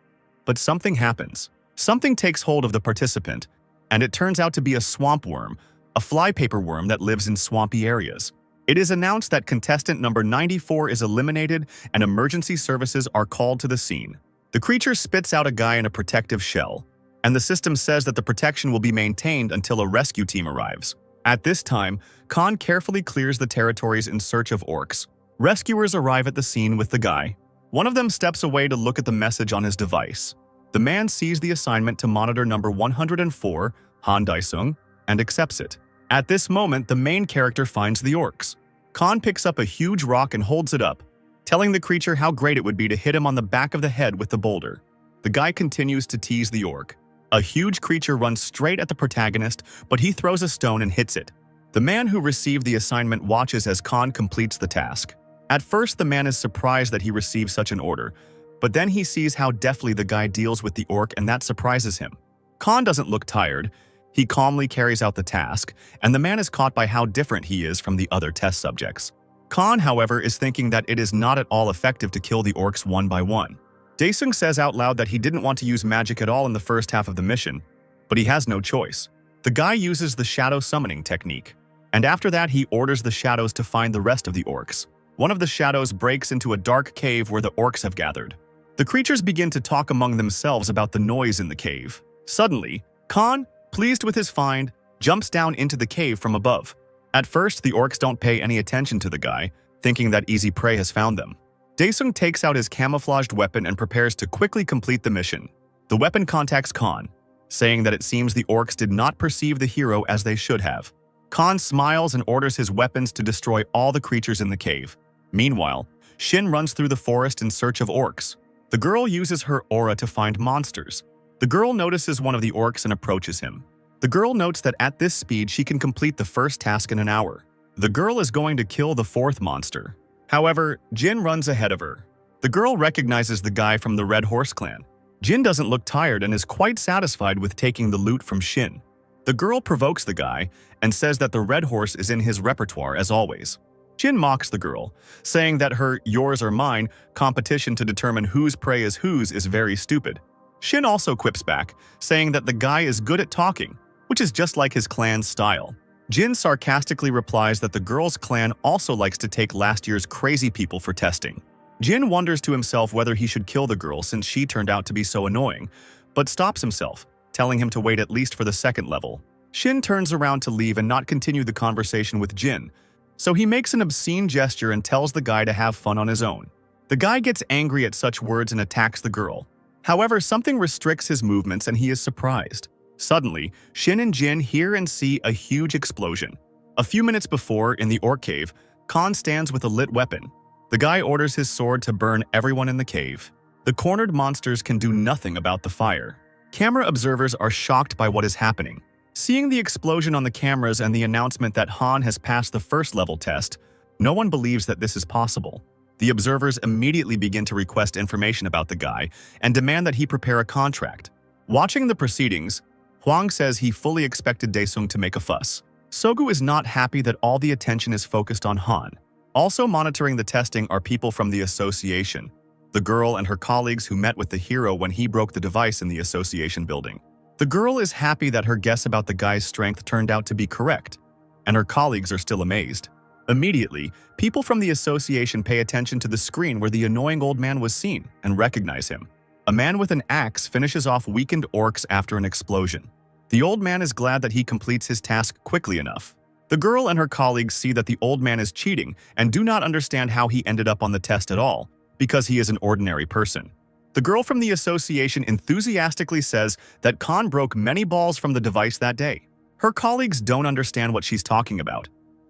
But something happens. Something takes hold of the participant, and it turns out to be a swamp worm, a flypaper worm that lives in swampy areas. It is announced that contestant number 94 is eliminated and emergency services are called to the scene. The creature spits out a guy in a protective shell, and the system says that the protection will be maintained until a rescue team arrives. At this time, Khan carefully clears the territories in search of orcs. Rescuers arrive at the scene with the guy. One of them steps away to look at the message on his device. The man sees the assignment to monitor number 104, Han Daesung, and accepts it. At this moment, the main character finds the orcs. Khan picks up a huge rock and holds it up, telling the creature how great it would be to hit him on the back of the head with the boulder. The guy continues to tease the orc. A huge creature runs straight at the protagonist, but he throws a stone and hits it. The man who received the assignment watches as Khan completes the task. At first, the man is surprised that he received such an order, but then he sees how deftly the guy deals with the orc and that surprises him. Khan doesn't look tired. He calmly carries out the task, and the man is caught by how different he is from the other test subjects. Khan, however, is thinking that it is not at all effective to kill the orcs one by one. Daesung says out loud that he didn't want to use magic at all in the first half of the mission, but he has no choice. The guy uses the shadow summoning technique, and after that he orders the shadows to find the rest of the orcs. One of the shadows breaks into a dark cave where the orcs have gathered. The creatures begin to talk among themselves about the noise in the cave. Suddenly, Khan, pleased with his find, jumps down into the cave from above. At first, the orcs don't pay any attention to the guy, thinking that easy prey has found them. Daesung takes out his camouflaged weapon and prepares to quickly complete the mission. The weapon contacts Khan, saying that it seems the orcs did not perceive the hero as they should have. Khan smiles and orders his weapons to destroy all the creatures in the cave. Meanwhile, Shin runs through the forest in search of orcs. The girl uses her aura to find monsters. The girl notices one of the orcs and approaches him. The girl notes that at this speed she can complete the first task in an hour. The girl is going to kill the fourth monster. However, Jin runs ahead of her. The girl recognizes the guy from the Red Horse clan. Jin doesn't look tired and is quite satisfied with taking the loot from Shin. The girl provokes the guy and says that the Red Horse is in his repertoire as always. Jin mocks the girl, saying that her yours or mine competition to determine whose prey is whose is very stupid. Shin also quips back, saying that the guy is good at talking, which is just like his clan's style. Jin sarcastically replies that the girl's clan also likes to take last year's crazy people for testing. Jin wonders to himself whether he should kill the girl since she turned out to be so annoying, but stops himself, telling him to wait at least for the second level. Shin turns around to leave and not continue the conversation with Jin, so he makes an obscene gesture and tells the guy to have fun on his own. The guy gets angry at such words and attacks the girl. However, something restricts his movements and he is surprised. Suddenly, Shin and Jin hear and see a huge explosion. A few minutes before, in the orc cave, Khan stands with a lit weapon. The guy orders his sword to burn everyone in the cave. The cornered monsters can do nothing about the fire. Camera observers are shocked by what is happening. Seeing the explosion on the cameras and the announcement that Han has passed the first level test, no one believes that this is possible. The observers immediately begin to request information about the guy and demand that he prepare a contract. Watching the proceedings, Hwang says he fully expected Daesung to make a fuss. Sogu is not happy that all the attention is focused on Han. Also monitoring the testing are people from the association, the girl and her colleagues who met with the hero when he broke the device in the association building. The girl is happy that her guess about the guy's strength turned out to be correct, and her colleagues are still amazed. Immediately, people from the association pay attention to the screen where the annoying old man was seen and recognize him. A man with an axe finishes off weakened orcs after an explosion. The old man is glad that he completes his task quickly enough. The girl and her colleagues see that the old man is cheating and do not understand how he ended up on the test at all, because he is an ordinary person. The girl from the association enthusiastically says that Khan broke many balls from the device that day. Her colleagues don't understand what she's talking about,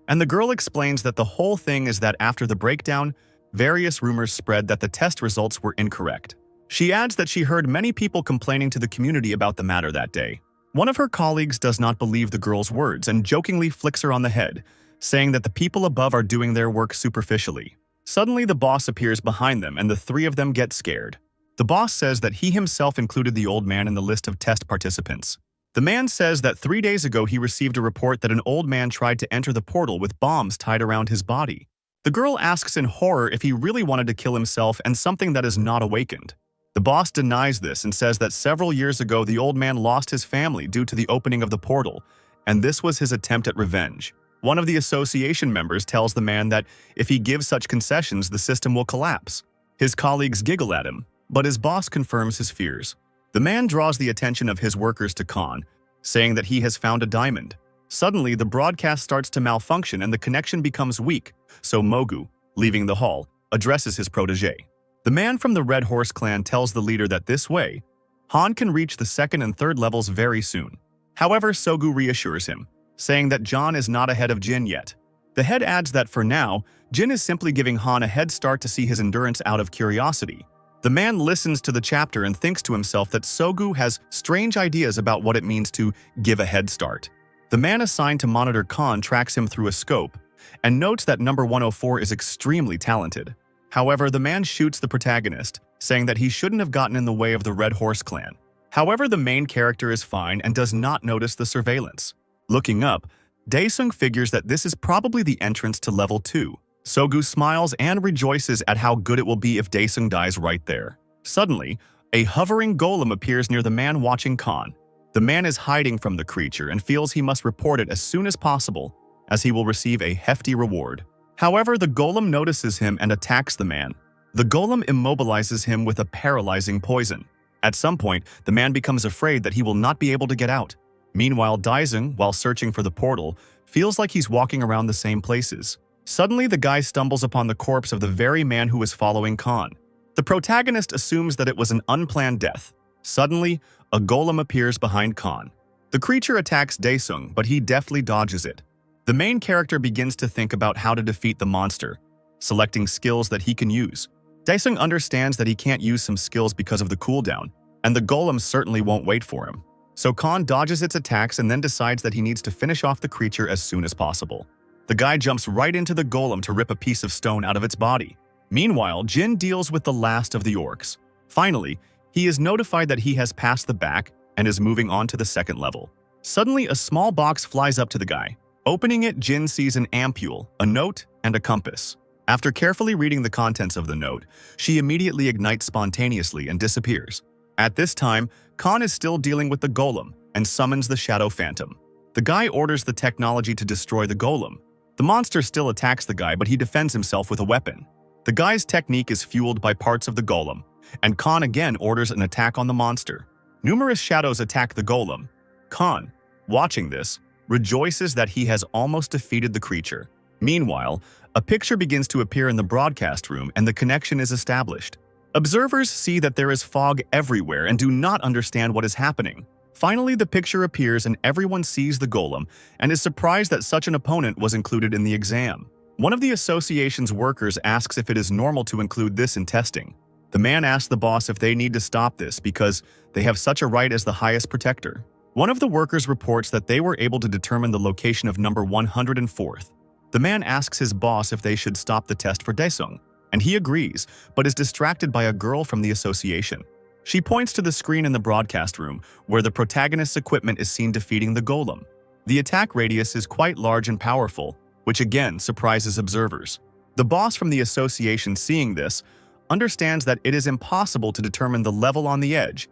and the girl explains that the whole thing is that after the breakdown, various rumors spread that the test results were incorrect. She adds that she heard many people complaining to the community about the matter that day. One of her colleagues does not believe the girl's words and jokingly flicks her on the head, saying that the people above are doing their work superficially. Suddenly, the boss appears behind them and the three of them get scared. The boss says that he himself included the old man in the list of test participants. The man says that 3 days ago he received a report that an old man tried to enter the portal with bombs tied around his body. The girl asks in horror if he really wanted to kill himself and something that is not awakened. The boss denies this and says that several years ago the old man lost his family due to the opening of the portal, and this was his attempt at revenge. One of the association members tells the man that if he gives such concessions, the system will collapse. His colleagues giggle at him, but his boss confirms his fears. The man draws the attention of his workers to Khan, saying that he has found a diamond. Suddenly, the broadcast starts to malfunction and the connection becomes weak, so Mogu, leaving the hall, addresses his protege. The man from the Red Horse clan tells the leader that this way, Han can reach the 2nd and 3rd levels very soon. However, Sogu reassures him, saying that John is not ahead of Jin yet. The head adds that for now, Jin is simply giving Han a head start to see his endurance out of curiosity. The man listens to the chapter and thinks to himself that Sogu has strange ideas about what it means to give a head start. The man assigned to monitor Khan tracks him through a scope and notes that number 104 is extremely talented. However, the man shoots the protagonist, saying that he shouldn't have gotten in the way of the Red Horse clan. However, the main character is fine and does not notice the surveillance. Looking up, Daesung figures that this is probably the entrance to level 2. Sogu smiles and rejoices at how good it will be if Daesung dies right there. Suddenly, a hovering golem appears near the man watching Khan. The man is hiding from the creature and feels he must report it as soon as possible, as he will receive a hefty reward. However, the golem notices him and attacks the man. The golem immobilizes him with a paralyzing poison. At some point, the man becomes afraid that he will not be able to get out. Meanwhile, Daesung, while searching for the portal, feels like he's walking around the same places. Suddenly, the guy stumbles upon the corpse of the very man who was following Khan. The protagonist assumes that it was an unplanned death. Suddenly, a golem appears behind Khan. The creature attacks Daesung, but he deftly dodges it. The main character begins to think about how to defeat the monster, selecting skills that he can use. Daesung understands that he can't use some skills because of the cooldown, and the golem certainly won't wait for him. So Khan dodges its attacks and then decides that he needs to finish off the creature as soon as possible. The guy jumps right into the golem to rip a piece of stone out of its body. Meanwhile, Jin deals with the last of the orcs. Finally, he is notified that he has passed the back and is moving on to the 2nd level. Suddenly, a small box flies up to the guy. Opening it, Jin sees an ampule, a note, and a compass. After carefully reading the contents of the note, she immediately ignites spontaneously and disappears. At this time, Khan is still dealing with the golem and summons the Shadow Phantom. The guy orders the technology to destroy the golem. The monster still attacks the guy, but he defends himself with a weapon. The guy's technique is fueled by parts of the golem, and Khan again orders an attack on the monster. Numerous shadows attack the golem. Khan, watching this, rejoices that he has almost defeated the creature. Meanwhile, a picture begins to appear in the broadcast room and the connection is established. Observers see that there is fog everywhere and do not understand what is happening. Finally, the picture appears and everyone sees the golem and is surprised that such an opponent was included in the exam. One of the association's workers asks if it is normal to include this in testing. The man asks the boss if they need to stop this because they have such a right as the highest protector. One of the workers reports that they were able to determine the location of number 104th. The man asks his boss if they should stop the test for Daesung, and he agrees, but is distracted by a girl from the association. She points to the screen in the broadcast room, where the protagonist's equipment is seen defeating the golem. The attack radius is quite large and powerful, which again surprises observers. The boss from the association, seeing this, understands that it is impossible to determine the level on the edge,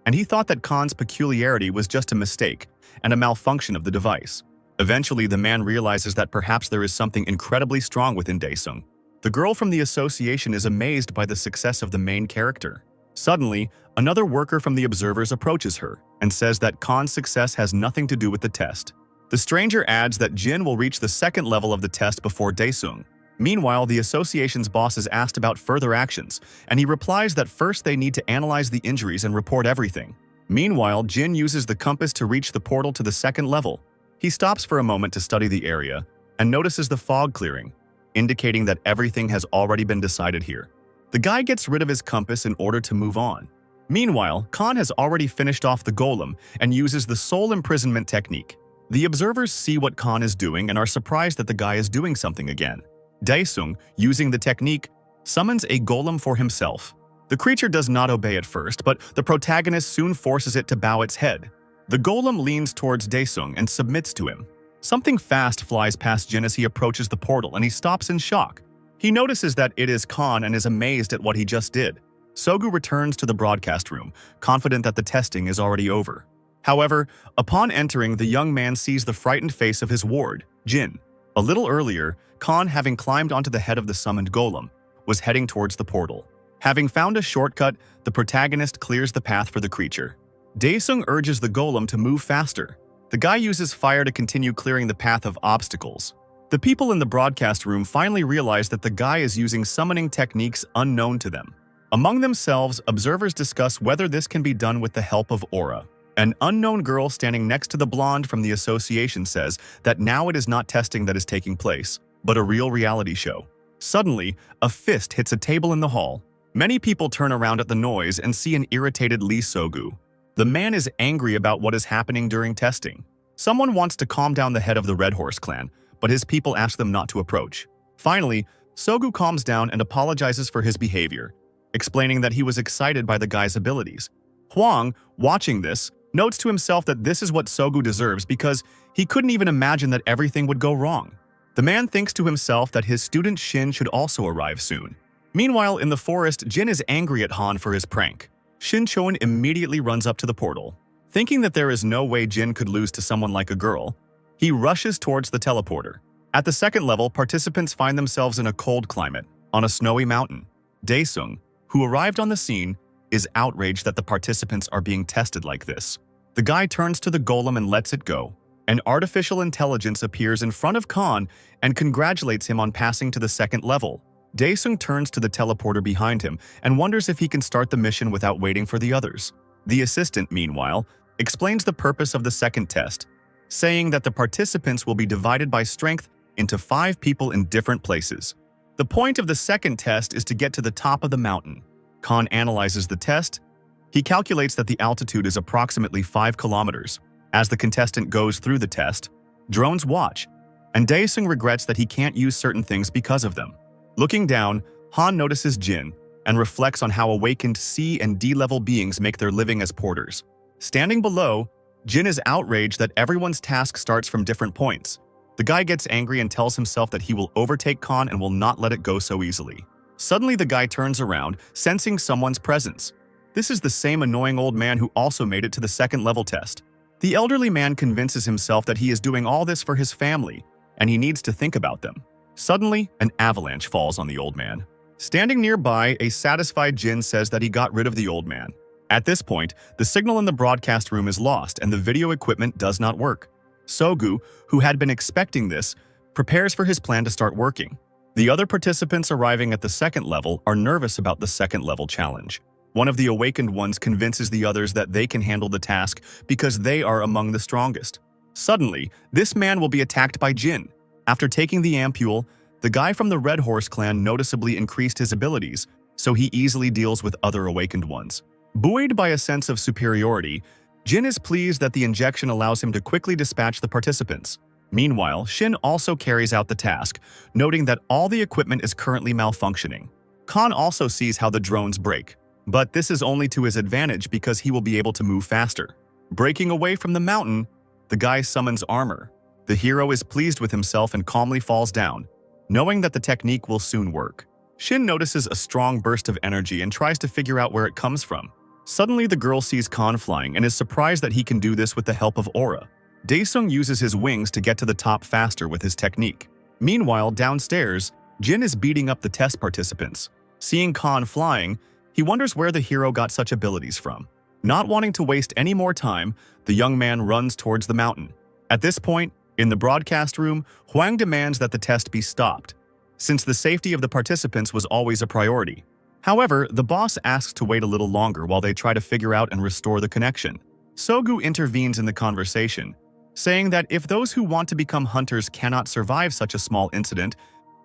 and he thought that Khan's peculiarity was just a mistake and a malfunction of the device. Eventually, the man realizes that perhaps there is something incredibly strong within Daesung. The girl from the association is amazed by the success of the main character. Suddenly, another worker from the observers approaches her and says that Khan's success has nothing to do with the test. The stranger adds that Jin will reach the second level of the test before Daesung. Meanwhile, the association's boss is asked about further actions, and he replies that first they need to analyze the injuries and report everything. Meanwhile, Jin uses the compass to reach the portal to the second level. He stops for a moment to study the area and notices the fog clearing, indicating that everything has already been decided here. The guy gets rid of his compass in order to move on. Meanwhile, Khan has already finished off the golem and uses the soul imprisonment technique. The observers see what Khan is doing and are surprised that the guy is doing something again. Daesung, using the technique, summons a golem for himself. The creature does not obey at first, but the protagonist soon forces it to bow its head. The golem leans towards Daesung and submits to him. Something fast flies past Jin as he approaches the portal, and he stops in shock. He notices that it is Khan and is amazed at what he just did. Sogu returns to the broadcast room, confident that the testing is already over. However, upon entering, the young man sees the frightened face of his ward, Jin. A little earlier, Khan, having climbed onto the head of the summoned golem, was heading towards the portal. Having found a shortcut, the protagonist clears the path for the creature. Daesung urges the golem to move faster. The guy uses fire to continue clearing the path of obstacles. The people in the broadcast room finally realize that the guy is using summoning techniques unknown to them. Among themselves, observers discuss whether this can be done with the help of aura. An unknown girl standing next to the blonde from the association says that now it is not testing that is taking place, but a real reality show. Suddenly, a fist hits a table in the hall. Many people turn around at the noise and see an irritated Lee Sogu. The man is angry about what is happening during testing. Someone wants to calm down the head of the Red Horse clan, but his people ask them not to approach. Finally, Sogu calms down and apologizes for his behavior, explaining that he was excited by the guy's abilities. Huang, watching this, notes to himself that this is what Sogu deserves because he couldn't even imagine that everything would go wrong. The man thinks to himself that his student Shin should also arrive soon. Meanwhile, in the forest, Jin is angry at Han for his prank. Shin Chon immediately runs up to the portal. Thinking that there is no way Jin could lose to someone like a girl, he rushes towards the teleporter. At the second level, participants find themselves in a cold climate, on a snowy mountain. Daesung, who arrived on the scene, is outraged that the participants are being tested like this. The guy turns to the golem and lets it go. An artificial intelligence appears in front of Khan and congratulates him on passing to the second level. Daesung turns to the teleporter behind him and wonders if he can start the mission without waiting for the others. The assistant, meanwhile, explains the purpose of the second test, saying that the participants will be divided by strength into 5 people in different places. The point of the second test is to get to the top of the mountain. Khan analyzes the test. He calculates that the altitude is approximately 5 kilometers. As the contestant goes through the test, drones watch, and Daesung regrets that he can't use certain things because of them. Looking down, Han notices Jin and reflects on how awakened C and D-level beings make their living as porters. Standing below, Jin is outraged that everyone's task starts from different points. The guy gets angry and tells himself that he will overtake Khan and will not let it go so easily. Suddenly, the guy turns around, sensing someone's presence. This is the same annoying old man who also made it to the second level test. The elderly man convinces himself that he is doing all this for his family, and he needs to think about them. Suddenly, an avalanche falls on the old man. Standing nearby, a satisfied Jin says that he got rid of the old man. At this point, the signal in the broadcast room is lost and the video equipment does not work. Sogu, who had been expecting this, prepares for his plan to start working. The other participants arriving at the second level are nervous about the second level challenge. One of the awakened ones convinces the others that they can handle the task because they are among the strongest. Suddenly, this man will be attacked by Jin. After taking the ampule, the guy from the Red Horse clan noticeably increased his abilities, so he easily deals with other awakened ones. Buoyed by a sense of superiority, Jin is pleased that the injection allows him to quickly dispatch the participants. Meanwhile, Shin also carries out the task, noting that all the equipment is currently malfunctioning. Khan also sees how the drones break. But this is only to his advantage because he will be able to move faster. Breaking away from the mountain, the guy summons armor. The hero is pleased with himself and calmly falls down, knowing that the technique will soon work. Shin notices a strong burst of energy and tries to figure out where it comes from. Suddenly, the girl sees Khan flying and is surprised that he can do this with the help of aura. Daesung uses his wings to get to the top faster with his technique. Meanwhile, downstairs, Jin is beating up the test participants. Seeing Khan flying, he wonders where the hero got such abilities from. Not wanting to waste any more time, the young man runs towards the mountain. At this point, in the broadcast room, Huang demands that the test be stopped, since the safety of the participants was always a priority. However, the boss asks to wait a little longer while they try to figure out and restore the connection. Sogu intervenes in the conversation, saying that if those who want to become hunters cannot survive such a small incident,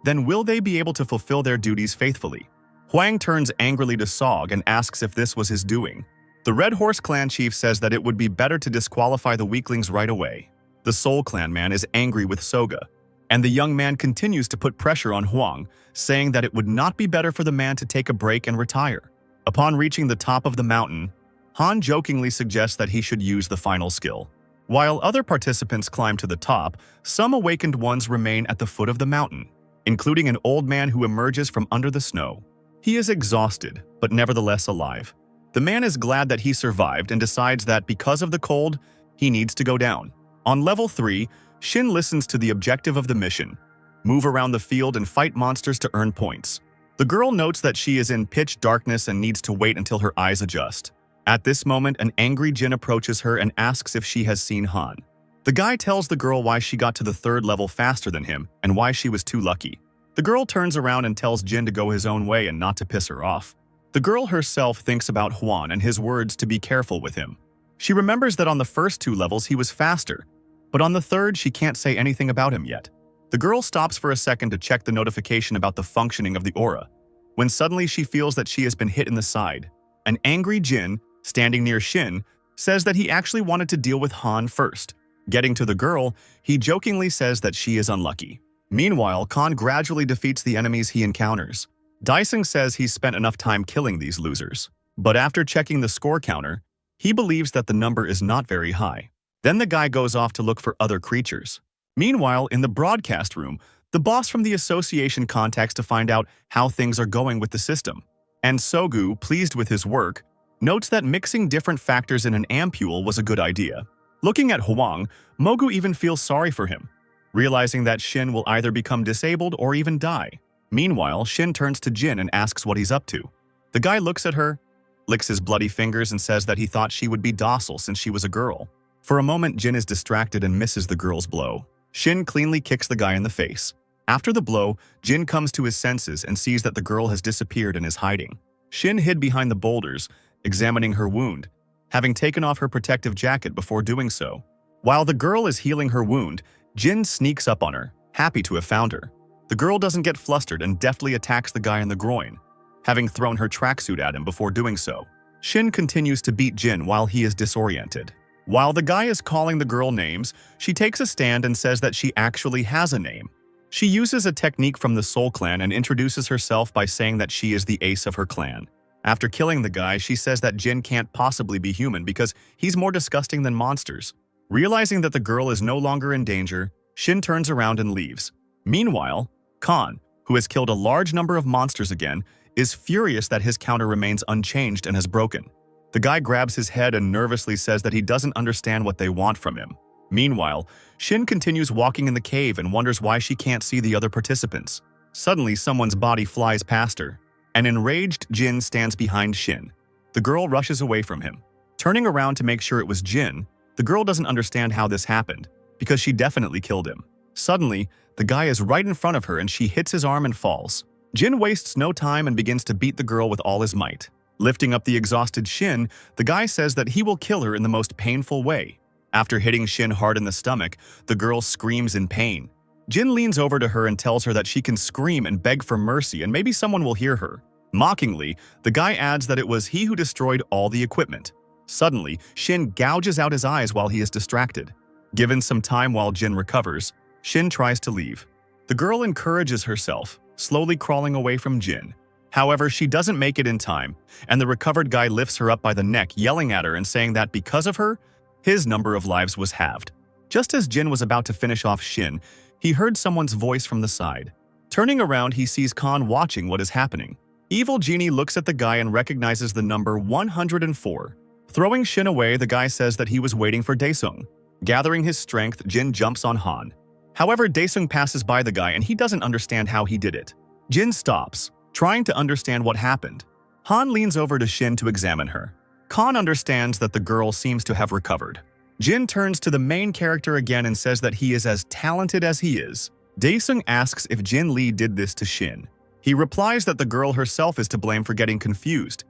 then will they be able to fulfill their duties faithfully? Huang turns angrily to Sog and asks if this was his doing. The Red Horse clan chief says that it would be better to disqualify the weaklings right away. The Soul clan man is angry with Soga, and the young man continues to put pressure on Huang, saying that it would not be better for the man to take a break and retire. Upon reaching the top of the mountain, Han jokingly suggests that he should use the final skill. While other participants climb to the top, some awakened ones remain at the foot of the mountain, including an old man who emerges from under the snow. He is exhausted, but nevertheless alive. The man is glad that he survived and decides that because of the cold, he needs to go down. On level 3, Shin listens to the objective of the mission: move around the field and fight monsters to earn points. The girl notes that she is in pitch darkness and needs to wait until her eyes adjust. At this moment, an angry Jin approaches her and asks if she has seen Han. The guy tells the girl why she got to the 3rd level faster than him and why she was too lucky. The girl turns around and tells Jin to go his own way and not to piss her off. The girl herself thinks about Huan and his words to be careful with him. She remembers that on the first 2 levels he was faster, but on the 3rd she can't say anything about him yet. The girl stops for a second to check the notification about the functioning of the aura, when suddenly she feels that she has been hit in the side. An angry Jin, standing near Shin, says that he actually wanted to deal with Han first. Getting to the girl, he jokingly says that she is unlucky. Meanwhile, Khan gradually defeats the enemies he encounters. Daesung says he's spent enough time killing these losers, but after checking the score counter, he believes that the number is not very high. Then the guy goes off to look for other creatures. Meanwhile, in the broadcast room, the boss from the association contacts to find out how things are going with the system. And Sogu, pleased with his work, notes that mixing different factors in an ampule was a good idea. Looking at Huang, Mogu even feels sorry for him, realizing that Shin will either become disabled or even die. Meanwhile, Shin turns to Jin and asks what he's up to. The guy looks at her, licks his bloody fingers and says that he thought she would be docile since she was a girl. For a moment, Jin is distracted and misses the girl's blow. Shin cleanly kicks the guy in the face. After the blow, Jin comes to his senses and sees that the girl has disappeared and is hiding. Shin hid behind the boulders, examining her wound, having taken off her protective jacket before doing so. While the girl is healing her wound, Jin sneaks up on her, happy to have found her. The girl doesn't get flustered and deftly attacks the guy in the groin, having thrown her tracksuit at him before doing so. Shin continues to beat Jin while he is disoriented. While the guy is calling the girl names, she takes a stand and says that she actually has a name. She uses a technique from the Soul Clan and introduces herself by saying that she is the ace of her clan. After killing the guy, she says that Jin can't possibly be human because he's more disgusting than monsters. Realizing that the girl is no longer in danger, Shin turns around and leaves. Meanwhile, Khan, who has killed a large number of monsters again, is furious that his counter remains unchanged and has broken. The guy grabs his head and nervously says that he doesn't understand what they want from him. Meanwhile, Shin continues walking in the cave and wonders why she can't see the other participants. Suddenly, someone's body flies past her. An enraged Jin stands behind Shin. The girl rushes away from him. Turning around to make sure it was Jin, the girl doesn't understand how this happened, because she definitely killed him. Suddenly, the guy is right in front of her and she hits his arm and falls. Jin wastes no time and begins to beat the girl with all his might. Lifting up the exhausted Shin, the guy says that he will kill her in the most painful way. After hitting Shin hard in the stomach, the girl screams in pain. Jin leans over to her and tells her that she can scream and beg for mercy and maybe someone will hear her. Mockingly, the guy adds that it was he who destroyed all the equipment. Suddenly, Shin gouges out his eyes while he is distracted. Given some time while Jin recovers, Shin tries to leave. The girl encourages herself, slowly crawling away from Jin. However, she doesn't make it in time, and the recovered guy lifts her up by the neck, yelling at her and saying that because of her, his number of lives was halved. Just as Jin was about to finish off Shin, he heard someone's voice from the side. Turning around, he sees Khan watching what is happening. Evil Genie looks at the guy and recognizes the number 104. Throwing Shin away, the guy says that he was waiting for Daesung. Gathering his strength, Jin jumps on Han. However, Daesung passes by the guy and he doesn't understand how he did it. Jin stops, trying to understand what happened. Han leans over to Shin to examine her. Khan understands that the girl seems to have recovered. Jin turns to the main character again and says that he is as talented as he is. Daesung asks if Jin Lee did this to Shin. He replies that the girl herself is to blame for getting confused,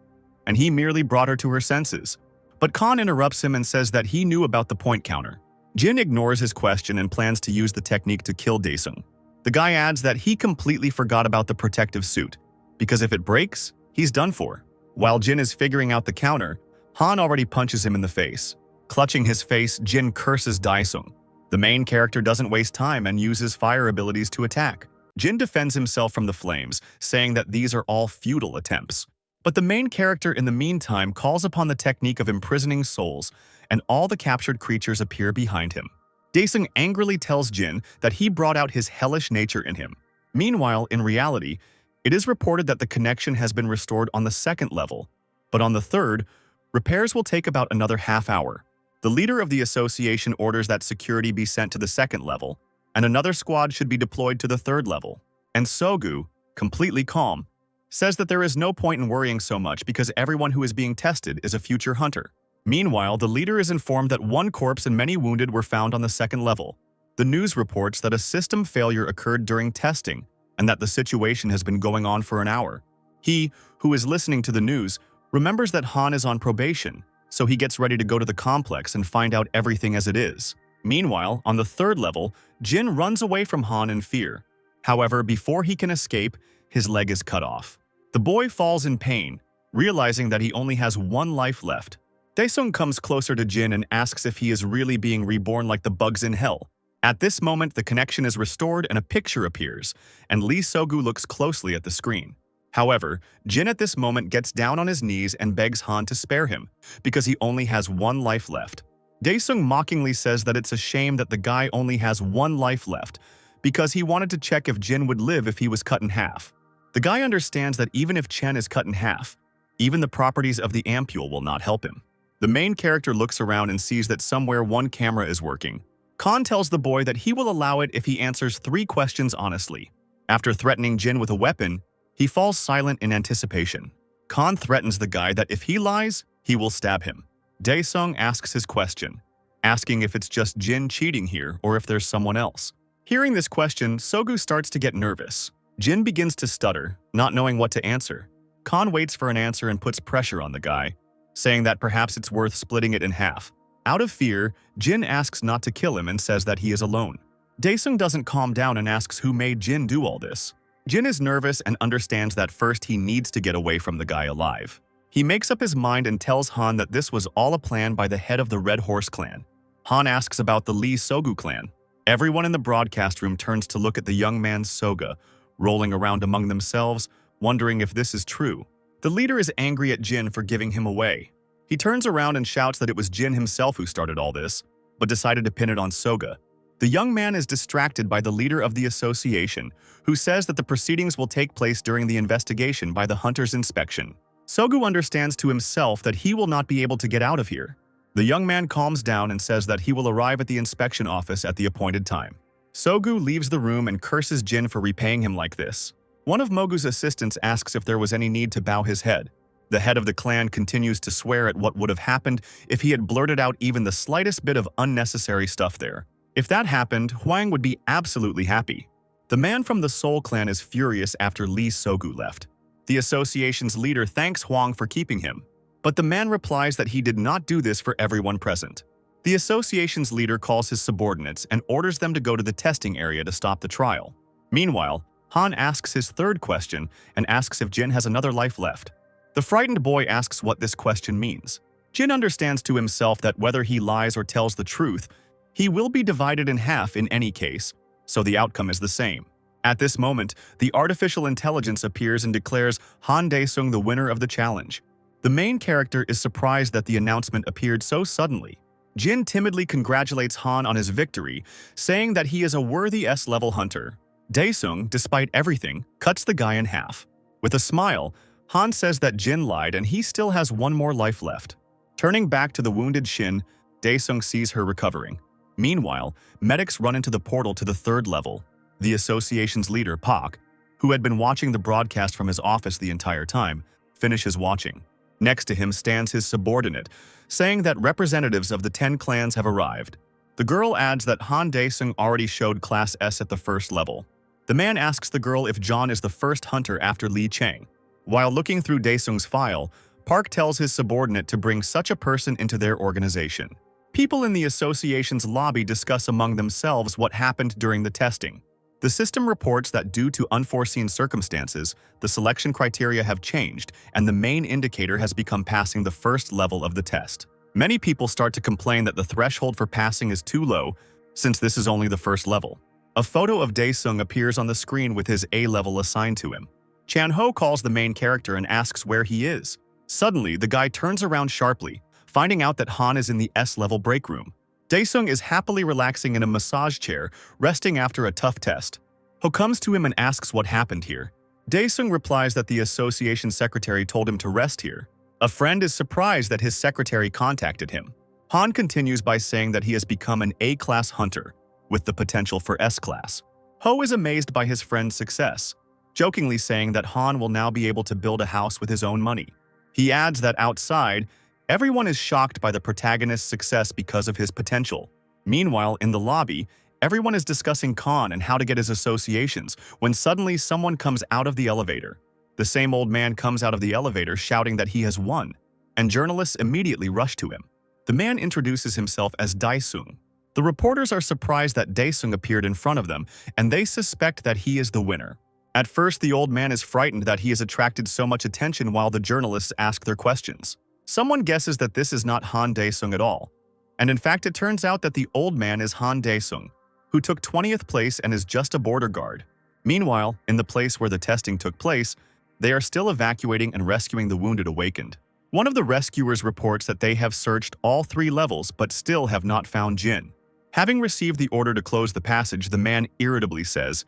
and he merely brought her to her senses. But Khan interrupts him and says that he knew about the point counter. Jin ignores his question and plans to use the technique to kill Daesung. The guy adds that he completely forgot about the protective suit, because if it breaks, he's done for. While Jin is figuring out the counter, Han already punches him in the face. Clutching his face, Jin curses Daesung. The main character doesn't waste time and uses fire abilities to attack. Jin defends himself from the flames, saying that these are all futile attempts. But the main character in the meantime calls upon the technique of imprisoning souls, and all the captured creatures appear behind him. Daesung angrily tells Jin that he brought out his hellish nature in him. Meanwhile, in reality, it is reported that the connection has been restored on the second level, but on the third, repairs will take about another half hour. The leader of the association orders that security be sent to the second level, and another squad should be deployed to the third level. And Sogu, completely calm, says that there is no point in worrying so much because everyone who is being tested is a future hunter. Meanwhile, the leader is informed that one corpse and many wounded were found on the second level. The news reports that a system failure occurred during testing and that the situation has been going on for an hour. He, who is listening to the news, remembers that Han is on probation, so he gets ready to go to the complex and find out everything as it is. Meanwhile, on the third level, Jin runs away from Han in fear. However, before he can escape, his leg is cut off. The boy falls in pain, realizing that he only has one life left. Daesung comes closer to Jin and asks if he is really being reborn like the bugs in hell. At this moment, the connection is restored and a picture appears, and Lee Sogu looks closely at the screen. However, Jin at this moment gets down on his knees and begs Han to spare him, because he only has one life left. Daesung mockingly says that it's a shame that the guy only has one life left, because he wanted to check if Jin would live if he was cut in half. The guy understands that even if Chen is cut in half, even the properties of the ampule will not help him. The main character looks around and sees that somewhere one camera is working. Khan tells the boy that he will allow it if he answers 3 questions honestly. After threatening Jin with a weapon, he falls silent in anticipation. Khan threatens the guy that if he lies, he will stab him. Daesung asks his question, asking if it's just Jin cheating here or if there's someone else. Hearing this question, Sogu starts to get nervous. Jin begins to stutter, not knowing what to answer. Khan waits for an answer and puts pressure on the guy, saying that perhaps it's worth splitting it in half. Out of fear, Jin asks not to kill him and says that he is alone. Daesung doesn't calm down and asks who made Jin do all this. Jin is nervous and understands that first he needs to get away from the guy alive. He makes up his mind and tells Han that this was all a plan by the head of the Red Horse clan. Han asks about the Lee Sogu clan. Everyone in the broadcast room turns to look at the young man's soga, rolling around among themselves, wondering if this is true. The leader is angry at Jin for giving him away. He turns around and shouts that it was Jin himself who started all this, but decided to pin it on Soga. The young man is distracted by the leader of the association, who says that the proceedings will take place during the investigation by the hunter's inspection. Sogu understands to himself that he will not be able to get out of here. The young man calms down and says that he will arrive at the inspection office at the appointed time. Sogu leaves the room and curses Jin for repaying him like this. One of Mogu's assistants asks if there was any need to bow his head. The head of the clan continues to swear at what would have happened if he had blurted out even the slightest bit of unnecessary stuff there. If that happened, Huang would be absolutely happy. The man from the Soul clan is furious after Lee Sogu left. The association's leader thanks Huang for keeping him, but the man replies that he did not do this for everyone present. The association's leader calls his subordinates and orders them to go to the testing area to stop the trial. Meanwhile, Han asks his third question and asks if Jin has another life left. The frightened boy asks what this question means. Jin understands to himself that whether he lies or tells the truth, he will be divided in half in any case, so the outcome is the same. At this moment, the artificial intelligence appears and declares Han Dae-sung the winner of the challenge. The main character is surprised that the announcement appeared so suddenly. Jin timidly congratulates Han on his victory, saying that he is a worthy S-level hunter. Dae-sung, despite everything, cuts the guy in half. With a smile, Han says that Jin lied and he still has one more life left. Turning back to the wounded Shin, Dae-sung sees her recovering. Meanwhile, medics run into the portal to the third level. The association's leader, Pak, who had been watching the broadcast from his office the entire time, finishes watching. Next to him stands his subordinate, saying that representatives of the 10 clans have arrived. The girl adds that Han Dae-sung already showed Class S at the first level. The man asks the girl if John is the first hunter after Li Chang. While looking through Dae-sung's file, Park tells his subordinate to bring such a person into their organization. People in the association's lobby discuss among themselves what happened during the testing. The system reports that due to unforeseen circumstances, the selection criteria have changed and the main indicator has become passing the first level of the test. Many people start to complain that the threshold for passing is too low, since this is only the first level. A photo of Dae-sung appears on the screen with his A level assigned to him. Chan-ho calls the main character and asks where he is. Suddenly, the guy turns around sharply, finding out that Han is in the S-level break room. Dae-sung is happily relaxing in a massage chair, resting after a tough test. Ho comes to him and asks what happened here. Dae-sung replies that the association secretary told him to rest here. A friend is surprised that his secretary contacted him. Han continues by saying that he has become an A-class hunter, with the potential for S-class. Ho is amazed by his friend's success, jokingly saying that Han will now be able to build a house with his own money. He adds that outside, everyone is shocked by the protagonist's success because of his potential. Meanwhile, in the lobby, everyone is discussing Khan and how to get his associations when suddenly someone comes out of the elevator. The same old man comes out of the elevator shouting that he has won, and journalists immediately rush to him. The man introduces himself as Dae-sung. The reporters are surprised that Dae-sung appeared in front of them, and they suspect that he is the winner. At first, the old man is frightened that he has attracted so much attention while the journalists ask their questions. Someone guesses that this is not Han Dae-sung at all, and in fact it turns out that the old man is Han Dae-sung, who took 20th place and is just a border guard. Meanwhile, in the place where the testing took place, they are still evacuating and rescuing the wounded awakened. One of the rescuers reports that they have searched all 3 levels but still have not found Jin. Having received the order to close the passage, the man irritably says,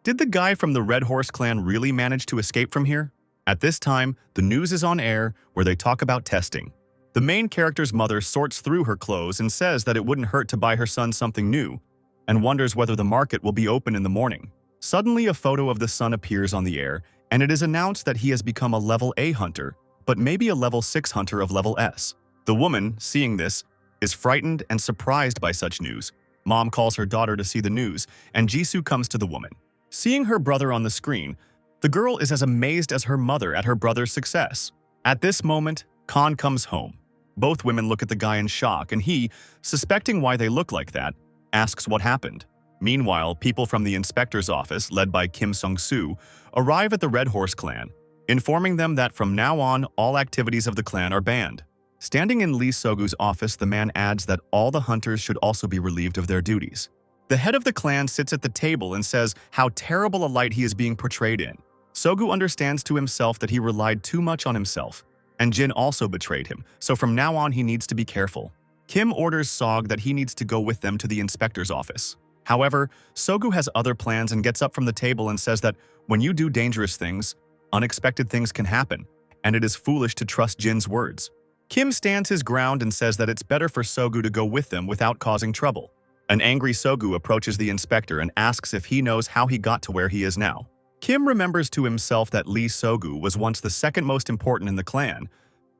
"Did the guy from the Red Horse clan really manage to escape from here?" At this time, the news is on air where they talk about testing. The main character's mother sorts through her clothes and says that it wouldn't hurt to buy her son something new, and wonders whether the market will be open in the morning. Suddenly, a photo of the son appears on the air, and it is announced that he has become a level A hunter, but maybe a level 6 hunter of level S. The woman, seeing this, is frightened and surprised by such news. Mom calls her daughter to see the news, and Jisoo comes to the woman. Seeing her brother on the screen, the girl is as amazed as her mother at her brother's success. At this moment, Khan comes home. Both women look at the guy in shock, and he, suspecting why they look like that, asks what happened. Meanwhile, people from the inspector's office, led by Kim Sung-soo, arrive at the Red Horse clan, informing them that from now on, all activities of the clan are banned. Standing in Lee Sogu's office, the man adds that all the hunters should also be relieved of their duties. The head of the clan sits at the table and says how terrible a light he is being portrayed in. Sogu understands to himself that he relied too much on himself, and Jin also betrayed him, so from now on he needs to be careful. Kim orders Sog that he needs to go with them to the inspector's office. However, Sogu has other plans and gets up from the table and says that when you do dangerous things, unexpected things can happen, and it is foolish to trust Jin's words. Kim stands his ground and says that it's better for Sogu to go with them without causing trouble. An angry Sogu approaches the inspector and asks if he knows how he got to where he is now. Kim remembers to himself that Lee Sogu was once the second most important in the clan,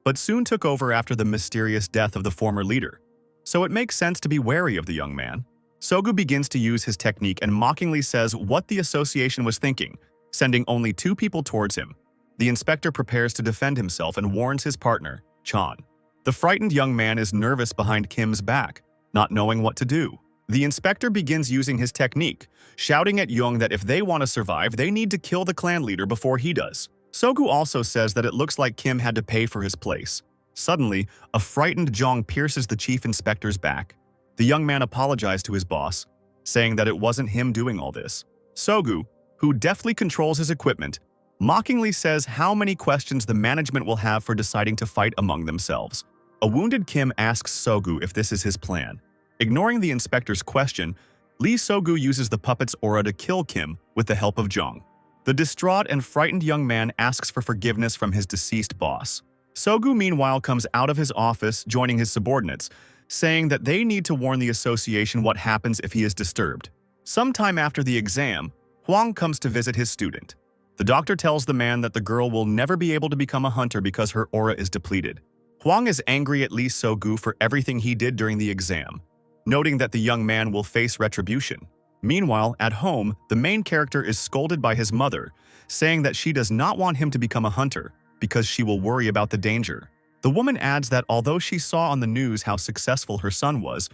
but soon took over after the mysterious death of the former leader. So it makes sense to be wary of the young man. Sogu begins to use his technique and mockingly says what the association was thinking, sending only 2 people towards him. The inspector prepares to defend himself and warns his partner, Chan. The frightened young man is nervous behind Kim's back, not knowing what to do. The inspector begins using his technique, shouting at Young that if they want to survive, they need to kill the clan leader before he does. Sogu also says that it looks like Kim had to pay for his place. Suddenly, a frightened Jong pierces the chief inspector's back. The young man apologized to his boss, saying that it wasn't him doing all this. Sogu, who deftly controls his equipment, mockingly says how many questions the management will have for deciding to fight among themselves. A wounded Kim asks Sogu if this is his plan. Ignoring the inspector's question, Lee Sogu uses the puppet's aura to kill Kim with the help of Jong. The distraught and frightened young man asks for forgiveness from his deceased boss. Sogu meanwhile comes out of his office, joining his subordinates, saying that they need to warn the association what happens if he is disturbed. Sometime after the exam, Huang comes to visit his student. The doctor tells the man that the girl will never be able to become a hunter because her aura is depleted. Huang is angry at Lee Sogu for everything he did during the exam, noting that the young man will face retribution. Meanwhile, at home, the main character is scolded by his mother, saying that she does not want him to become a hunter because she will worry about the danger. The woman adds that although she saw on the news how successful her son was,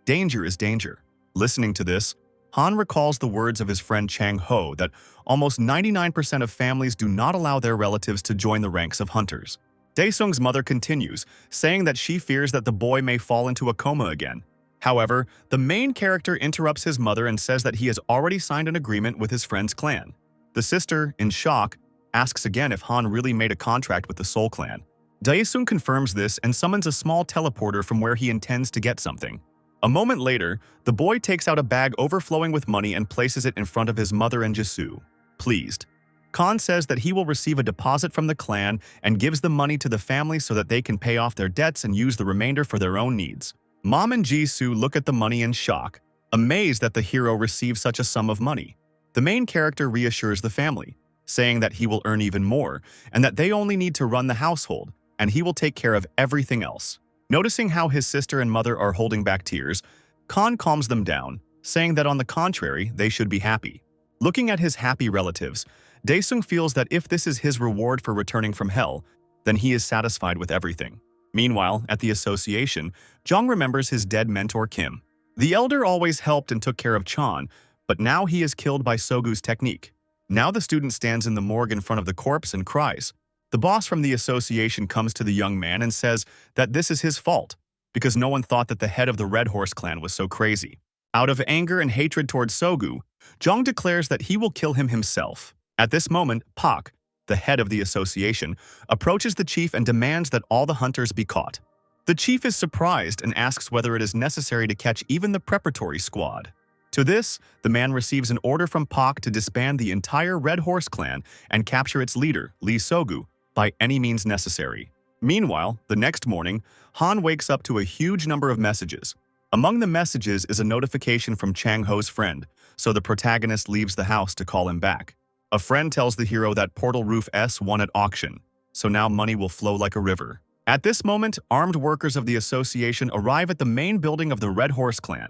danger is danger. Listening to this, Han recalls the words of his friend Chang Ho that almost 99% of families do not allow their relatives to join the ranks of hunters. Daesung's mother continues, saying that she fears that the boy may fall into a coma again. However, the main character interrupts his mother and says that he has already signed an agreement with his friend's clan. The sister, in shock, asks again if Han really made a contract with the Soul Clan. Daesung confirms this and summons a small teleporter from where he intends to get something. A moment later, the boy takes out a bag overflowing with money and places it in front of his mother and Jisoo. Pleased, Khan says that he will receive a deposit from the clan and gives the money to the family so that they can pay off their debts and use the remainder for their own needs. Mom and Jisoo look at the money in shock, amazed that the hero receives such a sum of money. The main character reassures the family, saying that he will earn even more and that they only need to run the household, and he will take care of everything else. Noticing how his sister and mother are holding back tears, Khan calms them down, saying that on the contrary, they should be happy. Looking at his happy relatives, Daesung feels that if this is his reward for returning from hell, then he is satisfied with everything. Meanwhile, at the association, Jong remembers his dead mentor Kim. The elder always helped and took care of Chan, but now he is killed by Sogu's technique. Now the student stands in the morgue in front of the corpse and cries. The boss from the association comes to the young man and says that this is his fault, because no one thought that the head of the Red Horse clan was so crazy. Out of anger and hatred towards Sogu, Jong declares that he will kill him himself. At this moment, Pak, the head of the association, approaches the chief and demands that all the hunters be caught. The chief is surprised and asks whether it is necessary to catch even the preparatory squad. To this, the man receives an order from Pak to disband the entire Red Horse clan and capture its leader, Lee Sogu, by any means necessary. Meanwhile, the next morning, Han wakes up to a huge number of messages. Among the messages is a notification from Chang Ho's friend, so the protagonist leaves the house to call him back. A friend tells the hero that Portal Roof S won at auction, so now money will flow like a river. At this moment, armed workers of the association arrive at the main building of the Red Horse clan.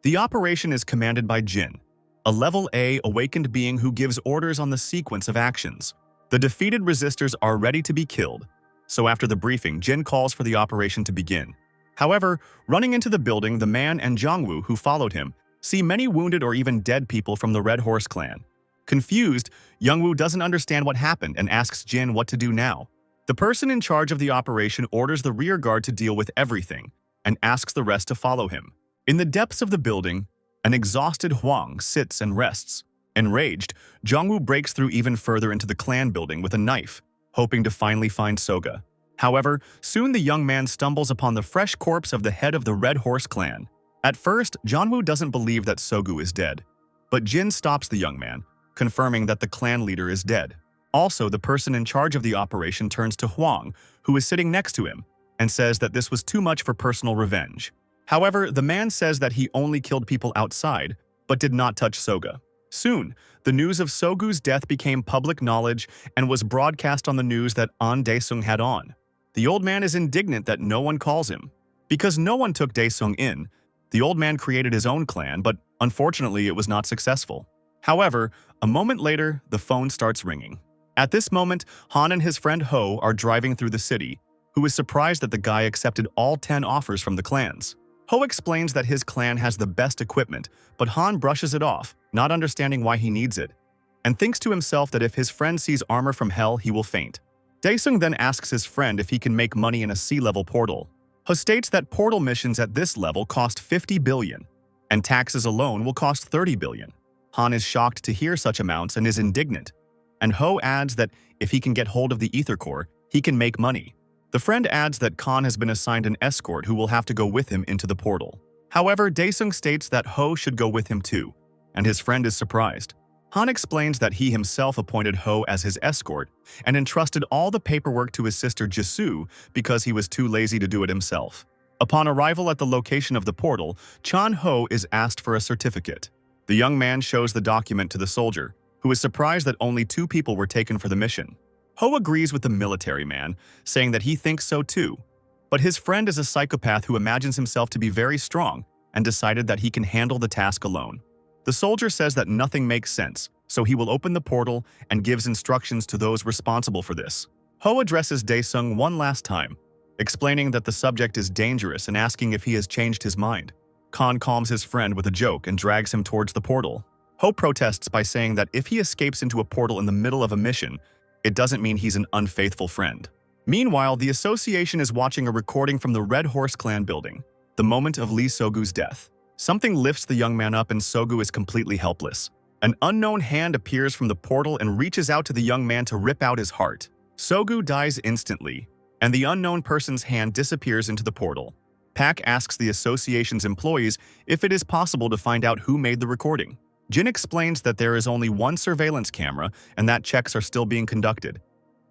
The operation is commanded by Jin, a level A awakened being who gives orders on the sequence of actions. The defeated resistors are ready to be killed, so after the briefing, Jin calls for the operation to begin. However, running into the building, the man and Jongwoo, who followed him, see many wounded or even dead people from the Red Horse clan. Confused, Youngwoo doesn't understand what happened and asks Jin what to do now. The person in charge of the operation orders the rear guard to deal with everything and asks the rest to follow him. In the depths of the building, an exhausted Huang sits and rests. Enraged, Jongwoo breaks through even further into the clan building with a knife, hoping to finally find Soga. However, soon the young man stumbles upon the fresh corpse of the head of the Red Horse clan. At first, Jongwoo doesn't believe that Sogu is dead, but Jin stops the young man, confirming that the clan leader is dead. Also, the person in charge of the operation turns to Huang, who is sitting next to him, and says that this was too much for personal revenge. However, the man says that he only killed people outside, but did not touch Soga. Soon, the news of Sogu's death became public knowledge and was broadcast on the news that An Daesung had on. The old man is indignant that no one calls him. Because no one took Daesung in, the old man created his own clan, but unfortunately it was not successful. However, a moment later, the phone starts ringing. At this moment, Han and his friend Ho are driving through the city, who is surprised that the guy accepted all 10 offers from the clans. Ho explains that his clan has the best equipment, but Han brushes it off, not understanding why he needs it, and thinks to himself that if his friend sees armor from hell, he will faint. Daesung then asks his friend if he can make money in a sea-level portal. Ho states that portal missions at this level cost 50 billion, and taxes alone will cost 30 billion. Han is shocked to hear such amounts and is indignant, and Ho adds that if he can get hold of the ether core, he can make money. The friend adds that Khan has been assigned an escort who will have to go with him into the portal. However, Daesung states that Ho should go with him too, and his friend is surprised. Han explains that he himself appointed Ho as his escort and entrusted all the paperwork to his sister Jisoo because he was too lazy to do it himself. Upon arrival at the location of the portal, Chan Ho is asked for a certificate. The young man shows the document to the soldier, who is surprised that only 2 people were taken for the mission. Ho agrees with the military man, saying that he thinks so too, but his friend is a psychopath who imagines himself to be very strong and decided that he can handle the task alone. The soldier says that nothing makes sense, so he will open the portal and gives instructions to those responsible for this. Ho addresses Daesung one last time, explaining that the subject is dangerous and asking if he has changed his mind. Khan calms his friend with a joke and drags him towards the portal. Ho protests by saying that if he escapes into a portal in the middle of a mission, it doesn't mean he's an unfaithful friend. Meanwhile, the association is watching a recording from the Red Horse Clan building, the moment of Lee Sogu's death. Something lifts the young man up and Sogu is completely helpless. An unknown hand appears from the portal and reaches out to the young man to rip out his heart. Sogu dies instantly, and the unknown person's hand disappears into the portal. Pak asks the association's employees if it is possible to find out who made the recording. Jin explains that there is only one surveillance camera and that checks are still being conducted.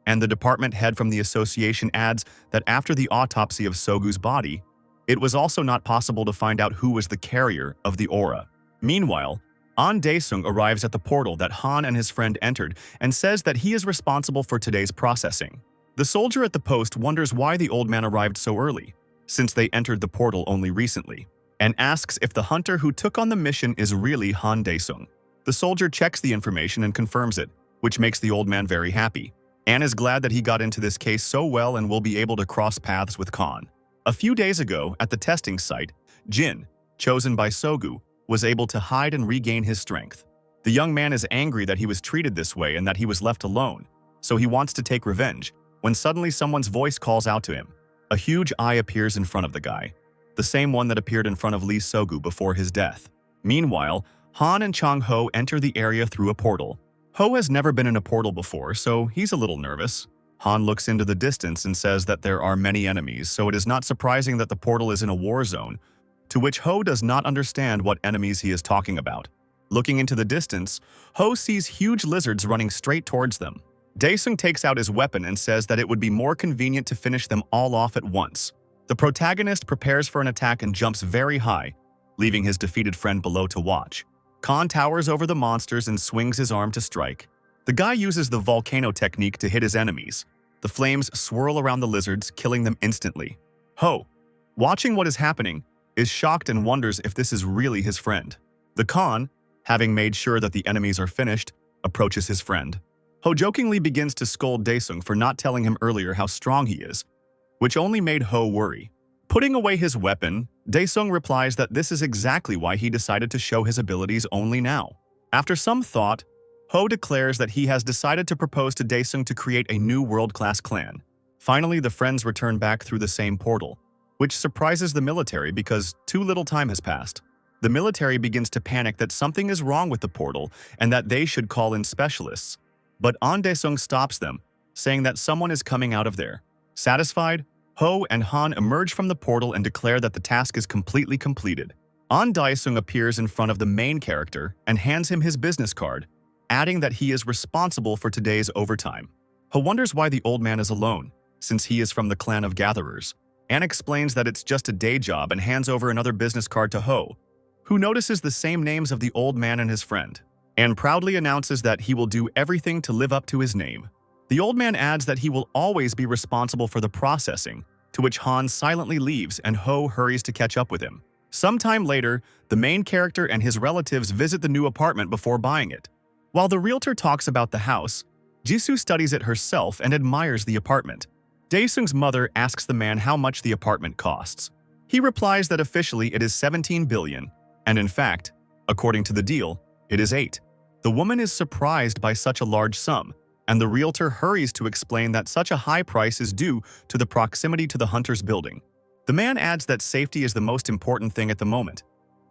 And the department head from the association adds that after the autopsy of Sogu's body, it was also not possible to find out who was the carrier of the aura. Meanwhile, An Daesung arrives at the portal that Han and his friend entered and says that he is responsible for today's processing. The soldier at the post wonders why the old man arrived so early, since they entered the portal only recently, and asks if the hunter who took on the mission is really Han Daesung. The soldier checks the information and confirms it, which makes the old man very happy. An is glad that he got into this case so well and will be able to cross paths with Khan. A few days ago, at the testing site, Jin, chosen by Sogu, was able to hide and regain his strength. The young man is angry that he was treated this way and that he was left alone, so he wants to take revenge, when suddenly someone's voice calls out to him. A huge eye appears in front of the guy, the same one that appeared in front of Lee Sogu before his death. Meanwhile, Han and Chang Ho enter the area through a portal. Ho has never been in a portal before, so he's a little nervous. Han looks into the distance and says that there are many enemies, so it is not surprising that the portal is in a war zone, to which Ho does not understand what enemies he is talking about. Looking into the distance, Ho sees huge lizards running straight towards them. Daesung takes out his weapon and says that it would be more convenient to finish them all off at once. The protagonist prepares for an attack and jumps very high, leaving his defeated friend below to watch. Khan towers over the monsters and swings his arm to strike. The guy uses the volcano technique to hit his enemies. The flames swirl around the lizards, killing them instantly. Ho, watching what is happening, is shocked and wonders if this is really his friend. The Khan, having made sure that the enemies are finished, approaches his friend. Ho jokingly begins to scold Daesung for not telling him earlier how strong he is, which only made Ho worry. Putting away his weapon, Daesung replies that this is exactly why he decided to show his abilities only now. After some thought, Ho declares that he has decided to propose to Daesung to create a new world-class clan. Finally, the friends return back through the same portal, which surprises the military because too little time has passed. The military begins to panic that something is wrong with the portal and that they should call in specialists. But An Daesung stops them, saying that someone is coming out of there. Satisfied, Ho and Han emerge from the portal and declare that the task is completely completed. An Daesung appears in front of the main character and hands him his business card, adding that he is responsible for today's overtime. Ho wonders why the old man is alone, since he is from the clan of gatherers. An explains that it's just a day job and hands over another business card to Ho, who notices the same names of the old man and his friend, and proudly announces that he will do everything to live up to his name. The old man adds that he will always be responsible for the processing, to which Han silently leaves and Ho hurries to catch up with him. Sometime later, the main character and his relatives visit the new apartment before buying it. While the realtor talks about the house, Jisoo studies it herself and admires the apartment. Daesung's mother asks the man how much the apartment costs. He replies that officially it is 17 billion, and in fact, according to the deal, it is 8. The woman is surprised by such a large sum, and the realtor hurries to explain that such a high price is due to the proximity to the hunter's building. The man adds that safety is the most important thing at the moment,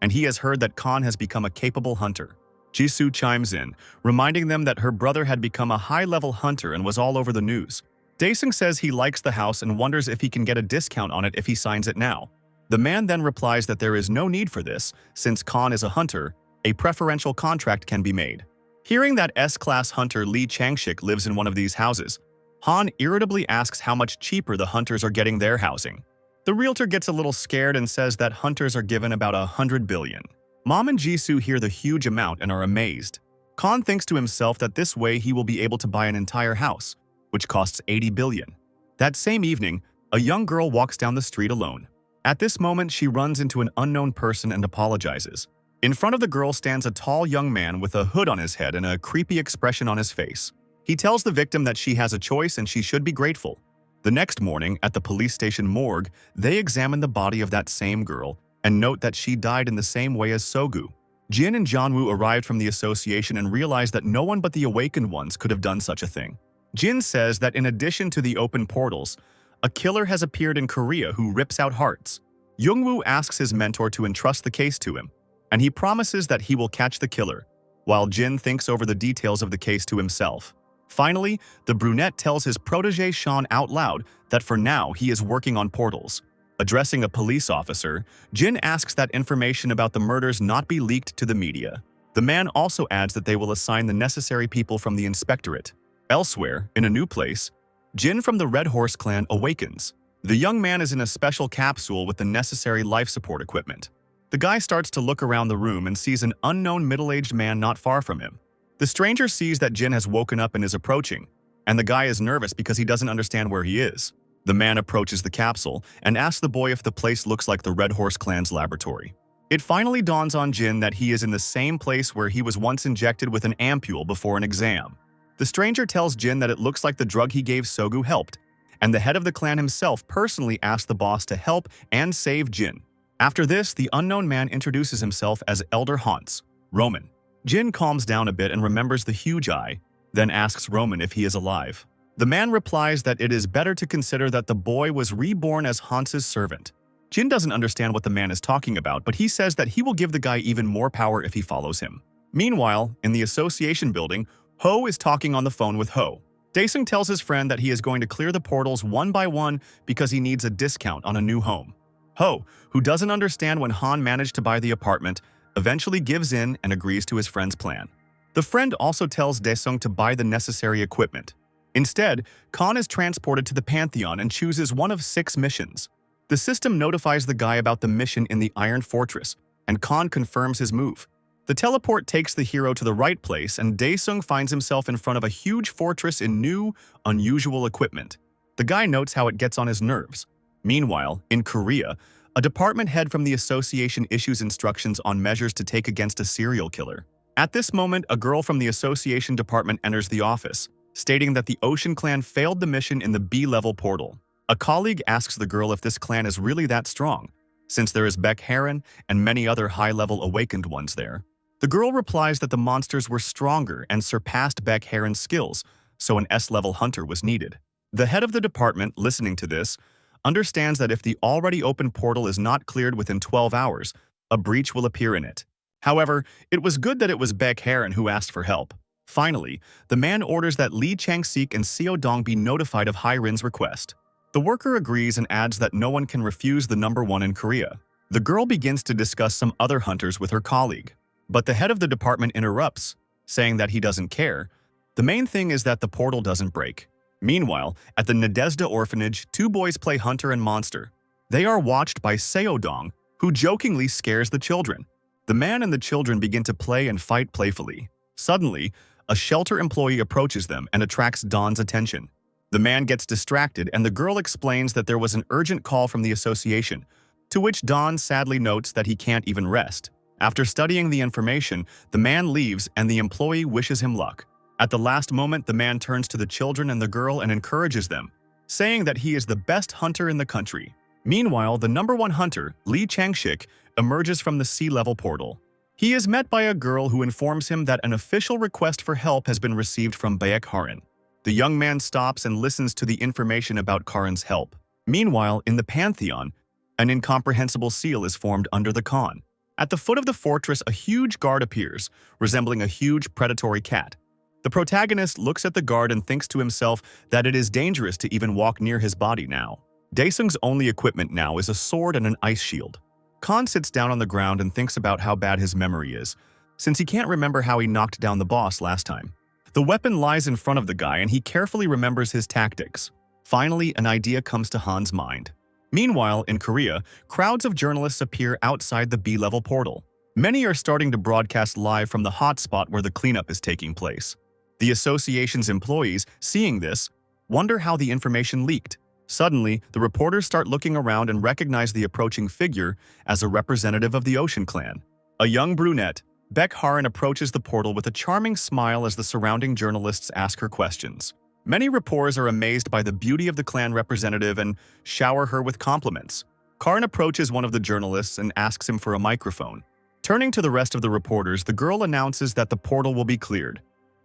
and he has heard that Khan has become a capable hunter. Jisoo chimes in, reminding them that her brother had become a high-level hunter and was all over the news. Daesung says he likes the house and wonders if he can get a discount on it if he signs it now. The man then replies that there is no need for this, since Khan is a hunter, a preferential contract can be made. Hearing that S-class hunter Lee Changshik lives in one of these houses, Han irritably asks how much cheaper the hunters are getting their housing. The realtor gets a little scared and says that hunters are given about 100 billion. Mom and Jisoo hear the huge amount and are amazed. Khan thinks to himself that this way he will be able to buy an entire house, which costs 80 billion. That same evening, a young girl walks down the street alone. At this moment, she runs into an unknown person and apologizes. In front of the girl stands a tall young man with a hood on his head and a creepy expression on his face. He tells the victim that she has a choice and she should be grateful. The next morning, at the police station morgue, they examine the body of that same girl and note that she died in the same way as Sogu. Jin and Janwoo arrived from the association and realized that no one but the awakened ones could have done such a thing. Jin says that in addition to the open portals, a killer has appeared in Korea who rips out hearts. Youngwoo asks his mentor to entrust the case to him, and he promises that he will catch the killer, while Jin thinks over the details of the case to himself. Finally, the brunette tells his protege Sean out loud that for now he is working on portals. Addressing a police officer, Jin asks that information about the murders not be leaked to the media. The man also adds that they will assign the necessary people from the inspectorate. Elsewhere, in a new place, Jin from the Red Horse clan awakens. The young man is in a special capsule with the necessary life support equipment. The guy starts to look around the room and sees an unknown middle-aged man not far from him. The stranger sees that Jin has woken up and is approaching, and the guy is nervous because he doesn't understand where he is. The man approaches the capsule and asks the boy if the place looks like the Red Horse clan's laboratory. It finally dawns on Jin that he is in the same place where he was once injected with an ampule before an exam. The stranger tells Jin that it looks like the drug he gave Sogu helped, and the head of the clan himself personally asked the boss to help and save Jin. After this, the unknown man introduces himself as Elder Hans, Roman. Jin calms down a bit and remembers the huge eye, then asks Roman if he is alive. The man replies that it is better to consider that the boy was reborn as Hans's servant. Jin doesn't understand what the man is talking about, but he says that he will give the guy even more power if he follows him. Meanwhile, in the association building, Ho is talking on the phone with Ho. Daesung tells his friend that he is going to clear the portals one by one because he needs a discount on a new home. Ho, who doesn't understand when Han managed to buy the apartment, eventually gives in and agrees to his friend's plan. The friend also tells Daesung to buy the necessary equipment. Instead, Khan is transported to the Pantheon and chooses one of 6 missions. The system notifies the guy about the mission in the Iron Fortress, and Khan confirms his move. The teleport takes the hero to the right place, and Daesung finds himself in front of a huge fortress in new, unusual equipment. The guy notes how it gets on his nerves. Meanwhile, in Korea, a department head from the association issues instructions on measures to take against a serial killer. At this moment, a girl from the association department enters the office, stating that the Ocean Clan failed the mission in the B-level portal. A colleague asks the girl if this clan is really that strong, since there is Beck Heron and many other high-level awakened ones there. The girl replies that the monsters were stronger and surpassed Beck Heron's skills, so an S-level hunter was needed. The head of the department, listening to this, understands that if the already open portal is not cleared within 12 hours, a breach will appear in it. However, it was good that it was Beck Heron who asked for help. Finally, the man orders that Lee Chang-sik and Seo Dong be notified of Hai-rin's request. The worker agrees and adds that no one can refuse the number 1 in Korea. The girl begins to discuss some other hunters with her colleague. But the head of the department interrupts, saying that he doesn't care. The main thing is that the portal doesn't break. Meanwhile, at the Nadezhda orphanage, 2 boys play hunter and monster. They are watched by Seo Dong, who jokingly scares the children. The man and the children begin to play and fight playfully. Suddenly, a shelter employee approaches them and attracts Don's attention. The man gets distracted and the girl explains that there was an urgent call from the association, to which Don sadly notes that he can't even rest. After studying the information, the man leaves and the employee wishes him luck. At the last moment, the man turns to the children and the girl and encourages them, saying that he is the best hunter in the country. Meanwhile, the number 1 hunter, Lee Changshik, emerges from the sea-level portal. He is met by a girl who informs him that an official request for help has been received from Beck Heron. The young man stops and listens to the information about Karen's help. Meanwhile, in the Pantheon, an incomprehensible seal is formed under the Khan. At the foot of the fortress, a huge guard appears, resembling a huge predatory cat. The protagonist looks at the guard and thinks to himself that it is dangerous to even walk near his body now. Daesung's only equipment now is a sword and an ice shield. Khan sits down on the ground and thinks about how bad his memory is, since he can't remember how he knocked down the boss last time. The weapon lies in front of the guy and he carefully remembers his tactics. Finally, an idea comes to Han's mind. Meanwhile, in Korea, crowds of journalists appear outside the B-level portal. Many are starting to broadcast live from the hotspot where the cleanup is taking place. The association's employees, seeing this, wonder how the information leaked. Suddenly, the reporters start looking around and recognize the approaching figure as a representative of the Ocean Clan. A young brunette, Baek Harin, approaches the portal with a charming smile as the surrounding journalists ask her questions. Many reporters are amazed by the beauty of the clan representative and shower her with compliments. Karin approaches one of the journalists and asks him for a microphone. Turning to the rest of the reporters, the girl announces that the portal will be cleared,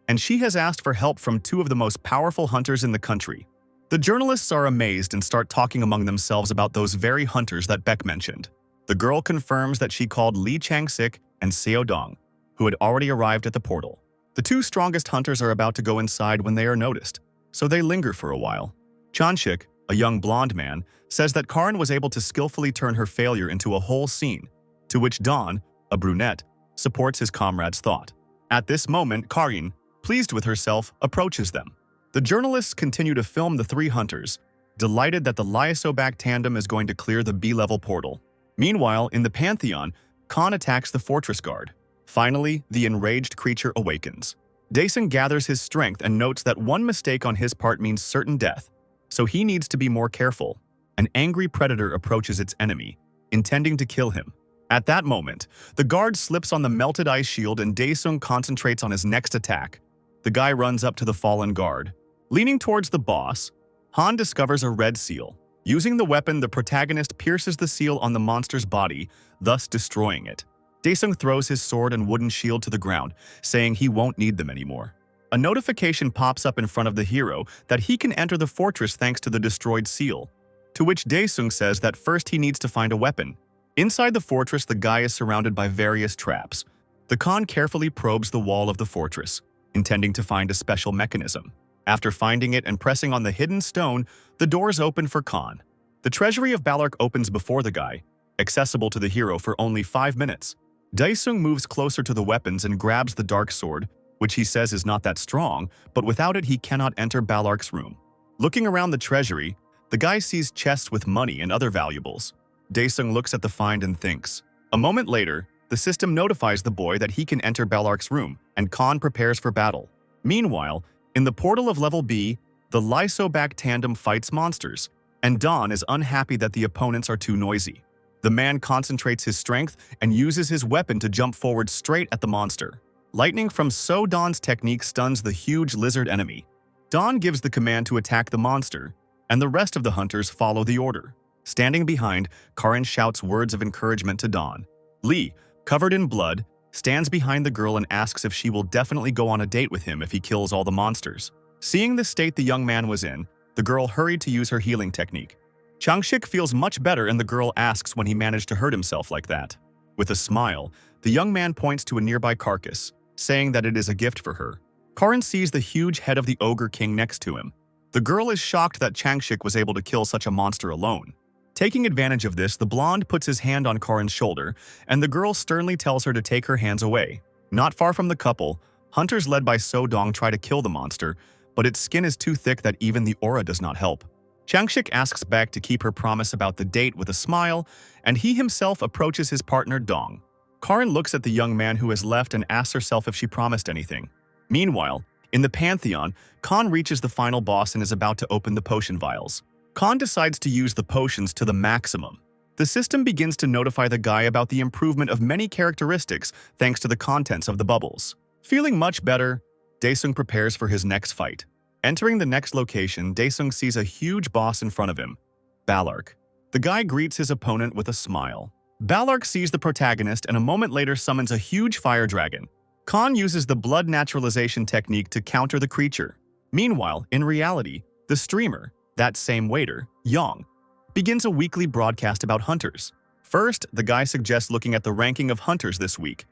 and she has asked for help from two of the most powerful hunters in the country. The journalists are amazed and start talking among themselves about those very hunters that Baek mentioned. The girl confirms that she called Lee Chang-sik and Seo Dong, who had already arrived at the portal. The two strongest hunters are about to go inside when they are noticed, so they linger for a while. Chanshik, a young blonde man, says that Karin was able to skillfully turn her failure into a whole scene, to which Dawn, a brunette, supports his comrade's thought. At this moment, Karin, pleased with herself, approaches them. The journalists continue to film the three hunters, delighted that the Lyasobak tandem is going to clear the B-level portal. Meanwhile, in the Pantheon, Khan attacks the fortress guard. Finally, the enraged creature awakens. Daesung gathers his strength and notes that one mistake on his part means certain death, so he needs to be more careful. An angry predator approaches its enemy, intending to kill him. At that moment, the guard slips on the melted ice shield and Daesung concentrates on his next attack. The guy runs up to the fallen guard. Leaning towards the boss, Han discovers a red seal. Using the weapon, the protagonist pierces the seal on the monster's body, thus destroying it. Daesung throws his sword and wooden shield to the ground, saying he won't need them anymore. A notification pops up in front of the hero that he can enter the fortress thanks to the destroyed seal, to which Daesung says that first he needs to find a weapon. Inside the fortress, the guy is surrounded by various traps. The Khan carefully probes the wall of the fortress, intending to find a special mechanism. After finding it and pressing on the hidden stone, the doors open for Khan. The treasury of Balark opens before the guy, accessible to the hero for only 5 minutes. Daesung moves closer to the weapons and grabs the dark sword, which he says is not that strong, but without it he cannot enter Balark's room. Looking around the treasury, the guy sees chests with money and other valuables. Daesung looks at the find and thinks. A moment later, the system notifies the boy that he can enter Balark's room, and Khan prepares for battle. Meanwhile, in the portal of level B, the Lyasobak tandem fights monsters, and Dawn is unhappy that the opponents are too noisy. The man concentrates his strength and uses his weapon to jump forward straight at the monster. Lightning from So Dawn's technique stuns the huge lizard enemy. Dawn gives the command to attack the monster, and the rest of the hunters follow the order. Standing behind, Karin shouts words of encouragement to Dawn. Lee, covered in blood, stands behind the girl and asks if she will definitely go on a date with him if he kills all the monsters. Seeing the state the young man was in, the girl hurried to use her healing technique. Changshik feels much better and the girl asks when he managed to hurt himself like that. With a smile, the young man points to a nearby carcass, saying that it is a gift for her. Karin sees the huge head of the ogre king next to him. The girl is shocked that Changshik was able to kill such a monster alone. Taking advantage of this, the blonde puts his hand on Karin's shoulder, and the girl sternly tells her to take her hands away. Not far from the couple, hunters led by So Dong try to kill the monster, but its skin is too thick that even the aura does not help. Changshik asks Baek to keep her promise about the date with a smile, and he himself approaches his partner Dong. Karin looks at the young man who has left and asks herself if she promised anything. Meanwhile, in the Pantheon, Khan reaches the final boss and is about to open the potion vials. Khan decides to use the potions to the maximum. The system begins to notify the guy about the improvement of many characteristics thanks to the contents of the bubbles. Feeling much better, Daesung prepares for his next fight. Entering the next location, Daesung sees a huge boss in front of him, Balark. The guy greets his opponent with a smile. Balark sees the protagonist and a moment later summons a huge fire dragon. Khan uses the blood naturalization technique to counter the creature. Meanwhile, in reality, the streamer, that same waiter, Yang, begins a weekly broadcast about hunters. First, the guy suggests looking at the ranking of hunters this week,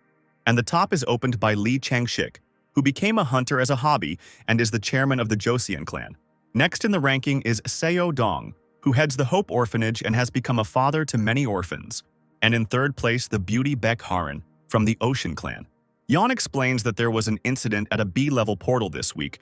and the top is opened by Li Changshik, who became a hunter as a hobby and is the chairman of the Joseon clan. Next in the ranking is Seo Dong, who heads the Hope Orphanage and has become a father to many orphans. And in third place, the beauty Baek Haran from the Ocean clan. Yeon explains that there was an incident at a B-level portal this week,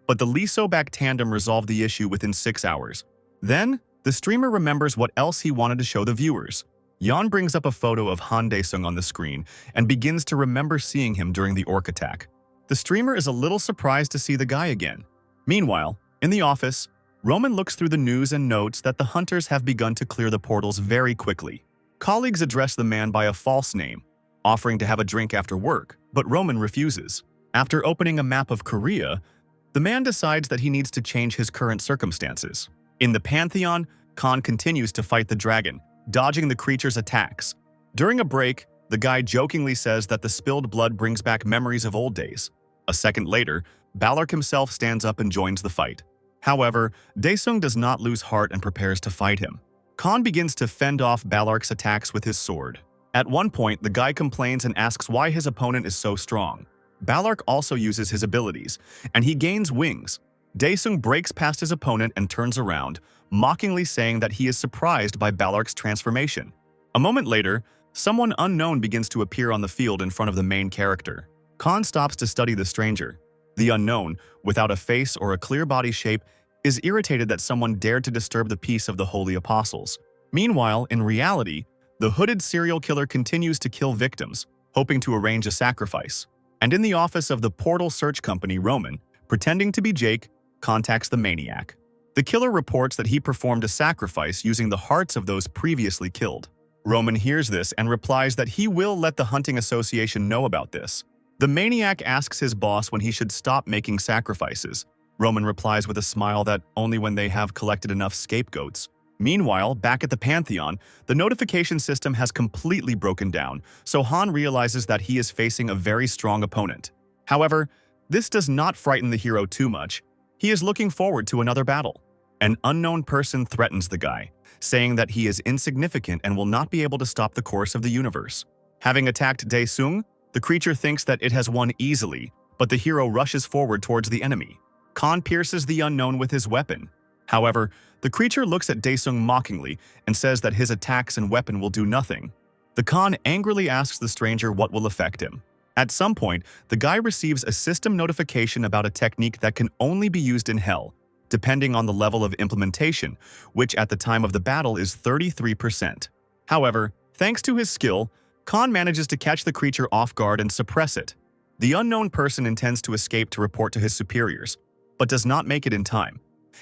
but the Lee So-bak tandem resolved the issue within 6 hours. Then, the streamer remembers what else he wanted to show the viewers. Yeon brings up a photo of Han Dae-sung on the screen and begins to remember seeing him during the orc attack. The streamer is a little surprised to see the guy again. Meanwhile, in the office, Roman looks through the news and notes that the hunters have begun to clear the portals very quickly. Colleagues address the man by a false name, offering to have a drink after work, but Roman refuses. After opening a map of Korea, the man decides that he needs to change his current circumstances. In the Pantheon, Khan continues to fight the dragon, dodging the creature's attacks. During a break, the guy jokingly says that the spilled blood brings back memories of old days. A second later, Balork himself stands up and joins the fight. However, Daesung does not lose heart and prepares to fight him. Khan begins to fend off Balork's attacks with his sword. At one point, the guy complains and asks why his opponent is so strong. Balork also uses his abilities, and he gains wings. Daesung breaks past his opponent and turns around, mockingly saying that he is surprised by Balork's transformation. A moment later, someone unknown begins to appear on the field in front of the main character. Khan stops to study the stranger. The unknown, without a face or a clear body shape, is irritated that someone dared to disturb the peace of the Holy Apostles. Meanwhile, in reality, the hooded serial killer continues to kill victims, hoping to arrange a sacrifice. And in the office of the portal search company, Roman, pretending to be Jake, contacts the maniac. The killer reports that he performed a sacrifice using the hearts of those previously killed. Roman hears this and replies that he will let the hunting association know about this. The maniac asks his boss when he should stop making sacrifices. Roman replies with a smile that only when they have collected enough scapegoats. Meanwhile, back at the Pantheon, the notification system has completely broken down, so Han realizes that he is facing a very strong opponent. However, this does not frighten the hero too much. He is looking forward to another battle. An unknown person threatens the guy, saying that he is insignificant and will not be able to stop the course of the universe. Having attacked Daesung, the creature thinks that it has won easily, but the hero rushes forward towards the enemy. Khan pierces the unknown with his weapon. However, the creature looks at Daesung mockingly and says that his attacks and weapon will do nothing. The Khan angrily asks the stranger what will affect him. At some point, the guy receives a system notification about a technique that can only be used in Hell, depending on the level of implementation, which at the time of the battle is 33%. However, thanks to his skill, Khan manages to catch the creature off guard and suppress it. The unknown person intends to escape to report to his superiors, but does not make it in time,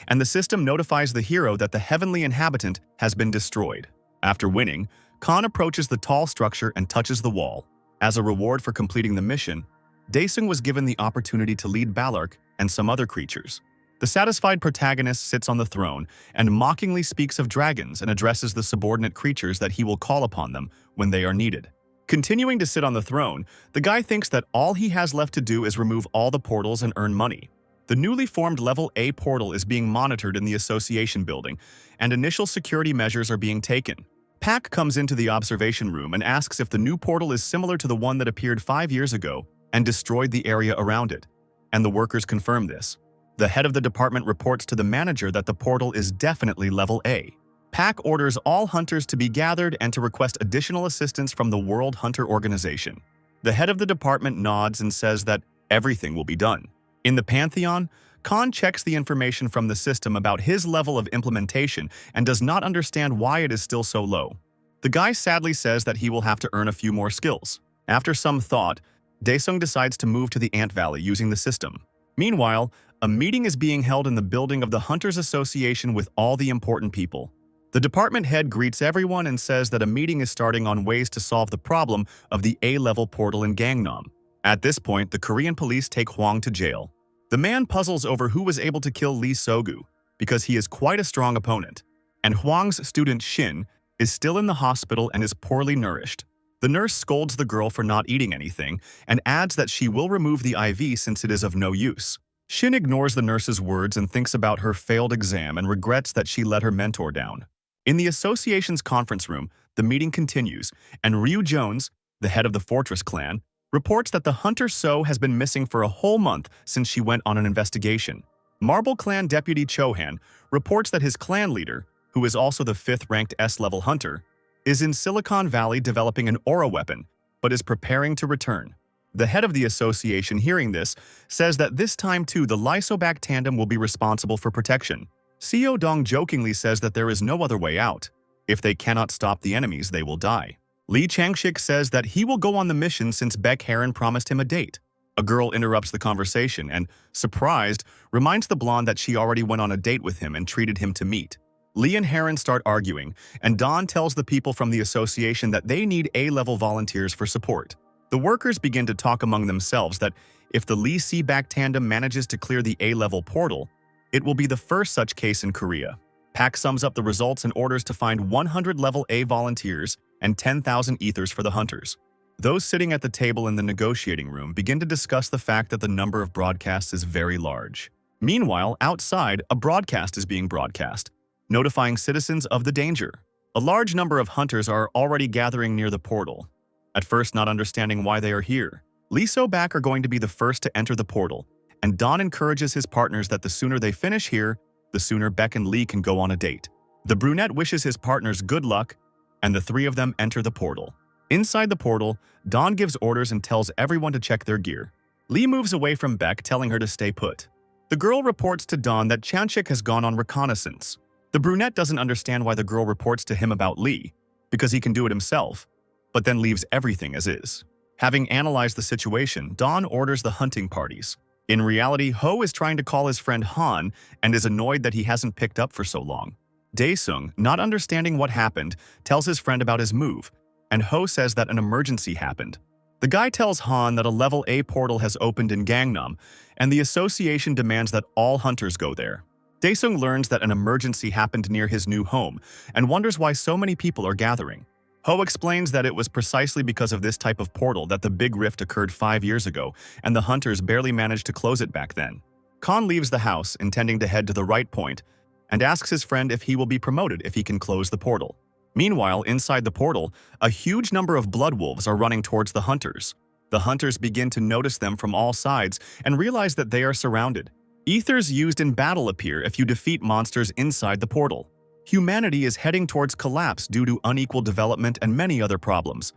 and the system notifies the hero that the heavenly inhabitant has been destroyed. After winning, Khan approaches the tall structure and touches the wall. As a reward for completing the mission, Daesung was given the opportunity to lead Balork and some other creatures. The satisfied protagonist sits on the throne and mockingly speaks of dragons and addresses the subordinate creatures that he will call upon them when they are needed. Continuing to sit on the throne, the guy thinks that all he has left to do is remove all the portals and earn money. The newly formed Level A portal is being monitored in the association building, and initial security measures are being taken. Pak comes into the observation room and asks if the new portal is similar to the one that appeared 5 years ago and destroyed the area around it, and the workers confirm this. The head of the department reports to the manager that the portal is definitely Level A. Pak orders all hunters to be gathered and to request additional assistance from the World Hunter Organization. The head of the department nods and says that everything will be done. In the Pantheon, Khan checks the information from the system about his level of implementation and does not understand why it is still so low. The guy sadly says that he will have to earn a few more skills. After some thought, Daesung decides to move to the Ant Valley using the system. Meanwhile, a meeting is being held in the building of the Hunters Association with all the important people. The department head greets everyone and says that a meeting is starting on ways to solve the problem of the A-level portal in Gangnam. At this point, the Korean police take Hwang to jail. The man puzzles over who was able to kill Lee Sogu, because he is quite a strong opponent, and Hwang's student Shin is still in the hospital and is poorly nourished. The nurse scolds the girl for not eating anything and adds that she will remove the IV since it is of no use. Shin ignores the nurse's words and thinks about her failed exam and regrets that she let her mentor down. In the association's conference room, the meeting continues, and Ryu Jones, the head of the Fortress clan, reports that the hunter So has been missing for a whole month since she went on an investigation. Marble Clan Deputy Chohan reports that his clan leader, who is also the 5th-ranked S-level hunter, is in Silicon Valley developing an aura weapon, but is preparing to return. The head of the association, hearing this, says that this time too the Lysobak tandem will be responsible for protection. Seo Dong jokingly says that there is no other way out. If they cannot stop the enemies, they will die. Lee Changshik says that he will go on the mission since Beck Heron promised him a date. A girl interrupts the conversation and, surprised, reminds the blonde that she already went on a date with him and treated him to meet. Lee and Heron start arguing, and Dawn tells the people from the association that they need A-level volunteers for support. The workers begin to talk among themselves that if the Lee Seaback tandem manages to clear the A-level portal, it will be the first such case in Korea. Pak sums up the results and orders to find 100 level A volunteers and 10,000 ethers for the hunters. Those sitting at the table in the negotiating room begin to discuss the fact that the number of broadcasts is very large. Meanwhile, outside, a broadcast is being broadcast, notifying citizens of the danger. A large number of hunters are already gathering near the portal, at first not understanding why they are here. Lee So-bak are going to be the first to enter the portal, and Don encourages his partners that the sooner they finish here, the sooner Beck and Lee can go on a date. The brunette wishes his partners good luck, and the three of them enter the portal. Inside the portal, Don gives orders and tells everyone to check their gear. Lee moves away from Beck, telling her to stay put. The girl reports to Don that Chanchik has gone on reconnaissance. The brunette doesn't understand why the girl reports to him about Lee, because he can do it himself, but then leaves everything as is. Having analyzed the situation, Don orders the hunting parties. In reality, Ho is trying to call his friend Han and is annoyed that he hasn't picked up for so long. Daesung, not understanding what happened, tells his friend about his move, and Ho says that an emergency happened. The guy tells Han that a level A portal has opened in Gangnam, and the association demands that all hunters go there. Daesung learns that an emergency happened near his new home and wonders why so many people are gathering. Ho explains that it was precisely because of this type of portal that the big rift occurred 5 years ago, and the hunters barely managed to close it back then. Khan leaves the house, intending to head to the right point, and asks his friend if he will be promoted if he can close the portal. Meanwhile, inside the portal, a huge number of blood wolves are running towards the hunters. The hunters begin to notice them from all sides and realize that they are surrounded. Ethers used in battle appear if you defeat monsters inside the portal. Humanity is heading towards collapse due to unequal development and many other problems.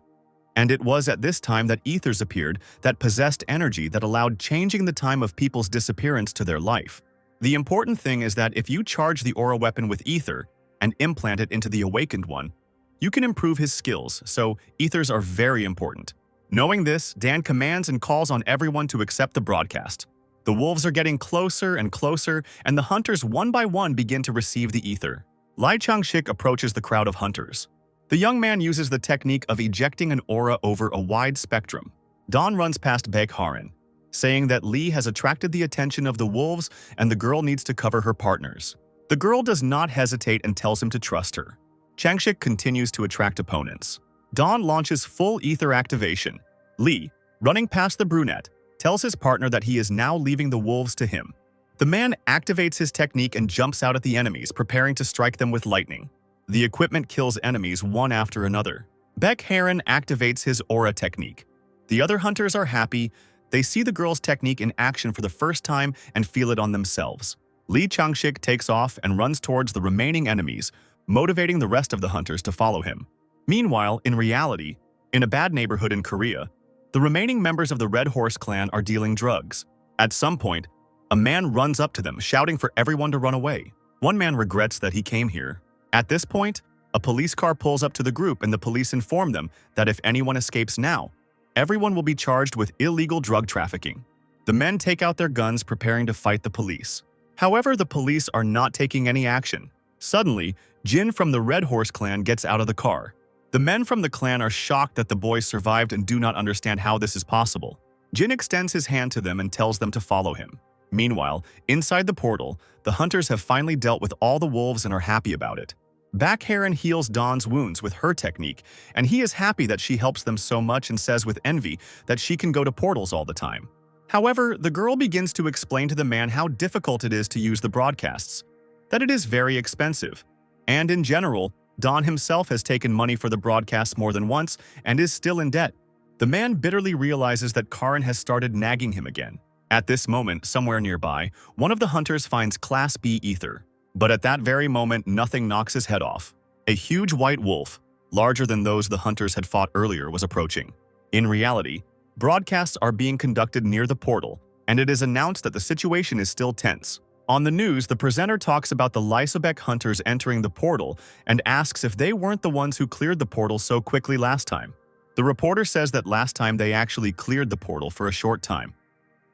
And it was at this time that ethers appeared that possessed energy that allowed changing the time of people's disappearance to their life. The important thing is that if you charge the aura weapon with ether and implant it into the awakened one, you can improve his skills, so ethers are very important. Knowing this, Dan commands and calls on everyone to accept the broadcast. The wolves are getting closer and closer, and the hunters one by one begin to receive the ether. Lai Changshik approaches the crowd of hunters. The young man uses the technique of ejecting an aura over a wide spectrum. Don runs past Baek Harin, saying that Lee has attracted the attention of the wolves and the girl needs to cover her partners. The girl does not hesitate and tells him to trust her. Changshik continues to attract opponents. Don launches full ether activation. Lee, running past the brunette, tells his partner that he is now leaving the wolves to him. The man activates his technique and jumps out at the enemies, preparing to strike them with lightning. The equipment kills enemies one after another. Beck Heron activates his aura technique. The other hunters are happy. They see the girl's technique in action for the first time and feel it on themselves. Lee Changshik takes off and runs towards the remaining enemies, motivating the rest of the hunters to follow him. Meanwhile, in reality, in a bad neighborhood in Korea, the remaining members of the Red Horse clan are dealing drugs. At some point, a man runs up to them, shouting for everyone to run away. One man regrets that he came here. At this point, a police car pulls up to the group and the police inform them that if anyone escapes now, everyone will be charged with illegal drug trafficking. The men take out their guns, preparing to fight the police. However, the police are not taking any action. Suddenly, Jin from the Red Horse clan gets out of the car. The men from the clan are shocked that the boys survived and do not understand how this is possible. Jin extends his hand to them and tells them to follow him. Meanwhile, inside the portal, the hunters have finally dealt with all the wolves and are happy about it. Baek Heron heals Don's wounds with her technique, and he is happy that she helps them so much and says with envy that she can go to portals all the time. However, the girl begins to explain to the man how difficult it is to use the broadcasts, that it is very expensive, and in general, Don himself has taken money for the broadcasts more than once and is still in debt. The man bitterly realizes that Karin has started nagging him again. At this moment, somewhere nearby, one of the hunters finds Class B ether. But at that very moment, nothing knocks his head off. A huge white wolf, larger than those the hunters had fought earlier, was approaching. In reality, broadcasts are being conducted near the portal, and it is announced that the situation is still tense. On the news, the presenter talks about the Lysobek hunters entering the portal and asks if they weren't the ones who cleared the portal so quickly last time. The reporter says that last time they actually cleared the portal for a short time.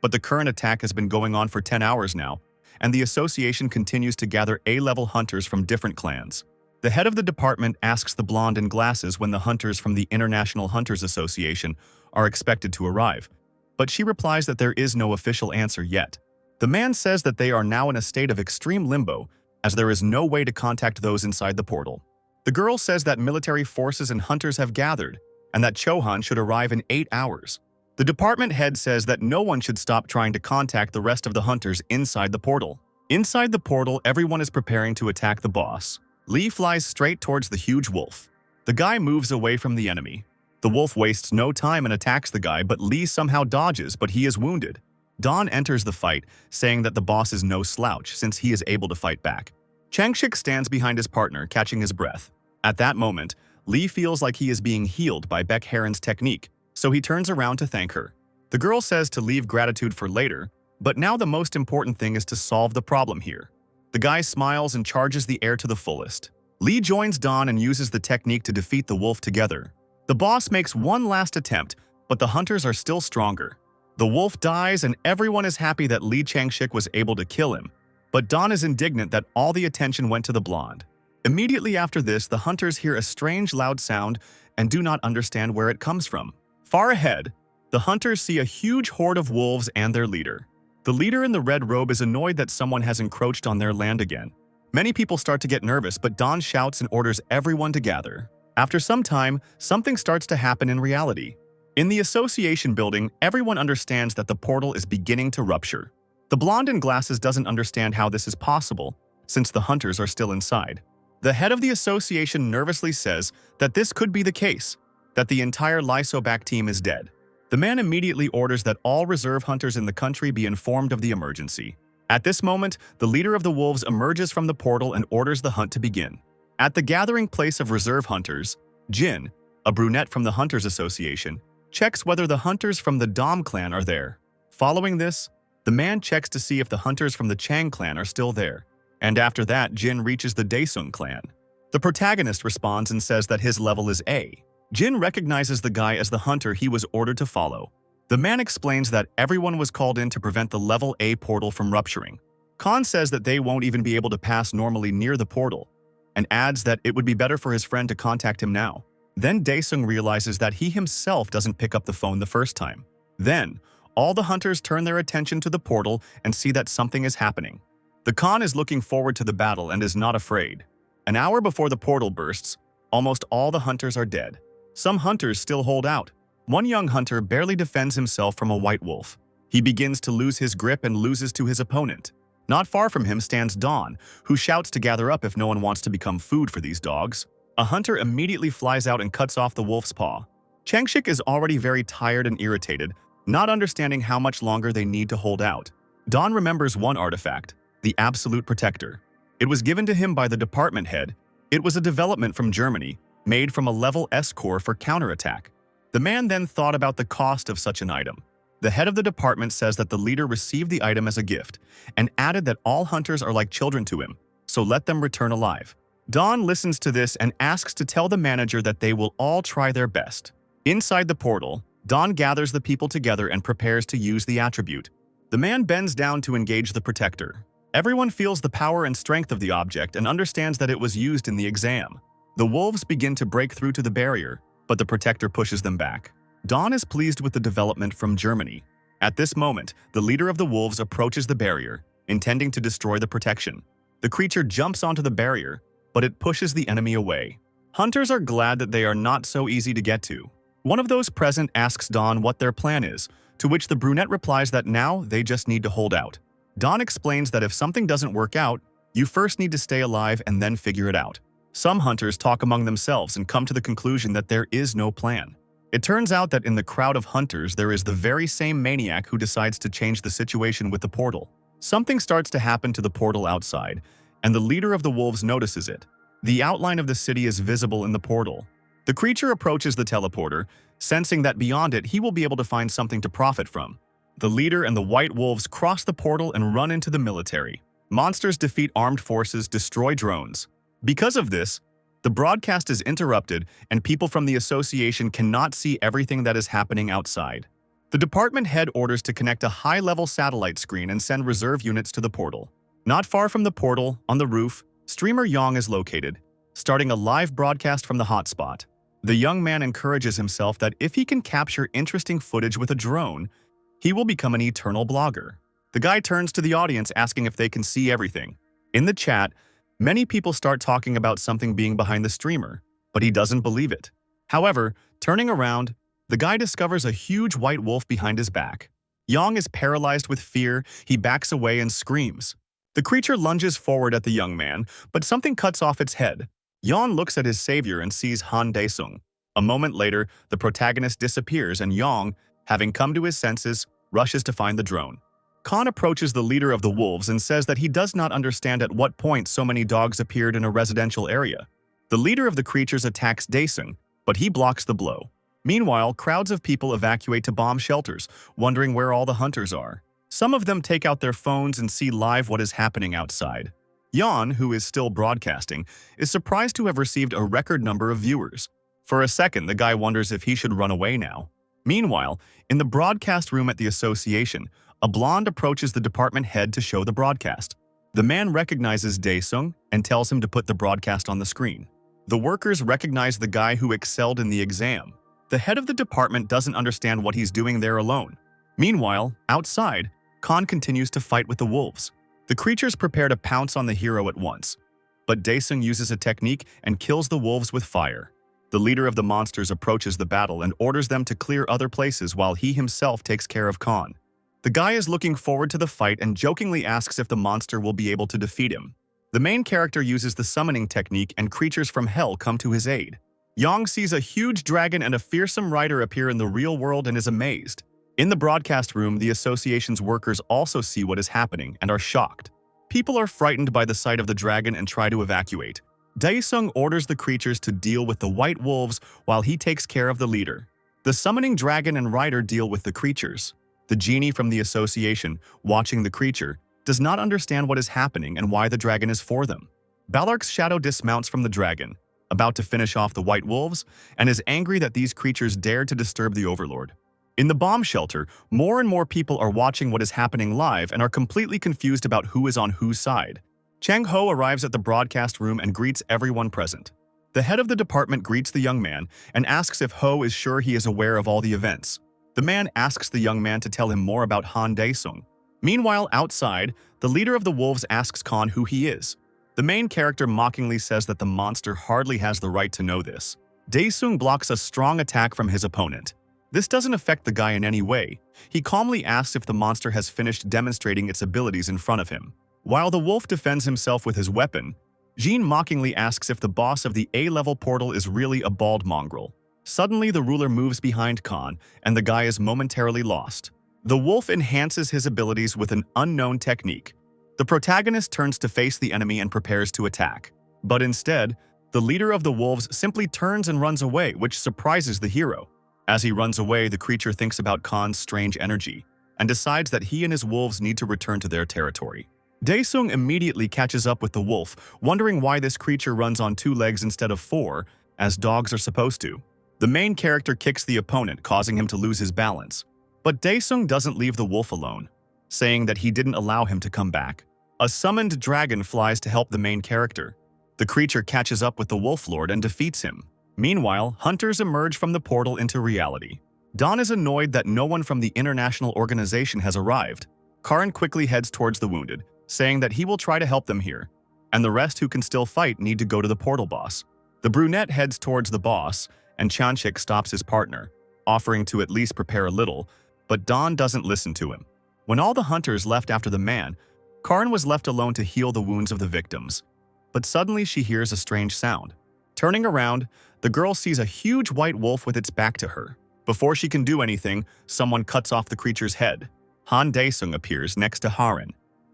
But the current attack has been going on for 10 hours now, and the association continues to gather A-level hunters from different clans. The head of the department asks the blonde in glasses when the hunters from the International Hunters Association are expected to arrive, but she replies that there is no official answer yet. The man says that they are now in a state of extreme limbo, as there is no way to contact those inside the portal. The girl says that military forces and hunters have gathered, and that Chohan should arrive in 8 hours. The department head says that no one should stop trying to contact the rest of the hunters inside the portal. Inside the portal, everyone is preparing to attack the boss. Lee flies straight towards the huge wolf. The guy moves away from the enemy. The wolf wastes no time and attacks the guy, but Lee somehow dodges, but he is wounded. Don enters the fight, saying that the boss is no slouch since he is able to fight back. Changshik stands behind his partner, catching his breath. At that moment, Lee feels like he is being healed by Beck Heron's technique, so he turns around to thank her. The girl says to leave gratitude for later, but now the most important thing is to solve the problem here. The guy smiles and charges the air to the fullest. Lee joins Don and uses the technique to defeat the wolf together. The boss makes one last attempt, but the hunters are still stronger. The wolf dies and everyone is happy that Lee Changshik was able to kill him, but Don is indignant that all the attention went to the blonde. Immediately after this, the hunters hear a strange loud sound and do not understand where it comes from. Far ahead, the hunters see a huge horde of wolves and their leader. The leader in the red robe is annoyed that someone has encroached on their land again. Many people start to get nervous, but Don shouts and orders everyone to gather. After some time, something starts to happen in reality. In the association building, everyone understands that the portal is beginning to rupture. The blonde in glasses doesn't understand how this is possible, since the hunters are still inside. The head of the association nervously says that this could be the case, that the entire Lysobak team is dead. The man immediately orders that all reserve hunters in the country be informed of the emergency. At this moment, the leader of the wolves emerges from the portal and orders the hunt to begin. At the gathering place of reserve hunters, Jin, a brunette from the Hunters Association, checks whether the hunters from the Dom clan are there. Following this, the man checks to see if the hunters from the Chang clan are still there. And after that, Jin reaches the Daesung clan. The protagonist responds and says that his level is A. Jin recognizes the guy as the hunter he was ordered to follow. The man explains that everyone was called in to prevent the level A portal from rupturing. Khan says that they won't even be able to pass normally near the portal, and adds that it would be better for his friend to contact him now. Then Daesung realizes that he himself doesn't pick up the phone the first time. Then, all the hunters turn their attention to the portal and see that something is happening. The Khan is looking forward to the battle and is not afraid. An hour before the portal bursts, almost all the hunters are dead. Some hunters still hold out. One young hunter barely defends himself from a white wolf. He begins to lose his grip and loses to his opponent. Not far from him stands Dawn, who shouts to gather up if no one wants to become food for these dogs. A hunter immediately flies out and cuts off the wolf's paw. Changshik is already very tired and irritated, not understanding how much longer they need to hold out. Dawn remembers one artifact, the Absolute Protector. It was given to him by the department head. It was a development from Germany, made from a level S core for counterattack. The man then thought about the cost of such an item. The head of the department says that the leader received the item as a gift, and added that all hunters are like children to him, so let them return alive. Dawn listens to this and asks to tell the manager that they will all try their best. Inside the portal, Dawn gathers the people together and prepares to use the attribute. The man bends down to engage the protector. Everyone feels the power and strength of the object and understands that it was used in the exam. The wolves begin to break through to the barrier, but the protector pushes them back. Dawn is pleased with the development from Germany. At this moment, the leader of the wolves approaches the barrier, intending to destroy the protection. The creature jumps onto the barrier, but it pushes the enemy away. Hunters are glad that they are not so easy to get to. One of those present asks Dawn what their plan is, to which the brunette replies that now they just need to hold out. Dawn explains that if something doesn't work out, you first need to stay alive and then figure it out. Some hunters talk among themselves and come to the conclusion that there is no plan. It turns out that in the crowd of hunters there is the very same maniac who decides to change the situation with the portal. Something starts to happen to the portal outside, and the leader of the wolves notices it. The outline of the city is visible in the portal. The creature approaches the teleporter, sensing that beyond it he will be able to find something to profit from. The leader and the white wolves cross the portal and run into the military. Monsters defeat armed forces, destroy drones. Because of this, the broadcast is interrupted and people from the association cannot see everything that is happening outside. The department head orders to connect a high-level satellite screen and send reserve units to the portal. Not far from the portal, on the roof, streamer Yang is located, starting a live broadcast from the hotspot. The young man encourages himself that if he can capture interesting footage with a drone, he will become an eternal blogger. The guy turns to the audience asking if they can see everything. In the chat, many people start talking about something being behind the streamer, but he doesn't believe it. However, turning around, the guy discovers a huge white wolf behind his back. Yang is paralyzed with fear, he backs away and screams. The creature lunges forward at the young man, but something cuts off its head. Yang looks at his savior and sees Han Daesung. A moment later, the protagonist disappears and Yang, having come to his senses, rushes to find the drone. Khan approaches the leader of the wolves and says that he does not understand at what point so many dogs appeared in a residential area. The leader of the creatures attacks Daesung, but he blocks the blow. Meanwhile, crowds of people evacuate to bomb shelters, wondering where all the hunters are. Some of them take out their phones and see live what is happening outside. Yan, who is still broadcasting, is surprised to have received a record number of viewers. For a second, the guy wonders if he should run away now. Meanwhile, in the broadcast room at the association, a blonde approaches the department head to show the broadcast. The man recognizes Daesung and tells him to put the broadcast on the screen. The workers recognize the guy who excelled in the exam. The head of the department doesn't understand what he's doing there alone. Meanwhile, outside, Khan continues to fight with the wolves. The creatures prepare to pounce on the hero at once, but Daesung uses a technique and kills the wolves with fire. The leader of the monsters approaches the battle and orders them to clear other places while he himself takes care of Khan. The guy is looking forward to the fight and jokingly asks if the monster will be able to defeat him. The main character uses the summoning technique and creatures from hell come to his aid. Yang sees a huge dragon and a fearsome rider appear in the real world and is amazed. In the broadcast room, the association's workers also see what is happening and are shocked. People are frightened by the sight of the dragon and try to evacuate. Daesung orders the creatures to deal with the white wolves while he takes care of the leader. The summoning dragon and rider deal with the creatures. The genie from the association, watching the creature, does not understand what is happening and why the dragon is for them. Balark's shadow dismounts from the dragon, about to finish off the white wolves, and is angry that these creatures dared to disturb the overlord. In the bomb shelter, more and more people are watching what is happening live and are completely confused about who is on whose side. Chang Ho arrives at the broadcast room and greets everyone present. The head of the department greets the young man and asks if Ho is sure he is aware of all the events. The man asks the young man to tell him more about Han Daesung. Meanwhile, outside, the leader of the wolves asks Khan who he is. The main character mockingly says that the monster hardly has the right to know this. Daesung blocks a strong attack from his opponent. This doesn't affect the guy in any way. He calmly asks if the monster has finished demonstrating its abilities in front of him. While the wolf defends himself with his weapon, Jean mockingly asks if the boss of the A-level portal is really a bald mongrel. Suddenly, the ruler moves behind Khan, and the guy is momentarily lost. The wolf enhances his abilities with an unknown technique. The protagonist turns to face the enemy and prepares to attack. But instead, the leader of the wolves simply turns and runs away, which surprises the hero. As he runs away, the creature thinks about Khan's strange energy and decides that he and his wolves need to return to their territory. Daesung immediately catches up with the wolf, wondering why this creature runs on 2 legs instead of 4, as dogs are supposed to. The main character kicks the opponent, causing him to lose his balance. But Daesung doesn't leave the wolf alone, saying that he didn't allow him to come back. A summoned dragon flies to help the main character. The creature catches up with the wolf lord and defeats him. Meanwhile, hunters emerge from the portal into reality. Dawn is annoyed that no one from the international organization has arrived. Karan quickly heads towards the wounded, saying that he will try to help them here, and the rest who can still fight need to go to the portal boss. The brunette heads towards the boss, and Chanchik stops his partner, offering to at least prepare a little, but Dawn doesn't listen to him. When all the hunters left after the man, Karan was left alone to heal the wounds of the victims. but suddenly she hears a strange sound. Turning around, the girl sees a huge white wolf with its back to her. Before she can do anything, someone cuts off the creature's head. Han Dae-sung appears next to Harin.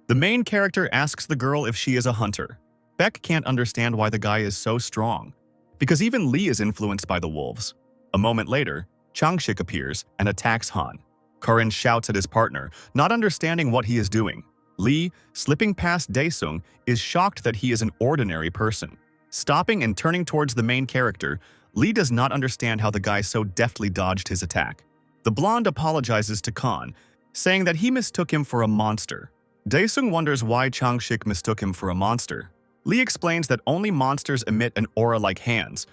The main character asks the girl if she is a hunter. Beck can't understand why the guy is so strong, because even Lee is influenced by the wolves. A moment later, Changshik appears and attacks Han. Karin shouts at his partner, not understanding what he is doing. Lee, slipping past Dae-sung, is shocked that he is an ordinary person. Stopping and turning towards the main character, Lee does not understand how the guy so deftly dodged his attack. The blonde apologizes to Khan, saying that he mistook him for a monster. Dae-sung wonders why Changshik mistook him for a monster. Lee explains that only monsters emit an aura like hands,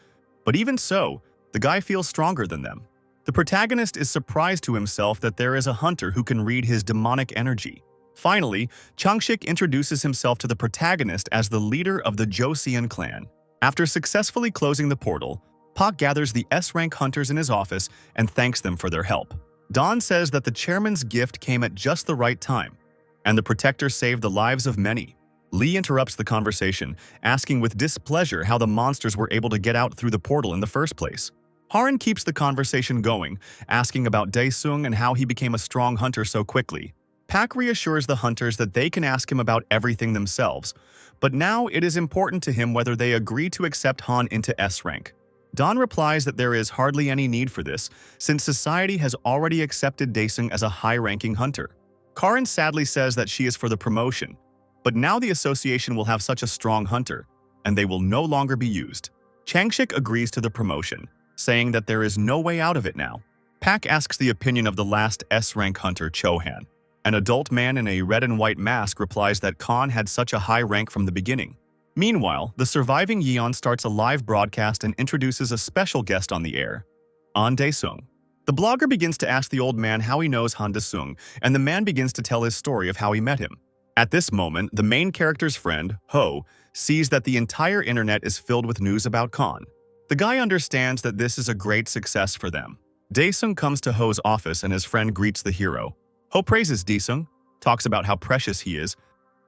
but even so, the guy feels stronger than them. The protagonist is surprised to himself that there is a hunter who can read his demonic energy. Finally, Changshik introduces himself to the protagonist as the leader of the Joseon clan. After successfully closing the portal, Pak gathers the S-rank hunters in his office and thanks them for their help. Don says that the chairman's gift came at just the right time, and the protector saved the lives of many. Lee interrupts the conversation, asking with displeasure how the monsters were able to get out through the portal in the first place. Harin keeps the conversation going, asking about Dae-sung and how he became a strong hunter so quickly. Pak reassures the hunters that they can ask him about everything themselves, but now it is important to him whether they agree to accept Han into S-rank. Don replies that there is hardly any need for this, since society has already accepted Dae-sung as a high-ranking hunter. Karin sadly says that she is for the promotion, but now the association will have such a strong hunter, and they will no longer be used. Changshik agrees to the promotion, saying that there is no way out of it now. Pak asks the opinion of the last S-rank hunter, Chohan. An adult man in a red and white mask replies that Khan had such a high rank from the beginning. Meanwhile, the surviving Yeon starts a live broadcast and introduces a special guest on the air, An Dae-sung. The blogger begins to ask the old man how he knows Han Dae-sung, and the man begins to tell his story of how he met him. At this moment, the main character's friend, Ho, sees that the entire internet is filled with news about Khan. The guy understands that this is a great success for them. Dae-sung comes to Ho's office and his friend greets the hero. Ho praises Dae-sung, talks about how precious he is,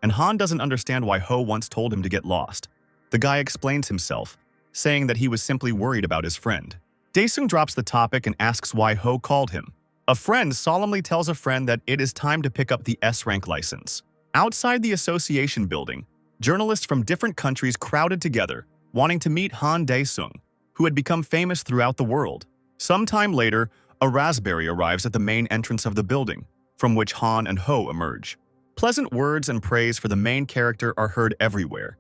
and Han doesn't understand why Ho once told him to get lost. The guy explains himself, saying that he was simply worried about his friend. Dae-sung drops the topic and asks why Ho called him. A friend solemnly tells a friend that it is time to pick up the S-rank license. Outside the association building, journalists from different countries crowded together, wanting to meet Han Dae-sung, who had become famous throughout the world. Sometime later, a raspberry arrives at the main entrance of the building, from which Han and Ho emerge. Pleasant words and praise for the main character are heard everywhere,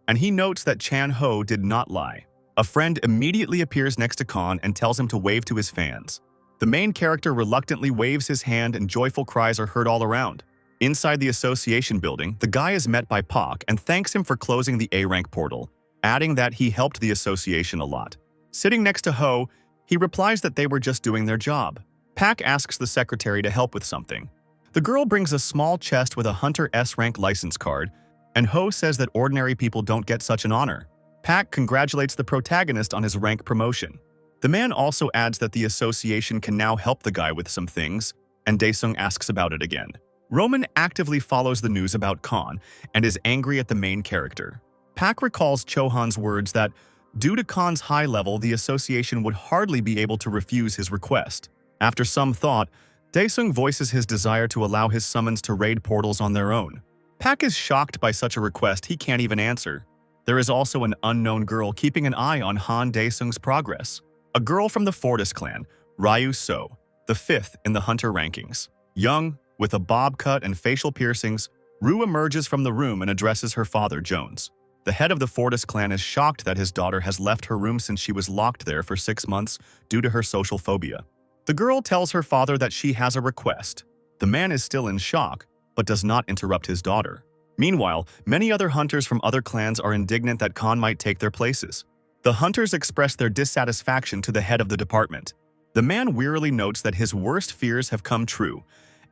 and he notes that Chan Ho did not lie. A friend immediately appears next to Khan and tells him to wave to his fans. The main character reluctantly waves his hand and joyful cries are heard all around. Inside the association building, the guy is met by Pak and thanks him for closing the A-rank portal, adding that he helped the association a lot. Sitting next to Ho, he replies that they were just doing their job. Pak asks the secretary to help with something. The girl brings a small chest with a Hunter S-rank license card, and Ho says that ordinary people don't get such an honor. Pak congratulates the protagonist on his rank promotion. The man also adds that the association can now help the guy with some things, and Dae-sung asks about it again. Roman actively follows the news about Khan and is angry at the main character. Pak recalls Chohan's words that, due to Khan's high level, the association would hardly be able to refuse his request. After some thought, Dae-sung voices his desire to allow his summons to raid portals on their own. Pak is shocked by such a request he can't even answer. There is also an unknown girl keeping an eye on Han Dae-sung's progress. A girl from the Fortis clan, Ryu So, the 5th in the hunter rankings. Young, with a bob cut and facial piercings, Rue emerges from the room and addresses her father, Jones. The head of the Fortis clan is shocked that his daughter has left her room since she was locked there for 6 months due to her social phobia. The girl tells her father that she has a request. The man is still in shock, but does not interrupt his daughter. Meanwhile, many other hunters from other clans are indignant that Khan might take their places. The hunters express their dissatisfaction to the head of the department. The man wearily notes that his worst fears have come true,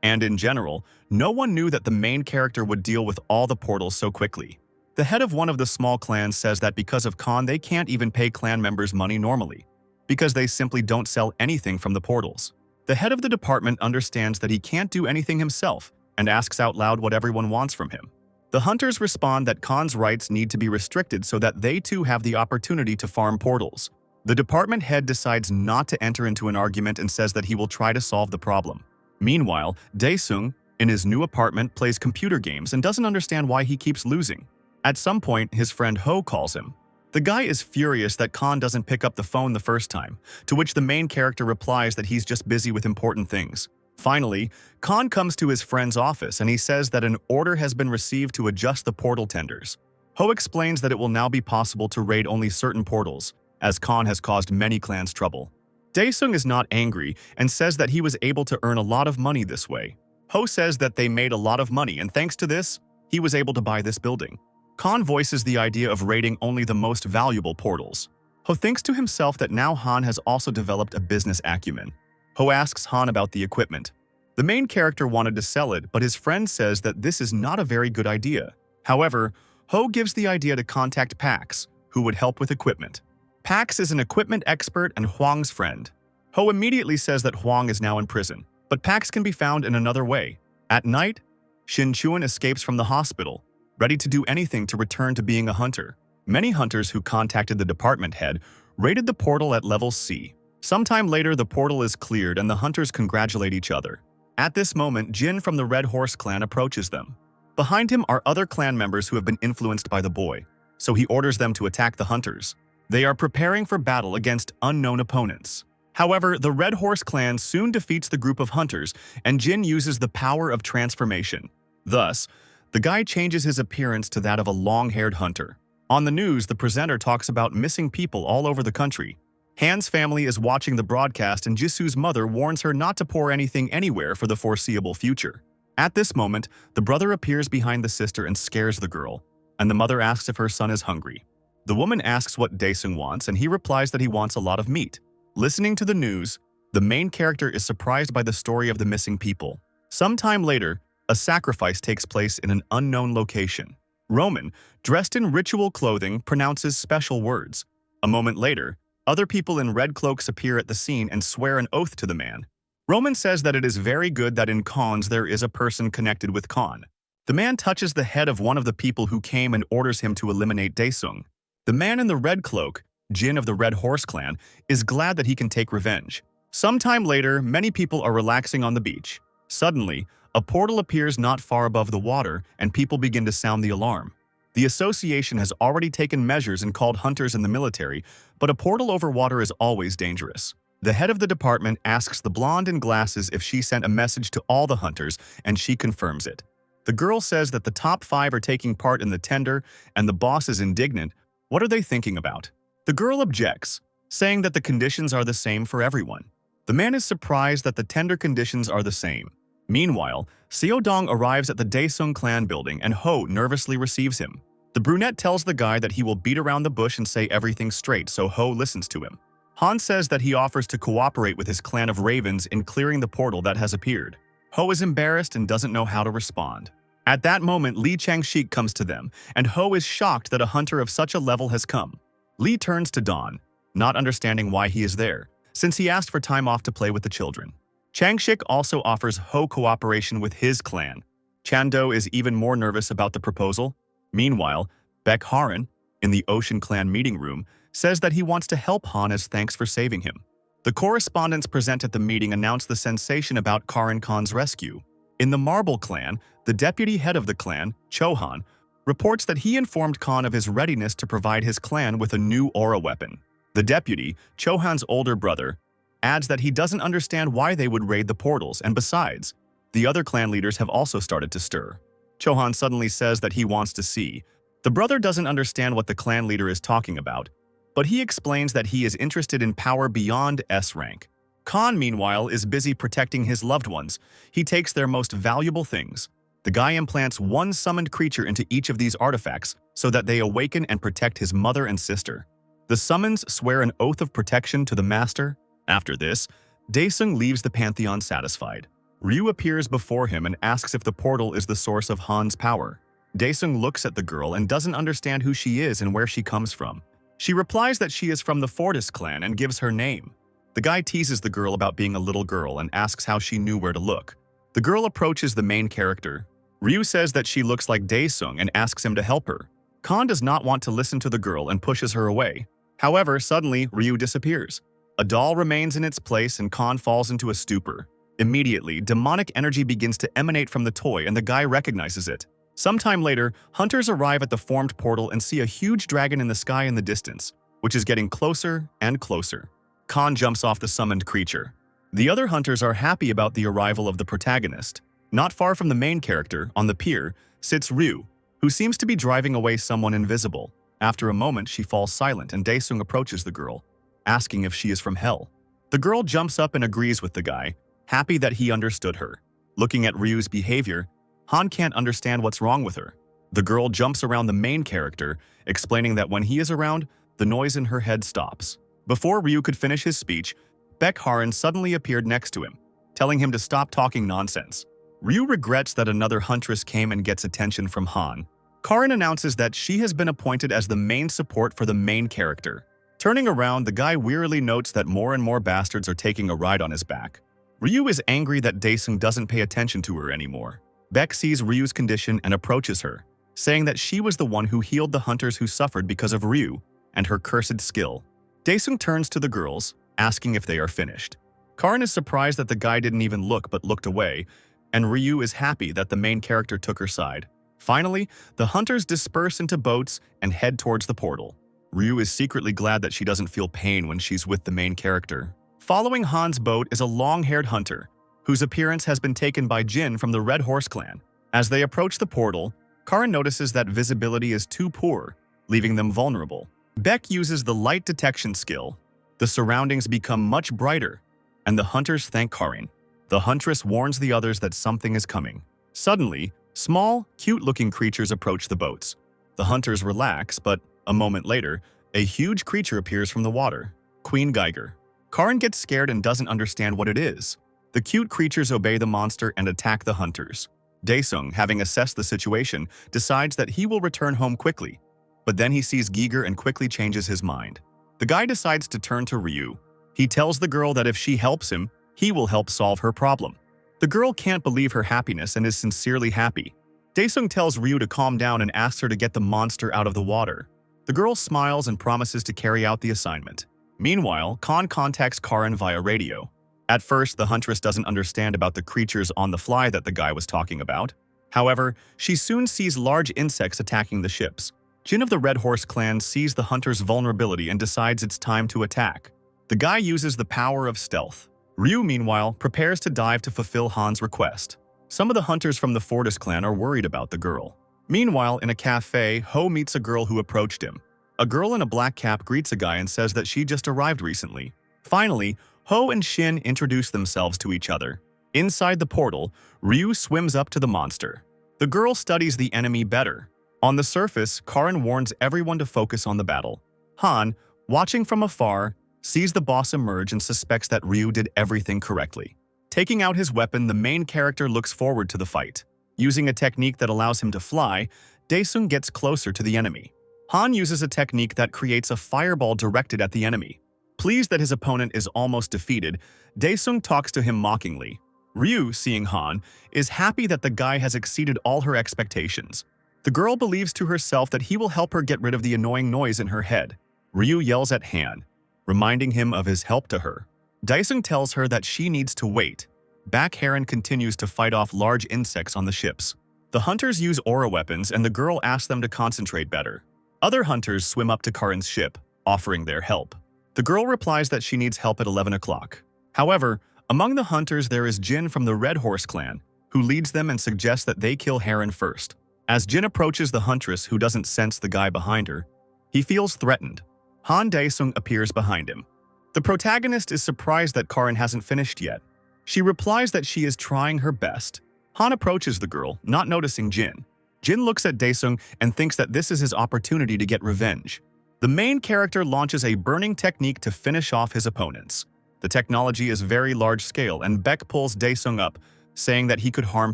and in general, no one knew that the main character would deal with all the portals so quickly. The head of one of the small clans says that because of Khan they can't even pay clan members money normally, because they simply don't sell anything from the portals. The head of the department understands that he can't do anything himself and asks out loud what everyone wants from him. The hunters respond that Khan's rights need to be restricted so that they too have the opportunity to farm portals. The department head decides not to enter into an argument and says that he will try to solve the problem. Meanwhile, Dae-sung, in his new apartment, plays computer games and doesn't understand why he keeps losing. At some point, his friend Ho calls him. The guy is furious that Khan doesn't pick up the phone the first time, to which the main character replies that he's just busy with important things. Finally, Khan comes to his friend's office and he says that an order has been received to adjust the portal tenders. Ho explains that it will now be possible to raid only certain portals, as Khan has caused many clans trouble. Dae-sung is not angry and says that he was able to earn a lot of money this way. Ho says that they made a lot of money and thanks to this, he was able to buy this building. Khan voices the idea of raiding only the most valuable portals. Ho thinks to himself that now Han has also developed a business acumen. Ho asks Han about the equipment. The main character wanted to sell it, but his friend says that this is not a very good idea. However, Ho gives the idea to contact Pax, who would help with equipment. Pax is an equipment expert and Huang's friend. Ho immediately says that Huang is now in prison, but Pax can be found in another way. At night, Shin Chuan escapes from the hospital, ready to do anything to return to being a hunter. Many hunters who contacted the department head raided the portal at level C. Sometime later, the portal is cleared and the hunters congratulate each other. At this moment, Jin from the Red Horse clan approaches them. Behind him are other clan members who have been influenced by the boy, so he orders them to attack the hunters. They are preparing for battle against unknown opponents. However, the Red Horse clan soon defeats the group of hunters, and Jin uses the power of transformation. Thus, the guy changes his appearance to that of a long-haired hunter. On the news, the presenter talks about missing people all over the country. Han's family is watching the broadcast and Jisoo's mother warns her not to pour anything anywhere for the foreseeable future. At this moment, the brother appears behind the sister and scares the girl, and the mother asks if her son is hungry. The woman asks what Dae-sung wants and he replies that he wants a lot of meat. Listening to the news, the main character is surprised by the story of the missing people. Sometime later, a sacrifice takes place in an unknown location. Roman, dressed in ritual clothing, pronounces special words. A moment later, other people in red cloaks appear at the scene and swear an oath to the man. Roman says that it is very good that in Khans there is a person connected with Khan. The man touches the head of one of the people who came and orders him to eliminate Dae-sung. The man in the red cloak, Jin of the Red Horse clan, is glad that he can take revenge. Sometime later, many people are relaxing on the beach. Suddenly, a portal appears not far above the water and people begin to sound the alarm. The association has already taken measures and called hunters in the military, but a portal over water is always dangerous. The head of the department asks the blonde in glasses if she sent a message to all the hunters, and she confirms it. The girl says that the top 5 are taking part in the tender, and the boss is indignant. What are they thinking about? The girl objects, saying that the conditions are the same for everyone. The man is surprised that the tender conditions are the same. Meanwhile, Seodong arrives at the Dae-sung clan building and Ho nervously receives him. The brunette tells the guy that he will beat around the bush and say everything straight, so Ho listens to him. Han says that he offers to cooperate with his clan of ravens in clearing the portal that has appeared. Ho is embarrassed and doesn't know how to respond. At that moment, Lee Chang-shik comes to them, and Ho is shocked that a hunter of such a level has come. Lee turns to Don, not understanding why he is there, since he asked for time off to play with the children. Chang-shik also offers Ho cooperation with his clan. Chando is even more nervous about the proposal. Meanwhile, Baek Haran, in the Ocean Clan meeting room, says that he wants to help Han as thanks for saving him. The correspondents present at the meeting announce the sensation about Karan Khan's rescue. In the Marble Clan, the deputy head of the clan, Chohan, reports that he informed Khan of his readiness to provide his clan with a new aura weapon. The deputy, Chohan's older brother, adds that he doesn't understand why they would raid the portals, and besides, the other clan leaders have also started to stir. Chohan suddenly says that he wants to see. The brother doesn't understand what the clan leader is talking about, but he explains that he is interested in power beyond S rank. Khan, meanwhile, is busy protecting his loved ones. He takes their most valuable things. The guy implants one summoned creature into each of these artifacts so that they awaken and protect his mother and sister. The summons swear an oath of protection to the master. After this, Dae-sung leaves the pantheon satisfied. Ryu appears before him and asks if the portal is the source of Han's power. Dae-sung looks at the girl and doesn't understand who she is and where she comes from. She replies that she is from the Fortis clan and gives her name. The guy teases the girl about being a little girl and asks how she knew where to look. The girl approaches the main character. Ryu says that she looks like Daesung and asks him to help her. Khan does not want to listen to the girl and pushes her away. However, suddenly, Ryu disappears. A doll remains in its place and Khan falls into a stupor. Immediately, demonic energy begins to emanate from the toy and the guy recognizes it. Sometime later, hunters arrive at the formed portal and see a huge dragon in the sky in the distance, which is getting closer and closer. Khan jumps off the summoned creature. The other hunters are happy about the arrival of the protagonist. Not far from the main character, on the pier, sits Ryu, who seems to be driving away someone invisible. After a moment, she falls silent and Daesung approaches the girl, asking if she is from hell. The girl jumps up and agrees with the guy, happy that he understood her. Looking at Ryu's behavior, Han can't understand what's wrong with her. The girl jumps around the main character, explaining that when he is around, the noise in her head stops. Before Ryu could finish his speech, Baek Harin suddenly appeared next to him, telling him to stop talking nonsense. Ryu regrets that another huntress came and gets attention from Han. Karin announces that she has been appointed as the main support for the main character. Turning around, the guy wearily notes that more and more bastards are taking a ride on his back. Ryu is angry that Daesung doesn't pay attention to her anymore. Baek sees Ryu's condition and approaches her, saying that she was the one who healed the hunters who suffered because of Ryu and her cursed skill. Daesung turns to the girls, asking if they are finished. Karin is surprised that the guy didn't even look but looked away, and Ryu is happy that the main character took her side. Finally, the hunters disperse into boats and head towards the portal. Ryu is secretly glad that she doesn't feel pain when she's with the main character. Following Han's boat is a long-haired hunter, whose appearance has been taken by Jin from the Red Horse clan. As they approach the portal, Karin notices that visibility is too poor, leaving them vulnerable. Baek uses the light detection skill. The surroundings become much brighter, and the hunters thank Karin. The huntress warns the others that something is coming. Suddenly, small, cute-looking creatures approach the boats. The hunters relax, but a moment later, a huge creature appears from the water. Queen Geiger. Karin gets scared and doesn't understand what it is. The cute creatures obey the monster and attack the hunters. Daesung, having assessed the situation, decides that he will return home quickly. But then he sees Geiger and quickly changes his mind. The guy decides to turn to Ryu. He tells the girl that if she helps him, he will help solve her problem. The girl can't believe her happiness and is sincerely happy. Daesung tells Ryu to calm down and asks her to get the monster out of the water. The girl smiles and promises to carry out the assignment. Meanwhile, Khan contacts Karin via radio. At first, the huntress doesn't understand about the creatures on the fly that the guy was talking about. However, she soon sees large insects attacking the ships. Jin of the Red Horse clan sees the hunter's vulnerability and decides it's time to attack. The guy uses the power of stealth. Ryu, meanwhile, prepares to dive to fulfill Han's request. Some of the hunters from the Fortis clan are worried about the girl. Meanwhile, in a cafe, Ho meets a girl who approached him. A girl in a black cap greets a guy and says that she just arrived recently. Finally, Ho and Shin introduce themselves to each other. Inside the portal, Ryu swims up to the monster. The girl studies the enemy better. On the surface, Karin warns everyone to focus on the battle. Han, watching from afar, sees the boss emerge and suspects that Ryu did everything correctly. Taking out his weapon, the main character looks forward to the fight. Using a technique that allows him to fly, Daesung gets closer to the enemy. Han uses a technique that creates a fireball directed at the enemy. Pleased that his opponent is almost defeated, Daesung talks to him mockingly. Ryu, seeing Han, is happy that the guy has exceeded all her expectations. The girl believes to herself that he will help her get rid of the annoying noise in her head. Ryu yells at Han, reminding him of his help to her. Daesung tells her that she needs to wait. Baek Harin continues to fight off large insects on the ships. The hunters use aura weapons and the girl asks them to concentrate better. Other hunters swim up to Karin's ship, offering their help. The girl replies that she needs help at 11 o'clock. However, among the hunters there is Jin from the Red Horse clan, who leads them and suggests that they kill Harin first. As Jin approaches the huntress who doesn't sense the guy behind her, he feels threatened. Han Daesung appears behind him. The protagonist is surprised that Karin hasn't finished yet. She replies that she is trying her best. Han approaches the girl, not noticing Jin. Jin looks at Daesung and thinks that this is his opportunity to get revenge. The main character launches a burning technique to finish off his opponents. The technology is very large-scale and Baek pulls Daesung up, saying that he could harm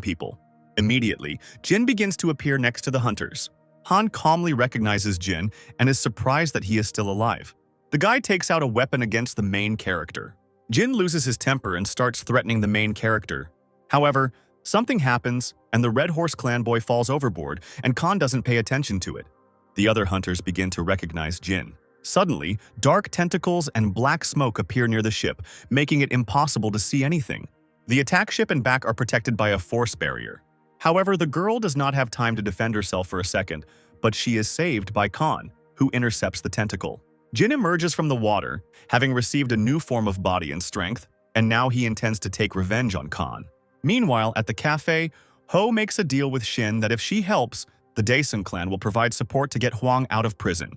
people. Immediately, Jin begins to appear next to the hunters. Han calmly recognizes Jin and is surprised that he is still alive. The guy takes out a weapon against the main character. Jin loses his temper and starts threatening the main character. However, Something happens, and the Red Horse clan boy falls overboard, and Khan doesn't pay attention to it. The other hunters begin to recognize Jin. Suddenly, dark tentacles and black smoke appear near the ship, making it impossible to see anything. The attack ship and back are protected by a force barrier. However, the girl does not have time to defend herself for a second, but she is saved by Khan, who intercepts the tentacle. Jin emerges from the water, having received a new form of body and strength, and now he intends to take revenge on Khan. Meanwhile, at the cafe, Ho makes a deal with Shin that if she helps, the Daesung clan will provide support to get Huang out of prison.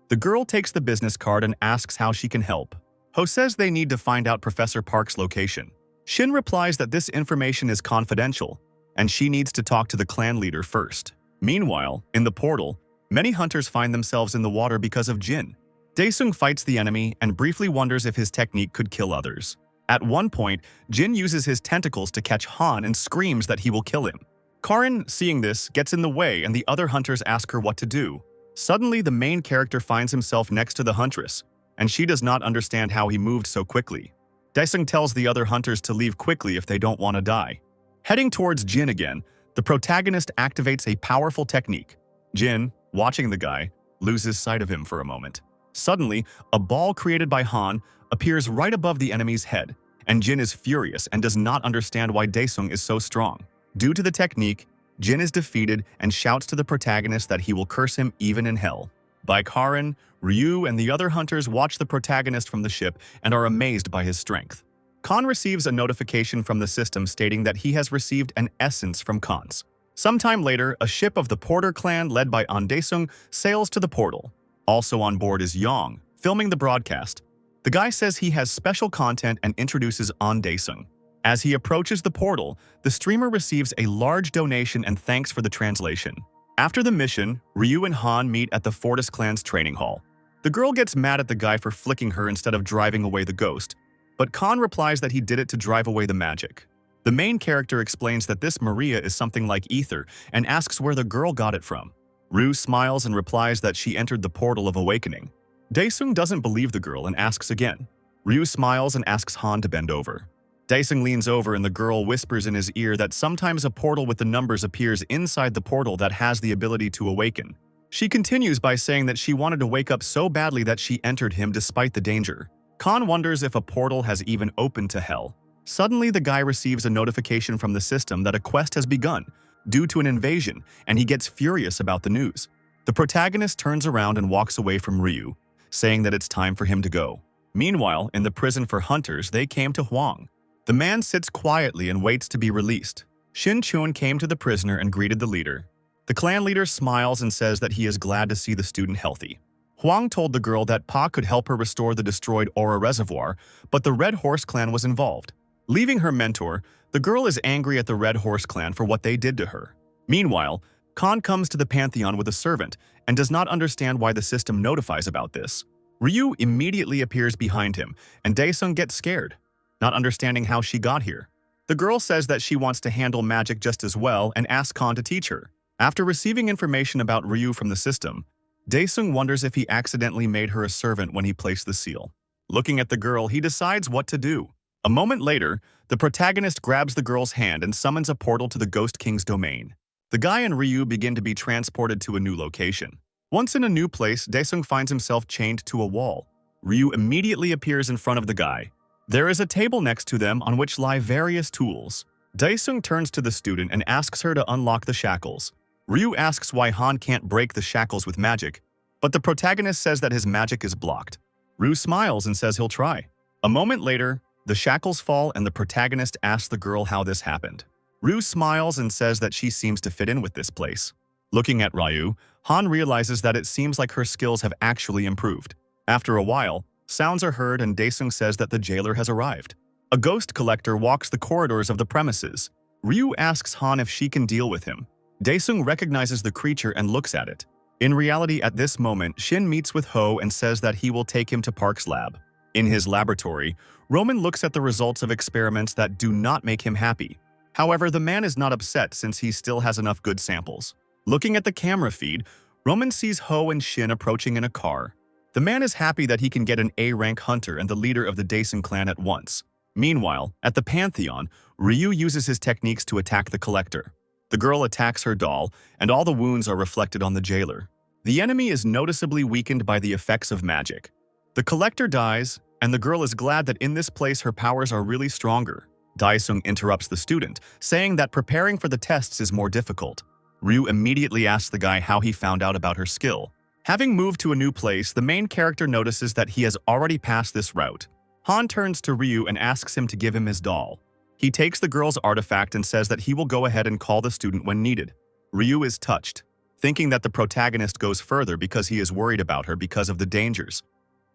The girl takes the business card and asks how she can help. Ho says they need to find out Professor Park's location. Shin replies that this information is confidential, and she needs to talk to the clan leader first. Meanwhile, in the portal, many hunters find themselves in the water because of Jin. Daesung fights the enemy and briefly wonders if his technique could kill others. At one point, Jin uses his tentacles to catch Han and screams that he will kill him. Karin, seeing this, gets in the way and the other hunters ask her what to do. Suddenly, the main character finds himself next to the huntress, and she does not understand how he moved so quickly. Daesung tells the other hunters to leave quickly if they don't want to die. Heading towards Jin again, the protagonist activates a powerful technique. Jin, watching the guy, loses sight of him for a moment. Suddenly, a ball created by Han appears right above the enemy's head, and Jin is furious and does not understand why Daesung is so strong. Due to the technique, Jin is defeated and shouts to the protagonist that he will curse him even in hell. By Karin, Ryu and the other hunters watch the protagonist from the ship and are amazed by his strength. Khan receives a notification from the system stating that he has received an essence from Khan's. Sometime later, a ship of the Porter clan led by An Daesung sails to the portal. Also on board is Yang, filming the broadcast. The guy says he has special content and introduces An Daesung. As he approaches the portal, the streamer receives a large donation and thanks for the translation. After the mission, Ryu and Han meet at the Fortis clan's training hall. The girl gets mad at the guy for flicking her instead of driving away the ghost, but Khan replies that he did it to drive away the magic. The main character explains that this Maria is something like ether and asks where the girl got it from. Ryu smiles and replies that she entered the portal of awakening. Daesung doesn't believe the girl and asks again. Ryu smiles and asks Han to bend over. Daesung leans over and the girl whispers in his ear that sometimes a portal with the numbers appears inside the portal that has the ability to awaken. She continues by saying that she wanted to wake up so badly that she entered him despite the danger. Khan wonders if a portal has even opened to hell. Suddenly, the guy receives a notification from the system that a quest has begun due to an invasion, and he gets furious about the news. The protagonist turns around and walks away from Ryu, saying that it's time for him to go. Meanwhile, in the prison for hunters, they came to Huang. The man sits quietly and waits to be released. Shin Chun came to the prisoner and greeted the leader. The clan leader smiles and says that he is glad to see the student healthy. Huang told the girl that Pa could help her restore the destroyed Aura Reservoir, but the Red Horse clan was involved. Leaving her mentor, the girl is angry at the Red Horse clan for what they did to her. Meanwhile, Khan comes to the Pantheon with a servant and does not understand why the system notifies about this. Ryu immediately appears behind him, and Daesung gets scared, not understanding how she got here. The girl says that she wants to handle magic just as well and asks Khan to teach her. After receiving information about Ryu from the system, Daesung wonders if he accidentally made her a servant when he placed the seal. Looking at the girl, he decides what to do. A moment later, the protagonist grabs the girl's hand and summons a portal to the Ghost King's domain. The guy and Ryu begin to be transported to a new location. Once in a new place, Daesung finds himself chained to a wall. Ryu immediately appears in front of the guy. There is a table next to them on which lie various tools. Daesung turns to the student and asks her to unlock the shackles. Ryu asks why Han can't break the shackles with magic, but the protagonist says that his magic is blocked. Ryu smiles and says he'll try. A moment later, the shackles fall and the protagonist asks the girl how this happened. Ryu smiles and says that she seems to fit in with this place. Looking at Ryu, Han realizes that it seems like her skills have actually improved. After a while, sounds are heard and Daesung says that the jailer has arrived. A ghost collector walks the corridors of the premises. Ryu asks Han if she can deal with him. Daesung recognizes the creature and looks at it. In reality, at this moment, Shin meets with Ho and says that he will take him to Park's lab. In his laboratory, Roman looks at the results of experiments that do not make him happy. However, the man is not upset since he still has enough good samples. Looking at the camera feed, Roman sees Ho and Shin approaching in a car. The man is happy that he can get an A-rank hunter and the leader of the Daesung clan at once. Meanwhile, at the Pantheon, Ryu uses his techniques to attack the collector. The girl attacks her doll, and all the wounds are reflected on the jailer. The enemy is noticeably weakened by the effects of magic. The collector dies, and the girl is glad that in this place her powers are really stronger. Daesung interrupts the student, saying that preparing for the tests is more difficult. Ryu immediately asks the guy how he found out about her skill. Having moved to a new place, the main character notices that he has already passed this route. Han turns to Ryu and asks him to give him his doll. He takes the girl's artifact and says that he will go ahead and call the student when needed. Ryu is touched, thinking that the protagonist goes further because he is worried about her because of the dangers.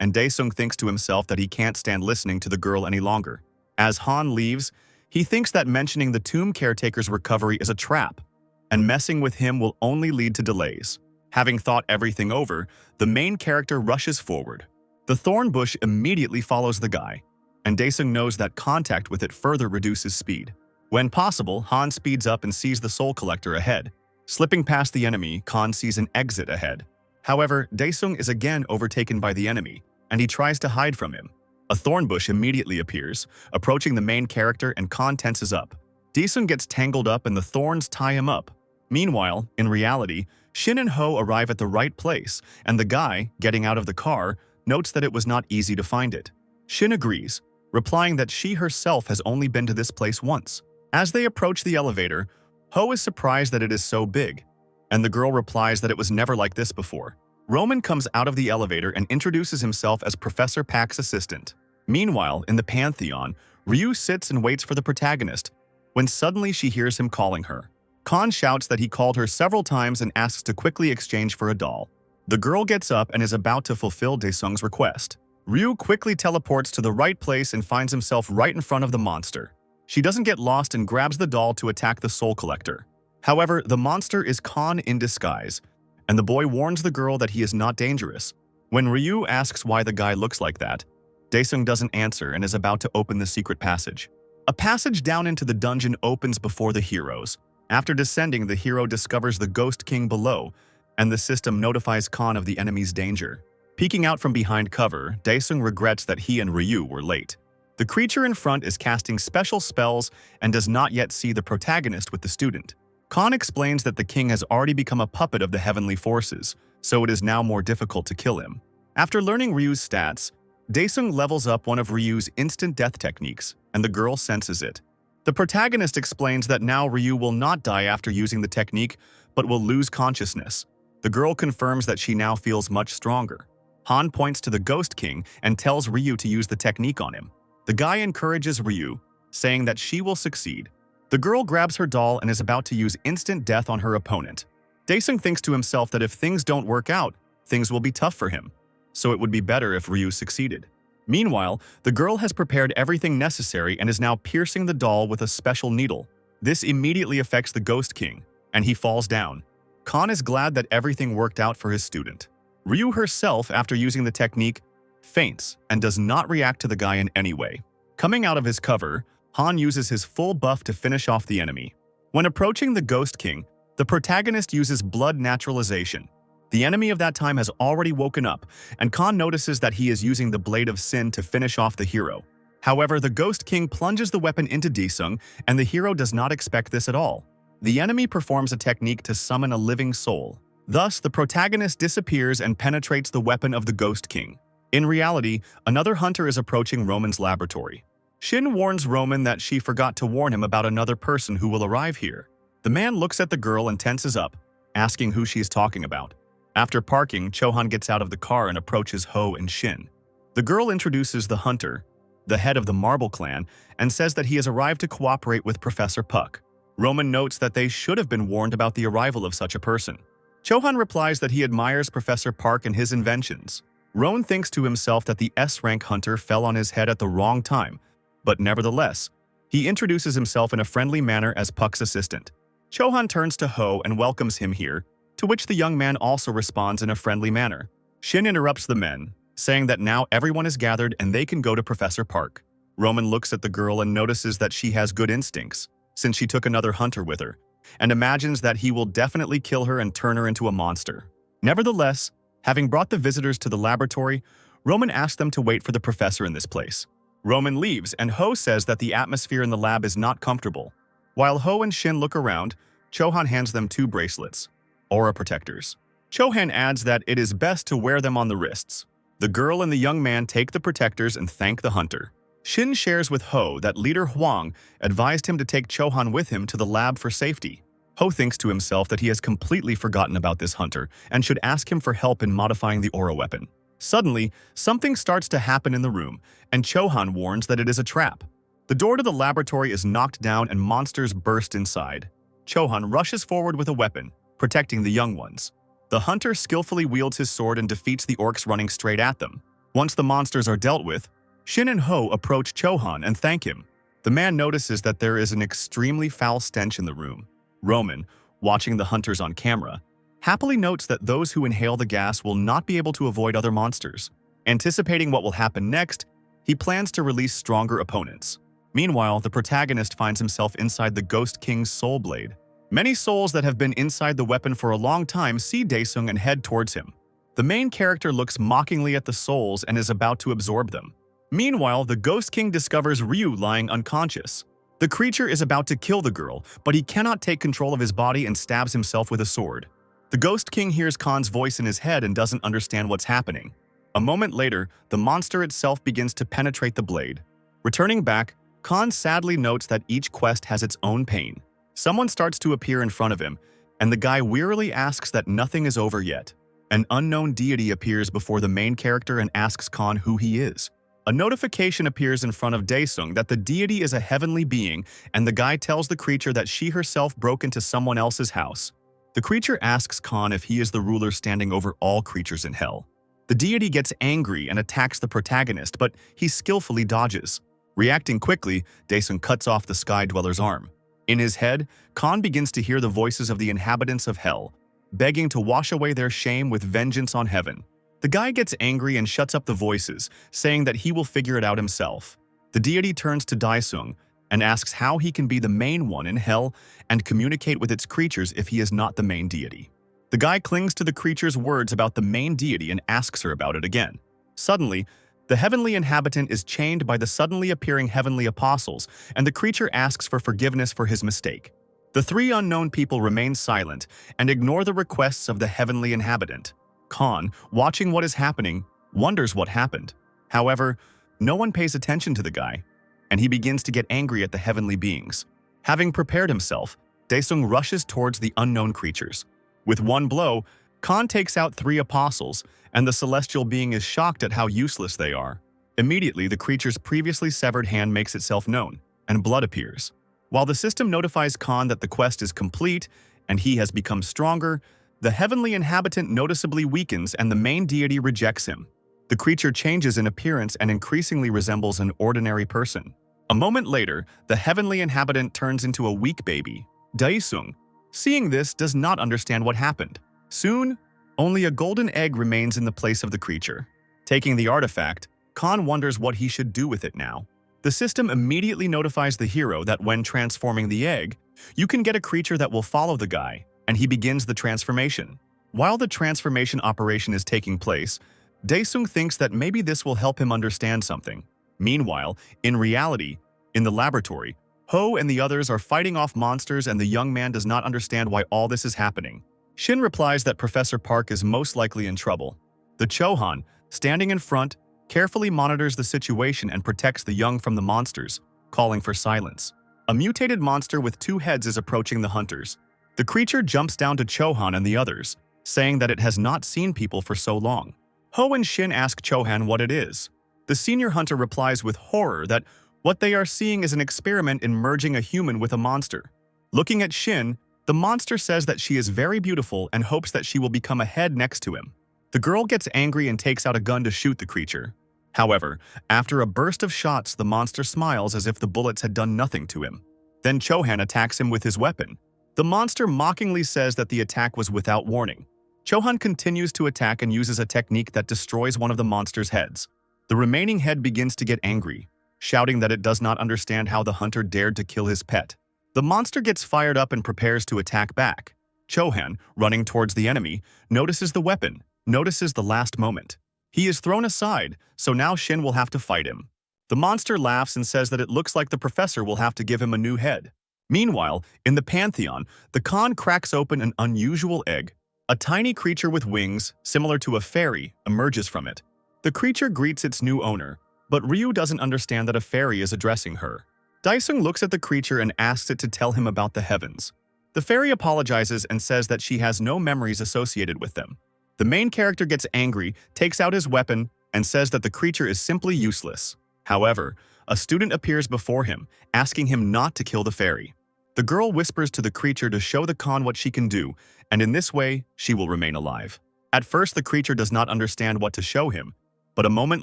And Daesung thinks to himself that he can't stand listening to the girl any longer. As Han leaves, he thinks that mentioning the tomb caretaker's recovery is a trap, and messing with him will only lead to delays. Having thought everything over, the main character rushes forward. The thorn bush immediately follows the guy, and Daesung knows that contact with it further reduces speed. When possible, Han speeds up and sees the soul collector ahead. Slipping past the enemy, Khan sees an exit ahead. However, Daesung is again overtaken by the enemy, and he tries to hide from him. A thorn bush immediately appears, approaching the main character, and Khan tenses up. Daesung gets tangled up and the thorns tie him up. Meanwhile, in reality, Shin and Ho arrive at the right place, and the guy, getting out of the car, notes that it was not easy to find it. Shin agrees, replying that she herself has only been to this place once. As they approach the elevator, Ho is surprised that it is so big, and the girl replies that it was never like this before. Roman comes out of the elevator and introduces himself as Professor Pak's assistant. Meanwhile, in the Pantheon, Ryu sits and waits for the protagonist, when suddenly she hears him calling her. Khan shouts that he called her several times and asks to quickly exchange for a doll. The girl gets up and is about to fulfill Daesung's request. Ryu quickly teleports to the right place and finds himself right in front of the monster. She doesn't get lost and grabs the doll to attack the soul collector. However, the monster is Khan in disguise, and the boy warns the girl that he is not dangerous. When Ryu asks why the guy looks like that, Daesung doesn't answer and is about to open the secret passage. A passage down into the dungeon opens before the heroes. After descending, the hero discovers the Ghost King below, and the system notifies Khan of the enemy's danger. Peeking out from behind cover, Daesung regrets that he and Ryu were late. The creature in front is casting special spells and does not yet see the protagonist with the student. Khan explains that the king has already become a puppet of the heavenly forces, so it is now more difficult to kill him. After learning Ryu's stats, Daesung levels up one of Ryu's instant death techniques, and the girl senses it. The protagonist explains that now Ryu will not die after using the technique, but will lose consciousness. The girl confirms that she now feels much stronger. Han points to the Ghost King and tells Ryu to use the technique on him. The guy encourages Ryu, saying that she will succeed. The girl grabs her doll and is about to use instant death on her opponent. Daesung thinks to himself that if things don't work out, things will be tough for him, so it would be better if Ryu succeeded. Meanwhile, the girl has prepared everything necessary and is now piercing the doll with a special needle. This immediately affects the Ghost King, and he falls down. Khan is glad that everything worked out for his student. Ryu herself, after using the technique, faints and does not react to the guy in any way. Coming out of his cover, Han uses his full buff to finish off the enemy. When approaching the Ghost King, the protagonist uses blood naturalization. The enemy of that time has already woken up, and Khan notices that he is using the Blade of Sin to finish off the hero. However, the Ghost King plunges the weapon into Daesung, and the hero does not expect this at all. The enemy performs a technique to summon a living soul. Thus, the protagonist disappears and penetrates the weapon of the Ghost King. In reality, another hunter is approaching Roman's laboratory. Shin warns Roman that she forgot to warn him about another person who will arrive here. The man looks at the girl and tenses up, asking who she is talking about. After parking, Chohan gets out of the car and approaches Ho and Shin. The girl introduces the hunter, the head of the Marble Clan, and says that he has arrived to cooperate with Professor Puck. Roman notes that they should have been warned about the arrival of such a person. Chohan replies that he admires Professor Park and his inventions. Roan thinks to himself that the S-rank hunter fell on his head at the wrong time, but nevertheless, he introduces himself in a friendly manner as Puck's assistant. Chohan turns to Ho and welcomes him here, to which the young man also responds in a friendly manner. Shin interrupts the men, saying that now everyone is gathered and they can go to Professor Park. Roman looks at the girl and notices that she has good instincts, since she took another hunter with her, and imagines that he will definitely kill her and turn her into a monster. Nevertheless, having brought the visitors to the laboratory, Roman asks them to wait for the professor in this place. Roman leaves, and Ho says that the atmosphere in the lab is not comfortable. While Ho and Shin look around, Chohan hands them 2 bracelets, aura protectors. Chohan adds that it is best to wear them on the wrists. The girl and the young man take the protectors and thank the hunter. Shin shares with Ho that leader Huang advised him to take Chohan with him to the lab for safety. Ho thinks to himself that he has completely forgotten about this hunter and should ask him for help in modifying the aura weapon. Suddenly, something starts to happen in the room, and Chohan warns that it is a trap. The door to the laboratory is knocked down and monsters burst inside. Chohan rushes forward with a weapon, protecting the young ones. The hunter skillfully wields his sword and defeats the orcs running straight at them. Once the monsters are dealt with, Shin and Ho approach Chohan and thank him. The man notices that there is an extremely foul stench in the room. Roman, watching the hunters on camera, happily notes that those who inhale the gas will not be able to avoid other monsters. Anticipating what will happen next, he plans to release stronger opponents. Meanwhile, the protagonist finds himself inside the Ghost King's soul blade. Many souls that have been inside the weapon for a long time see Daesung and head towards him. The main character looks mockingly at the souls and is about to absorb them. Meanwhile, the Ghost King discovers Ryu lying unconscious. The creature is about to kill the girl, but he cannot take control of his body and stabs himself with a sword. The Ghost King hears Khan's voice in his head and doesn't understand what's happening. A moment later, the monster itself begins to penetrate the blade. Returning back, Khan sadly notes that each quest has its own pain. Someone starts to appear in front of him, and the guy wearily asks that nothing is over yet. An unknown deity appears before the main character and asks Khan who he is. A notification appears in front of Daesung that the deity is a heavenly being, and the guy tells the creature that she herself broke into someone else's house. The creature asks Khan if he is the ruler standing over all creatures in hell. The deity gets angry and attacks the protagonist, but he skillfully dodges. Reacting quickly, Daesung cuts off the Sky Dweller's arm. In his head, Khan begins to hear the voices of the inhabitants of hell, begging to wash away their shame with vengeance on heaven. The guy gets angry and shuts up the voices, saying that he will figure it out himself. The deity turns to Daesung and asks how he can be the main one in hell and communicate with its creatures if he is not the main deity. The guy clings to the creature's words about the main deity and asks her about it again. Suddenly, the heavenly inhabitant is chained by the suddenly appearing heavenly apostles, and the creature asks for forgiveness for his mistake. The 3 unknown people remain silent and ignore the requests of the heavenly inhabitant. Khan, watching what is happening, wonders what happened. However, no one pays attention to the guy, and he begins to get angry at the heavenly beings. Having prepared himself, Daesung rushes towards the unknown creatures. With one blow, Khan takes out 3 apostles, and the celestial being is shocked at how useless they are. Immediately, the creature's previously severed hand makes itself known, and blood appears. While the system notifies Khan that the quest is complete and he has become stronger, the heavenly inhabitant noticeably weakens and the main deity rejects him. The creature changes in appearance and increasingly resembles an ordinary person. A moment later, the heavenly inhabitant turns into a weak baby. Daesung, seeing this, does not understand what happened. Soon, only a golden egg remains in the place of the creature. Taking the artifact, Khan wonders what he should do with it now. The system immediately notifies the hero that when transforming the egg, you can get a creature that will follow the guy, and he begins the transformation. While the transformation operation is taking place, Daesung thinks that maybe this will help him understand something. Meanwhile, in reality, in the laboratory, Ho and the others are fighting off monsters and the young man does not understand why all this is happening. Shin replies that Professor Park is most likely in trouble. The Chohan, standing in front, carefully monitors the situation and protects the young from the monsters, calling for silence. A mutated monster with 2 heads is approaching the hunters. The creature jumps down to Chohan and the others, saying that it has not seen people for so long. Ho and Shin ask Chohan what it is. The senior hunter replies with horror that what they are seeing is an experiment in merging a human with a monster. Looking at Shin, the monster says that she is very beautiful and hopes that she will become a head next to him. The girl gets angry and takes out a gun to shoot the creature. However, after a burst of shots, the monster smiles as if the bullets had done nothing to him. Then Chohan attacks him with his weapon. The monster mockingly says that the attack was without warning. Chohan continues to attack and uses a technique that destroys one of the monster's heads. The remaining head begins to get angry, shouting that it does not understand how the hunter dared to kill his pet. The monster gets fired up and prepares to attack back. Chohan, running towards the enemy, notices the weapon, notices the last moment. He is thrown aside, so now Shin will have to fight him. The monster laughs and says that it looks like the professor will have to give him a new head. Meanwhile, in the Pantheon, the Khan cracks open an unusual egg. A tiny creature with wings, similar to a fairy, emerges from it. The creature greets its new owner, but Ryu doesn't understand that a fairy is addressing her. Daesung looks at the creature and asks it to tell him about the heavens. The fairy apologizes and says that she has no memories associated with them. The main character gets angry, takes out his weapon, and says that the creature is simply useless. However, a student appears before him, asking him not to kill the fairy. The girl whispers to the creature to show the Khan what she can do, and in this way, she will remain alive. At first, the creature does not understand what to show him, but a moment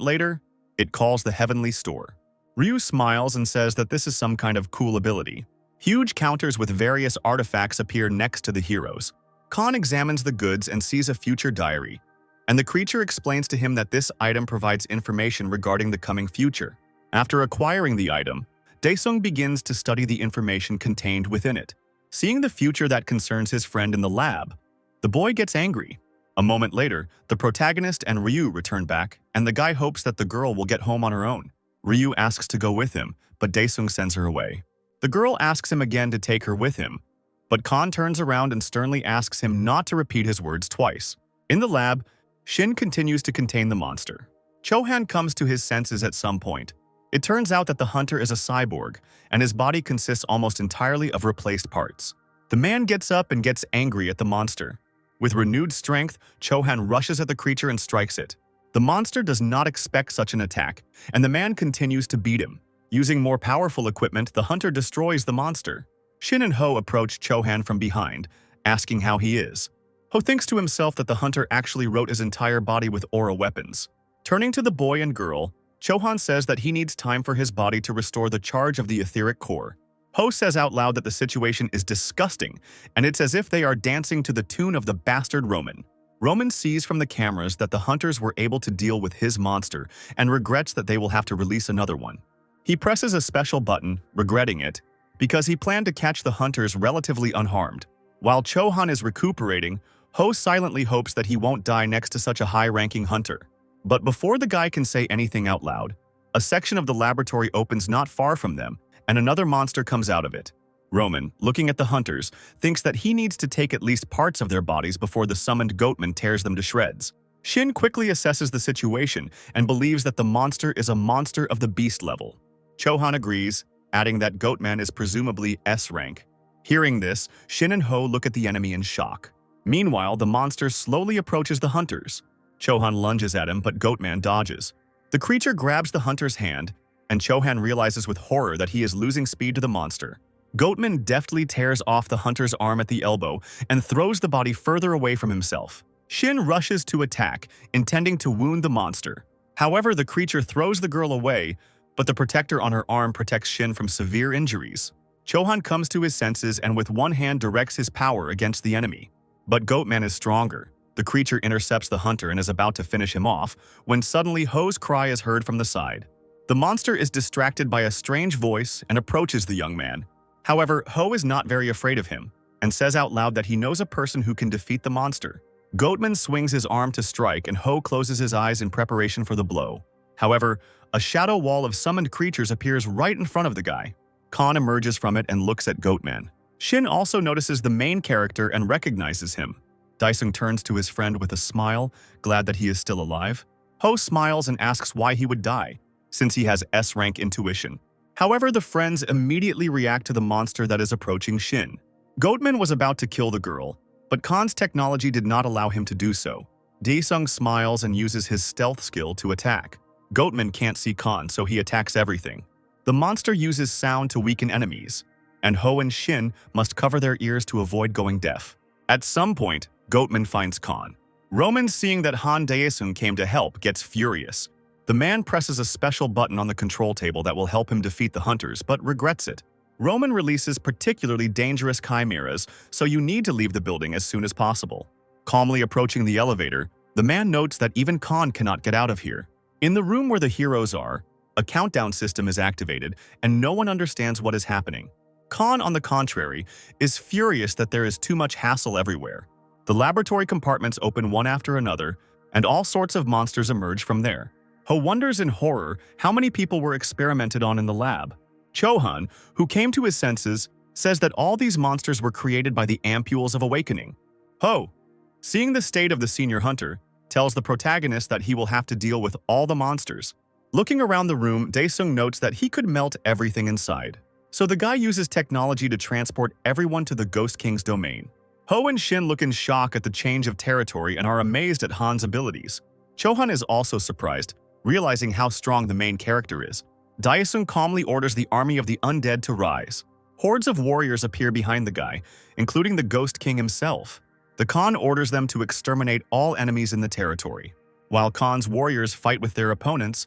later, it calls the Heavenly Store. Ryu smiles and says that this is some kind of cool ability. Huge counters with various artifacts appear next to the heroes. Khan examines the goods and sees a future diary, and the creature explains to him that this item provides information regarding the coming future. After acquiring the item, Daesung begins to study the information contained within it. Seeing the future that concerns his friend in the lab, the boy gets angry. A moment later, the protagonist and Ryu return back, and the guy hopes that the girl will get home on her own. Ryu asks to go with him, but Daesung sends her away. The girl asks him again to take her with him, but Khan turns around and sternly asks him not to repeat his words twice. In the lab, Shin continues to contain the monster. Chohan comes to his senses at some point. It turns out that the hunter is a cyborg, and his body consists almost entirely of replaced parts. The man gets up and gets angry at the monster. With renewed strength, Chohan rushes at the creature and strikes it. The monster does not expect such an attack, and the man continues to beat him. Using more powerful equipment, the hunter destroys the monster. Shin and Ho approach Chohan from behind, asking how he is. Ho thinks to himself that the hunter actually wrote his entire body with aura weapons. Turning to the boy and girl, Chohan says that he needs time for his body to restore the charge of the etheric core. Ho says out loud that the situation is disgusting, and it's as if they are dancing to the tune of the bastard Roman. Roman sees from the cameras that the hunters were able to deal with his monster and regrets that they will have to release another one. He presses a special button, regretting it, because he planned to catch the hunters relatively unharmed. While Chohan is recuperating, Ho silently hopes that he won't die next to such a high-ranking hunter. But before the guy can say anything out loud, a section of the laboratory opens not far from them, and another monster comes out of it. Roman, looking at the hunters, thinks that he needs to take at least parts of their bodies before the summoned goatman tears them to shreds. Shin quickly assesses the situation and believes that the monster is a monster of the beast level. Chohan agrees, adding that goatman is presumably S rank. Hearing this, Shin and Ho look at the enemy in shock. Meanwhile, the monster slowly approaches the hunters. Chohan lunges at him, but Goatman dodges. The creature grabs the hunter's hand, and Chohan realizes with horror that he is losing speed to the monster. Goatman deftly tears off the hunter's arm at the elbow and throws the body further away from himself. Shin rushes to attack, intending to wound the monster. However, the creature throws the girl away, but the protector on her arm protects Shin from severe injuries. Chohan comes to his senses and with one hand directs his power against the enemy. But Goatman is stronger. The creature intercepts the hunter and is about to finish him off, when suddenly Ho's cry is heard from the side. The monster is distracted by a strange voice and approaches the young man. However, Ho is not very afraid of him, and says out loud that he knows a person who can defeat the monster. Goatman swings his arm to strike and Ho closes his eyes in preparation for the blow. However, a shadow wall of summoned creatures appears right in front of the guy. Khan emerges from it and looks at Goatman. Shin also notices the main character and recognizes him. Daesung turns to his friend with a smile, glad that he is still alive. Ho smiles and asks why he would die, since he has S-rank intuition. However, the friends immediately react to the monster that is approaching Shin. Goatman was about to kill the girl, but Khan's technology did not allow him to do so. Daesung smiles and uses his stealth skill to attack. Goatman can't see Khan, so he attacks everything. The monster uses sound to weaken enemies, and Ho and Shin must cover their ears to avoid going deaf. At some point, Goatman finds Khan. Roman, seeing that Han Daesung came to help, gets furious. The man presses a special button on the control table that will help him defeat the hunters, but regrets it. Roman releases particularly dangerous chimeras, so you need to leave the building as soon as possible. Calmly approaching the elevator, the man notes that even Khan cannot get out of here. In the room where the heroes are, a countdown system is activated, and no one understands what is happening. Khan, on the contrary, is furious that there is too much hassle everywhere. The laboratory compartments open one after another, and all sorts of monsters emerge from there. Ho wonders in horror how many people were experimented on in the lab. Chohan, who came to his senses, says that all these monsters were created by the ampules of awakening. Ho, seeing the state of the senior hunter, tells the protagonist that he will have to deal with all the monsters. Looking around the room, Daesung notes that he could melt everything inside. So the guy uses technology to transport everyone to the Ghost King's domain. Ho and Shin look in shock at the change of territory and are amazed at Han's abilities. Chohan is also surprised, realizing how strong the main character is. Daesung calmly orders the army of the undead to rise. Hordes of warriors appear behind the guy, including the Ghost King himself. The Khan orders them to exterminate all enemies in the territory. While Khan's warriors fight with their opponents,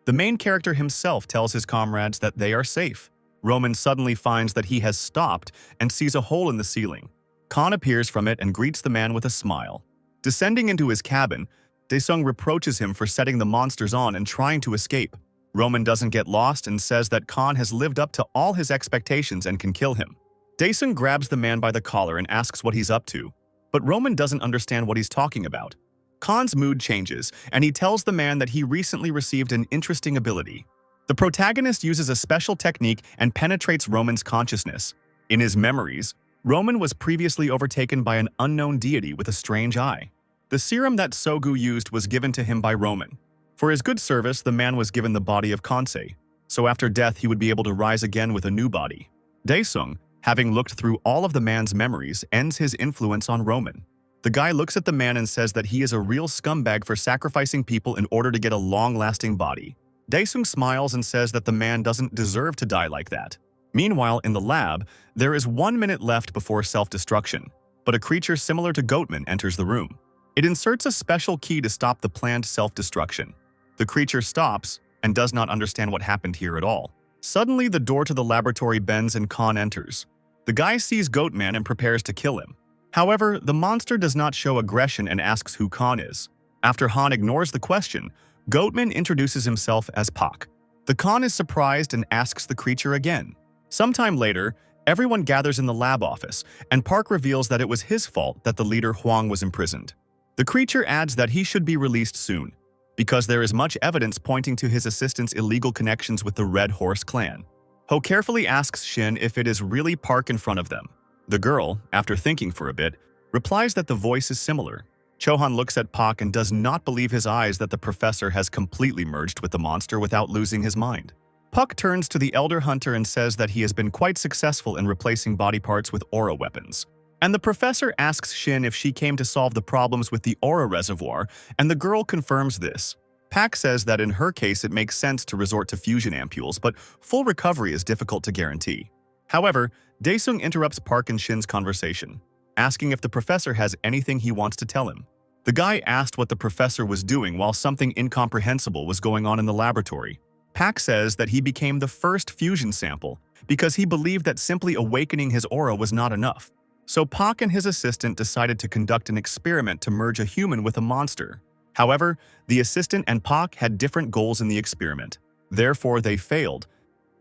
the main character himself tells his comrades that they are safe. Roman suddenly finds that he has stopped and sees a hole in the ceiling. Khan appears from it and greets the man with a smile. Descending into his cabin, Daesung reproaches him for setting the monsters on and trying to escape. Roman doesn't get lost and says that Khan has lived up to all his expectations and can kill him. Daesung grabs the man by the collar and asks what he's up to, but Roman doesn't understand what he's talking about. Khan's mood changes, and he tells the man that he recently received an interesting ability. The protagonist uses a special technique and penetrates Roman's consciousness. In his memories, Roman was previously overtaken by an unknown deity with a strange eye. The serum that Sogu used was given to him by Roman. For his good service, the man was given the body of Kansei, so after death he would be able to rise again with a new body. Daesung, having looked through all of the man's memories, ends his influence on Roman. The guy looks at the man and says that he is a real scumbag for sacrificing people in order to get a long-lasting body. Daesung smiles and says that the man doesn't deserve to die like that. Meanwhile, in the lab, there is 1 minute left before self-destruction, but a creature similar to Goatman enters the room. It inserts a special key to stop the planned self-destruction. The creature stops and does not understand what happened here at all. Suddenly, the door to the laboratory bends and Khan enters. The guy sees Goatman and prepares to kill him. However, the monster does not show aggression and asks who Khan is. After Han ignores the question, Goatman introduces himself as Pak. The Khan is surprised and asks the creature again. Sometime later, everyone gathers in the lab office, and Park reveals that it was his fault that the leader Huang was imprisoned. The creature adds that he should be released soon, because there is much evidence pointing to his assistant's illegal connections with the Red Horse clan. Ho carefully asks Shin if it is really Park in front of them. The girl, after thinking for a bit, replies that the voice is similar. Chohan looks at Pak and does not believe his eyes that the professor has completely merged with the monster without losing his mind. Puck turns to the elder hunter and says that he has been quite successful in replacing body parts with aura weapons. And the professor asks Shin if she came to solve the problems with the aura reservoir, and the girl confirms this. Pak says that in her case it makes sense to resort to fusion ampules, but full recovery is difficult to guarantee. However, Daesung interrupts Park and Shin's conversation, asking if the professor has anything he wants to tell him. The guy asked what the professor was doing while something incomprehensible was going on in the laboratory. Pak says that he became the first fusion sample because he believed that simply awakening his aura was not enough. So Pak and his assistant decided to conduct an experiment to merge a human with a monster. However, the assistant and Pak had different goals in the experiment. Therefore, they failed.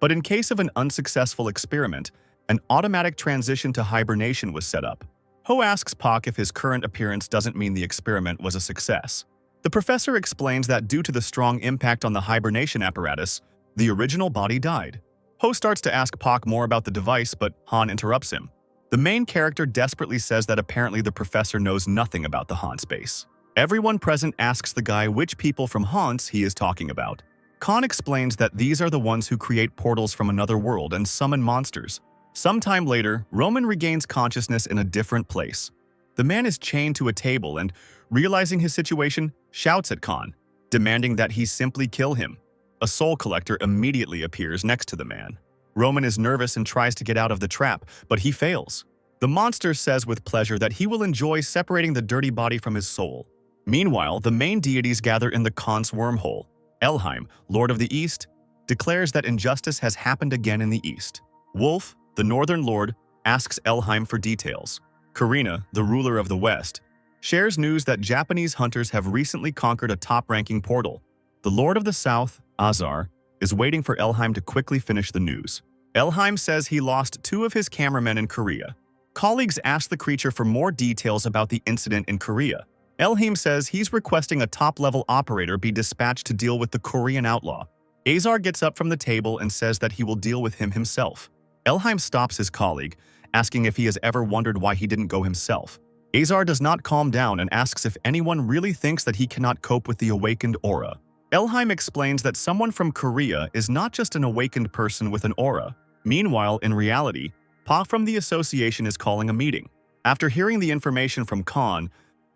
But in case of an unsuccessful experiment, an automatic transition to hibernation was set up. Ho asks Pak if his current appearance doesn't mean the experiment was a success. The professor explains that due to the strong impact on the hibernation apparatus, the original body died. Ho starts to ask Pak more about the device, but Han interrupts him. The main character desperately says that apparently the professor knows nothing about the Han space. Everyone present asks the guy which people from Hans he is talking about. Khan explains that these are the ones who create portals from another world and summon monsters. Sometime later, Roman regains consciousness in a different place. The man is chained to a table and, realizing his situation, shouts at Khan, demanding that he simply kill him. A soul collector immediately appears next to the man. Roman is nervous and tries to get out of the trap, but he fails. The monster says with pleasure that he will enjoy separating the dirty body from his soul. Meanwhile, the main deities gather in the Khan's wormhole. Elheim, Lord of the East, declares that injustice has happened again in the East. Wolf, the Northern Lord, asks Elheim for details. Karina, the ruler of the West, shares news that Japanese hunters have recently conquered a top-ranking portal. The Lord of the South, Azar, is waiting for Elheim to quickly finish the news. Elheim says he lost 2 of his cameramen in Korea. Colleagues ask the creature for more details about the incident in Korea. Elheim says he's requesting a top-level operator be dispatched to deal with the Korean outlaw. Azar gets up from the table and says that he will deal with him himself. Elheim stops his colleague, asking if he has ever wondered why he didn't go himself. Azar does not calm down and asks if anyone really thinks that he cannot cope with the awakened aura. Elheim explains that someone from Korea is not just an awakened person with an aura. Meanwhile, in reality, Pa from the association is calling a meeting. After hearing the information from Khan,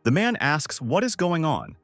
the man asks what is going on.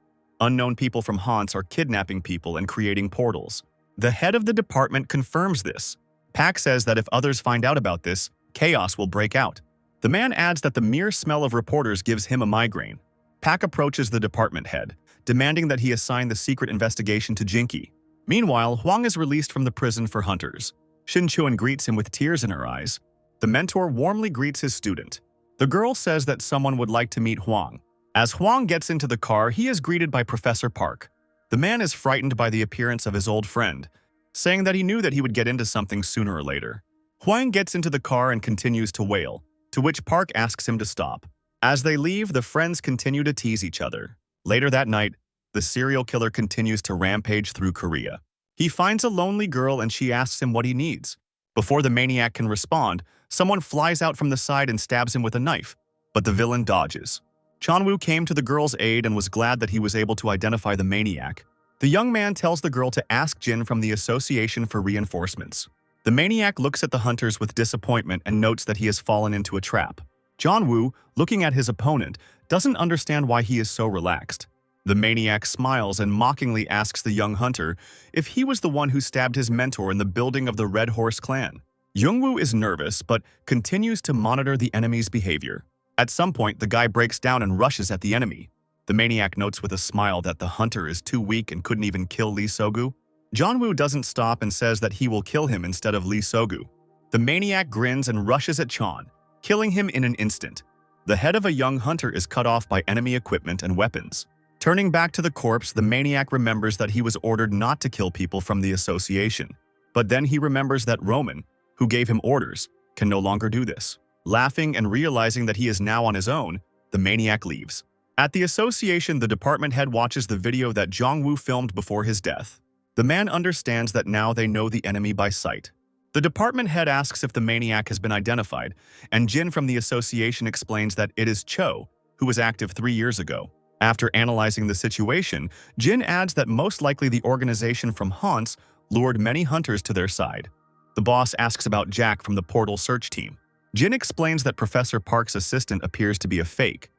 Unknown people from Hans are kidnapping people and creating portals. The head of the department confirms this. Pak says that if others find out about this, chaos will break out. The man adds that the mere smell of reporters gives him a migraine. Pak approaches the department head, demanding that he assign the secret investigation to Jinky. Meanwhile, Huang is released from the prison for hunters. Shin Chuan greets him with tears in her eyes. The mentor warmly greets his student. The girl says that someone would like to meet Huang. As Huang gets into the car, he is greeted by Professor Park. The man is frightened by the appearance of his old friend, saying that he knew that he would get into something sooner or later. Huang gets into the car and continues to wail, to which Park asks him to stop. As they leave, the friends continue to tease each other. Later that night, the serial killer continues to rampage through Korea. He finds a lonely girl and she asks him what he needs. Before the maniac can respond, someone flies out from the side and stabs him with a knife, but the villain dodges. Chanwoo came to the girl's aid and was glad that he was able to identify the maniac. The young man tells the girl to ask Jin from the association for reinforcements. The maniac looks at the hunters with disappointment and notes that he has fallen into a trap. Janwoo, looking at his opponent, doesn't understand why he is so relaxed. The maniac smiles and mockingly asks the young hunter if he was the one who stabbed his mentor in the building of the Red Horse clan. Youngwoo is nervous but continues to monitor the enemy's behavior. At some point, the guy breaks down and rushes at the enemy. The maniac notes with a smile that the hunter is too weak and couldn't even kill Lee Sogu. Janwoo doesn't stop and says that he will kill him instead of Lee Sogu. The maniac grins and rushes at Chan, killing him in an instant. The head of a young hunter is cut off by enemy equipment and weapons. Turning back to the corpse, the maniac remembers that he was ordered not to kill people from the association. But then he remembers that Roman, who gave him orders, can no longer do this. Laughing and realizing that he is now on his own, the maniac leaves. At the association, the department head watches the video that Jongwoo filmed before his death. The man understands that now they know the enemy by sight. The department head asks if the maniac has been identified, and Jin from the association explains that it is Cho, who was active 3 years ago. After analyzing the situation, Jin adds that most likely the organization from Hans lured many hunters to their side. The boss asks about Jack from the portal search team. Jin explains that Professor Park's assistant appears to be a fake,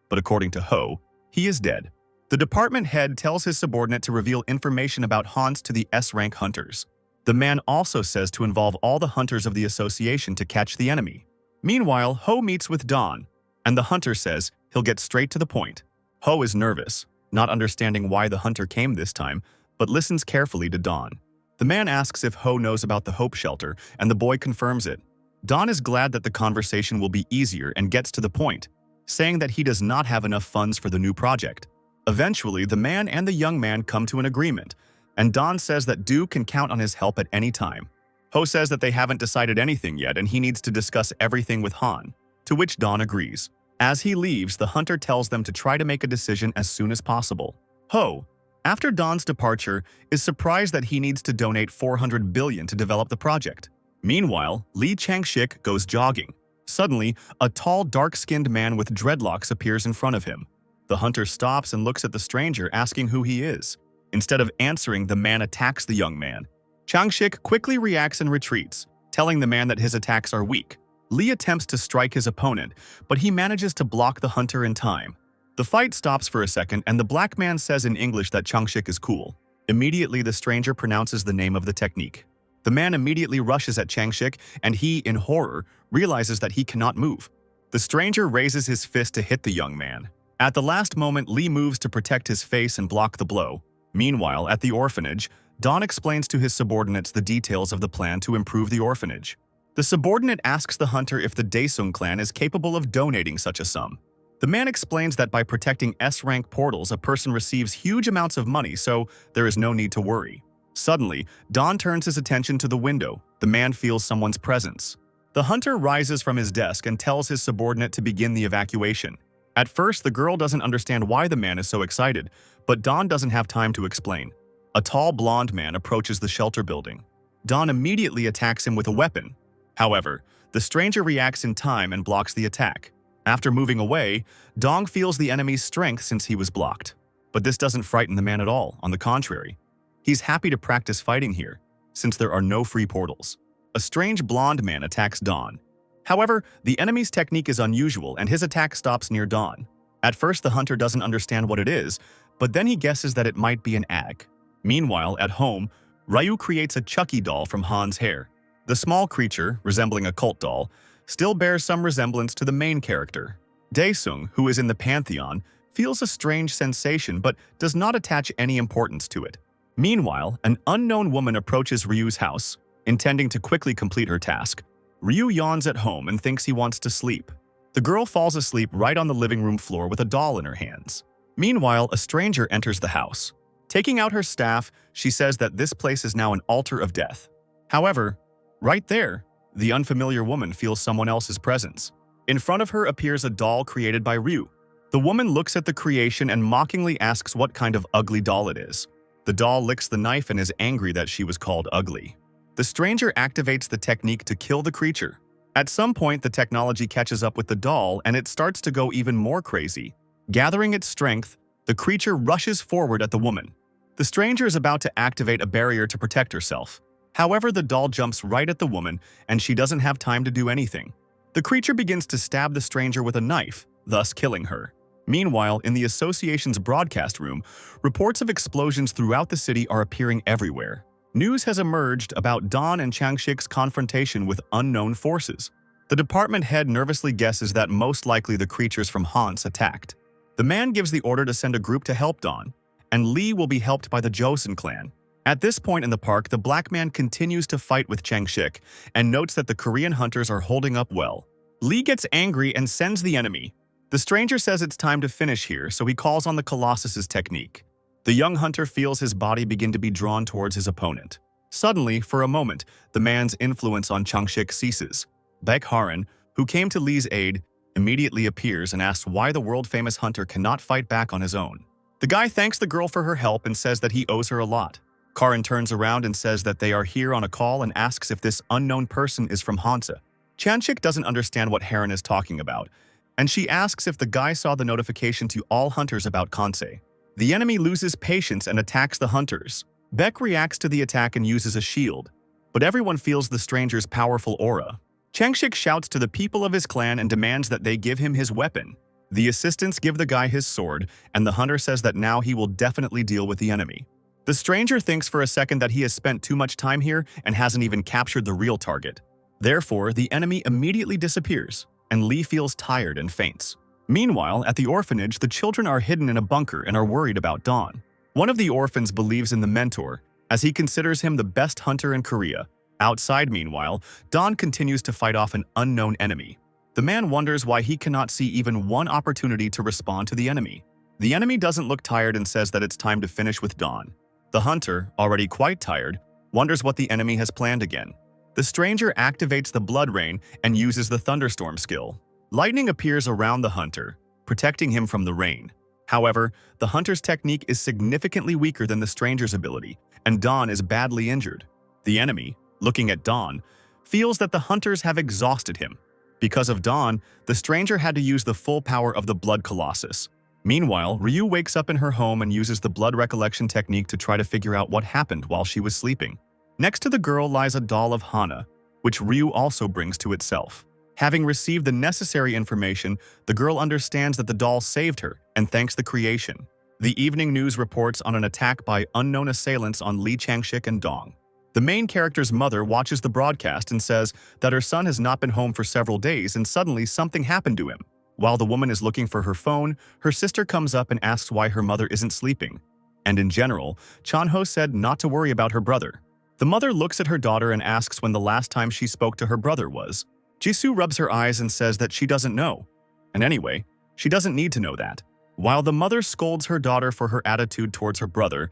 but according to Ho, he is dead. The department head tells his subordinate to reveal information about Hans to the S-rank hunters. The man also says to involve all the hunters of the association to catch the enemy. Meanwhile, Ho meets with Don, and the hunter says he'll get straight to the point. Ho is nervous, not understanding why the hunter came this time, but listens carefully to Don. The man asks if Ho knows about the Hope Shelter, and the boy confirms it. Don is glad that the conversation will be easier and gets to the point, saying that he does not have enough funds for the new project. Eventually, the man and the young man come to an agreement, and Don says that Do can count on his help at any time. Ho says that they haven't decided anything yet and he needs to discuss everything with Han, to which Don agrees. As he leaves, the hunter tells them to try to make a decision as soon as possible. Ho, after Don's departure, is surprised that he needs to donate 400 billion to develop the project. Meanwhile, Lee Changshik goes jogging. Suddenly, a tall, dark-skinned man with dreadlocks appears in front of him. The hunter stops and looks at the stranger, asking who he is. Instead of answering, the man attacks the young man. Changshik quickly reacts and retreats, telling the man that his attacks are weak. Lee attempts to strike his opponent, but he manages to block the hunter in time. The fight stops for a second, and the black man says in English that Changshik is cool. Immediately, the stranger pronounces the name of the technique. The man immediately rushes at Changshik, and he, in horror, realizes that he cannot move. The stranger raises his fist to hit the young man. At the last moment, Lee moves to protect his face and block the blow. Meanwhile, at the orphanage, Don explains to his subordinates the details of the plan to improve the orphanage. The subordinate asks the hunter if the Daesung clan is capable of donating such a sum. The man explains that by protecting S-rank portals, a person receives huge amounts of money, so there is no need to worry. Suddenly, Don turns his attention to the window. The man feels someone's presence. The hunter rises from his desk and tells his subordinate to begin the evacuation. At first, the girl doesn't understand why the man is so excited, but Dawn doesn't have time to explain. A tall blonde man approaches the shelter building. Dawn immediately attacks him with a weapon. However, the stranger reacts in time and blocks the attack. After moving away, Dawn feels the enemy's strength since he was blocked. But this doesn't frighten the man at all, on the contrary. He's happy to practice fighting here, since there are no free portals. A strange blonde man attacks Dawn. However, the enemy's technique is unusual and his attack stops near Dawn. At first, the hunter doesn't understand what it is, but then he guesses that it might be an egg. Meanwhile, at home, Ryu creates a Chucky doll from Han's hair. The small creature, resembling a cult doll, still bears some resemblance to the main character. Daesung, who is in the pantheon, feels a strange sensation but does not attach any importance to it. Meanwhile, an unknown woman approaches Ryu's house, intending to quickly complete her task. Ryu yawns at home and thinks he wants to sleep. The girl falls asleep right on the living room floor with a doll in her hands. Meanwhile, a stranger enters the house. Taking out her staff, she says that this place is now an altar of death. However, right there, the unfamiliar woman feels someone else's presence. In front of her appears a doll created by Ryu. The woman looks at the creation and mockingly asks what kind of ugly doll it is. The doll licks the knife and is angry that she was called ugly. The stranger activates the technique to kill the creature. At some point, the technology catches up with the doll and it starts to go even more crazy. Gathering its strength, the creature rushes forward at the woman. The stranger is about to activate a barrier to protect herself. However, the doll jumps right at the woman and she doesn't have time to do anything. The creature begins to stab the stranger with a knife, thus killing her. Meanwhile, in the association's broadcast room, reports of explosions throughout the city are appearing everywhere. News has emerged about Dawn and Changshik's confrontation with unknown forces. The department head nervously guesses that most likely the creatures from Hans attacked. The man gives the order to send a group to help Dawn, and Lee will be helped by the Joseon clan. At this point in the park, the black man continues to fight with Changshik and notes that the Korean hunters are holding up well. Lee gets angry and sends the enemy. The stranger says it's time to finish here, so he calls on the Colossus's technique. The young hunter feels his body begin to be drawn towards his opponent. Suddenly, for a moment, the man's influence on Changshik ceases. Baek Haran, who came to Lee's aid, immediately appears and asks why the world-famous hunter cannot fight back on his own. The guy thanks the girl for her help and says that he owes her a lot. Karin turns around and says that they are here on a call and asks if this unknown person is from Hansa. Changshik doesn't understand what Haran is talking about, and she asks if the guy saw the notification to all hunters about Kansei. The enemy loses patience and attacks the hunters. Beck reacts to the attack and uses a shield, but everyone feels the stranger's powerful aura. Changshik shouts to the people of his clan and demands that they give him his weapon. The assistants give the guy his sword, and the hunter says that now he will definitely deal with the enemy. The stranger thinks for a second that he has spent too much time here and hasn't even captured the real target. Therefore, the enemy immediately disappears, and Lee feels tired and faints. Meanwhile, at the orphanage, the children are hidden in a bunker and are worried about Dawn. One of the orphans believes in the mentor, as he considers him the best hunter in Korea. Outside, meanwhile, Dawn continues to fight off an unknown enemy. The man wonders why he cannot see even one opportunity to respond to the enemy. The enemy doesn't look tired and says that it's time to finish with Dawn. The hunter, already quite tired, wonders what the enemy has planned again. The stranger activates the blood rain and uses the thunderstorm skill. Lightning appears around the hunter, protecting him from the rain. However, the hunter's technique is significantly weaker than the stranger's ability, and Dawn is badly injured. The enemy, looking at Dawn, feels that the hunters have exhausted him. Because of Dawn, the stranger had to use the full power of the Blood Colossus. Meanwhile, Ryu wakes up in her home and uses the blood recollection technique to try to figure out what happened while she was sleeping. Next to the girl lies a doll of Hana, which Ryu also brings to itself. Having received the necessary information, the girl understands that the doll saved her and thanks the creation. The evening news reports on an attack by unknown assailants on Lee Changshik and Dong. The main character's mother watches the broadcast and says that her son has not been home for several days and suddenly something happened to him. While the woman is looking for her phone, her sister comes up and asks why her mother isn't sleeping. And in general, Chanho said not to worry about her brother. The mother looks at her daughter and asks when the last time she spoke to her brother was. Jisoo rubs her eyes and says that she doesn't know. And anyway, she doesn't need to know that. While the mother scolds her daughter for her attitude towards her brother,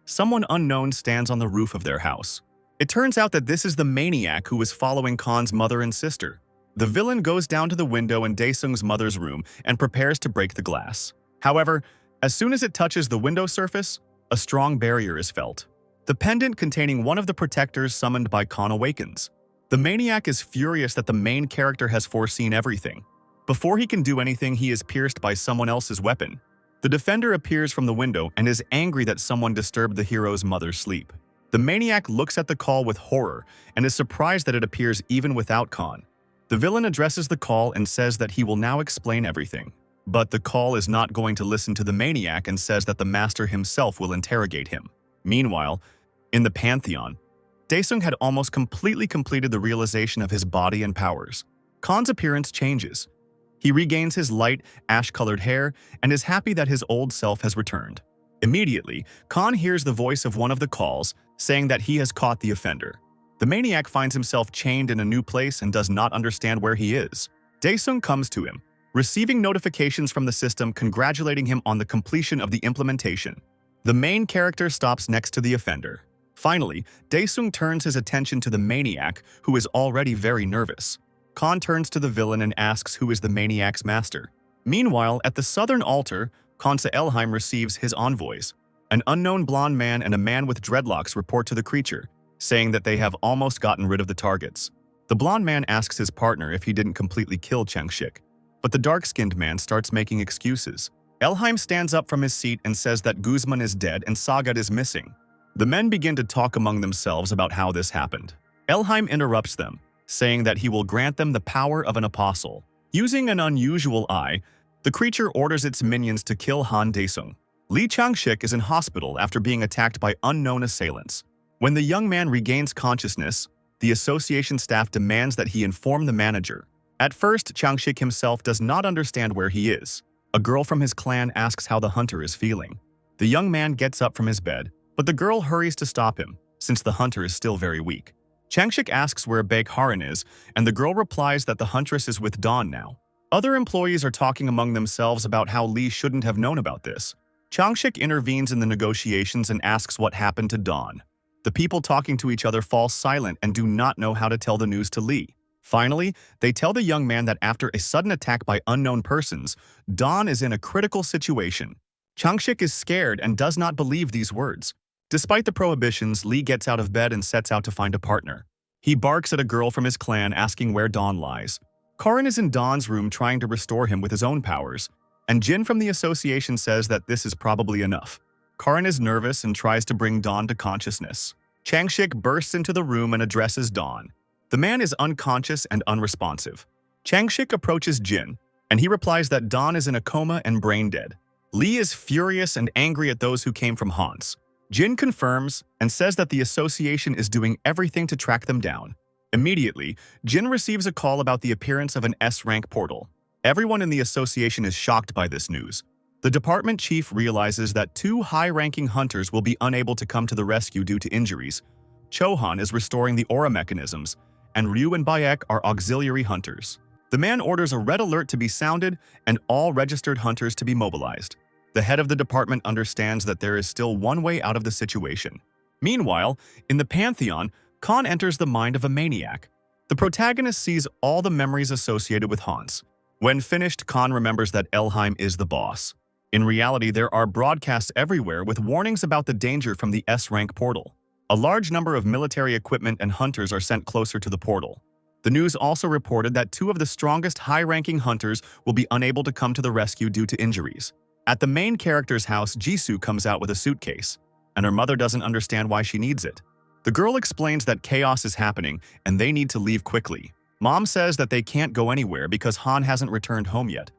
someone unknown stands on the roof of their house. It turns out that this is the maniac who was following Khan's mother and sister. The villain goes down to the window in Daesung's mother's room and prepares to break the glass. However, as soon as it touches the window surface, a strong barrier is felt. The pendant containing one of the protectors summoned by Khan awakens. The maniac is furious that the main character has foreseen everything. Before he can do anything, he is pierced by someone else's weapon. The defender appears from the window and is angry that someone disturbed the hero's mother's sleep. The maniac looks at the call with horror and is surprised that it appears even without Khan. The villain addresses the call and says that he will now explain everything. But the call is not going to listen to the maniac and says that the master himself will interrogate him. Meanwhile, in the Pantheon, Daesung had almost completely completed the realization of his body and powers. Khan's appearance changes. He regains his light, ash-colored hair and is happy that his old self has returned. Immediately, Khan hears the voice of one of the calls, saying that he has caught the offender. The maniac finds himself chained in a new place and does not understand where he is. Daesung comes to him, receiving notifications from the system congratulating him on the completion of the implementation. The main character stops next to the offender. Finally, Daesung turns his attention to the maniac, who is already very nervous. Khan turns to the villain and asks who is the maniac's master. Meanwhile, at the southern altar, Khonsa Elheim receives his envoys. An unknown blonde man and a man with dreadlocks report to the creature, saying that they have almost gotten rid of the targets. The blonde man asks his partner if he didn't completely kill Changshik, but the dark-skinned man starts making excuses. Elheim stands up from his seat and says that Guzman is dead and Sagat is missing. The men begin to talk among themselves about how this happened. Elheim interrupts them, saying that he will grant them the power of an apostle. Using an unusual eye, the creature orders its minions to kill Han Daesung. Li Changshik is in hospital after being attacked by unknown assailants. When the young man regains consciousness, the association staff demands that he inform the manager. At first, Changshik himself does not understand where he is. A girl from his clan asks how the hunter is feeling. The young man gets up from his bed, but the girl hurries to stop him, since the hunter is still very weak. Changshik asks where Baek Haran is, and the girl replies that the huntress is with Dawn now. Other employees are talking among themselves about how Lee shouldn't have known about this. Changshik intervenes in the negotiations and asks what happened to Dawn. The people talking to each other fall silent and do not know how to tell the news to Lee. Finally, they tell the young man that after a sudden attack by unknown persons, Dawn is in a critical situation. Changshik is scared and does not believe these words. Despite the prohibitions, Lee gets out of bed and sets out to find a partner. He barks at a girl from his clan asking where Dawn lies. Karin is in Dawn's room trying to restore him with his own powers, and Jin from the association says that this is probably enough. Karin is nervous and tries to bring Dawn to consciousness. Changshik bursts into the room and addresses Dawn. The man is unconscious and unresponsive. Changshik approaches Jin, and he replies that Dawn is in a coma and brain dead. Lee is furious and angry at those who came from Hans. Jin confirms and says that the association is doing everything to track them down. Immediately, Jin receives a call about the appearance of an S-rank portal. Everyone in the association is shocked by this news. The department chief realizes that two high-ranking hunters will be unable to come to the rescue due to injuries. Chohan is restoring the aura mechanisms, and Ryu and Bayek are auxiliary hunters. The man orders a red alert to be sounded and all registered hunters to be mobilized. The head of the department understands that there is still one way out of the situation. Meanwhile, in the Pantheon, Khan enters the mind of a maniac. The protagonist sees all the memories associated with Hans. When finished, Khan remembers that Elheim is the boss. In reality, there are broadcasts everywhere with warnings about the danger from the S-rank portal. A large number of military equipment and hunters are sent closer to the portal. The news also reported that two of the strongest high-ranking hunters will be unable to come to the rescue due to injuries. At the main character's house, Jisoo comes out with a suitcase, and her mother doesn't understand why she needs it. The girl explains that chaos is happening and they need to leave quickly. Mom says that they can't go anywhere because Han hasn't returned home yet,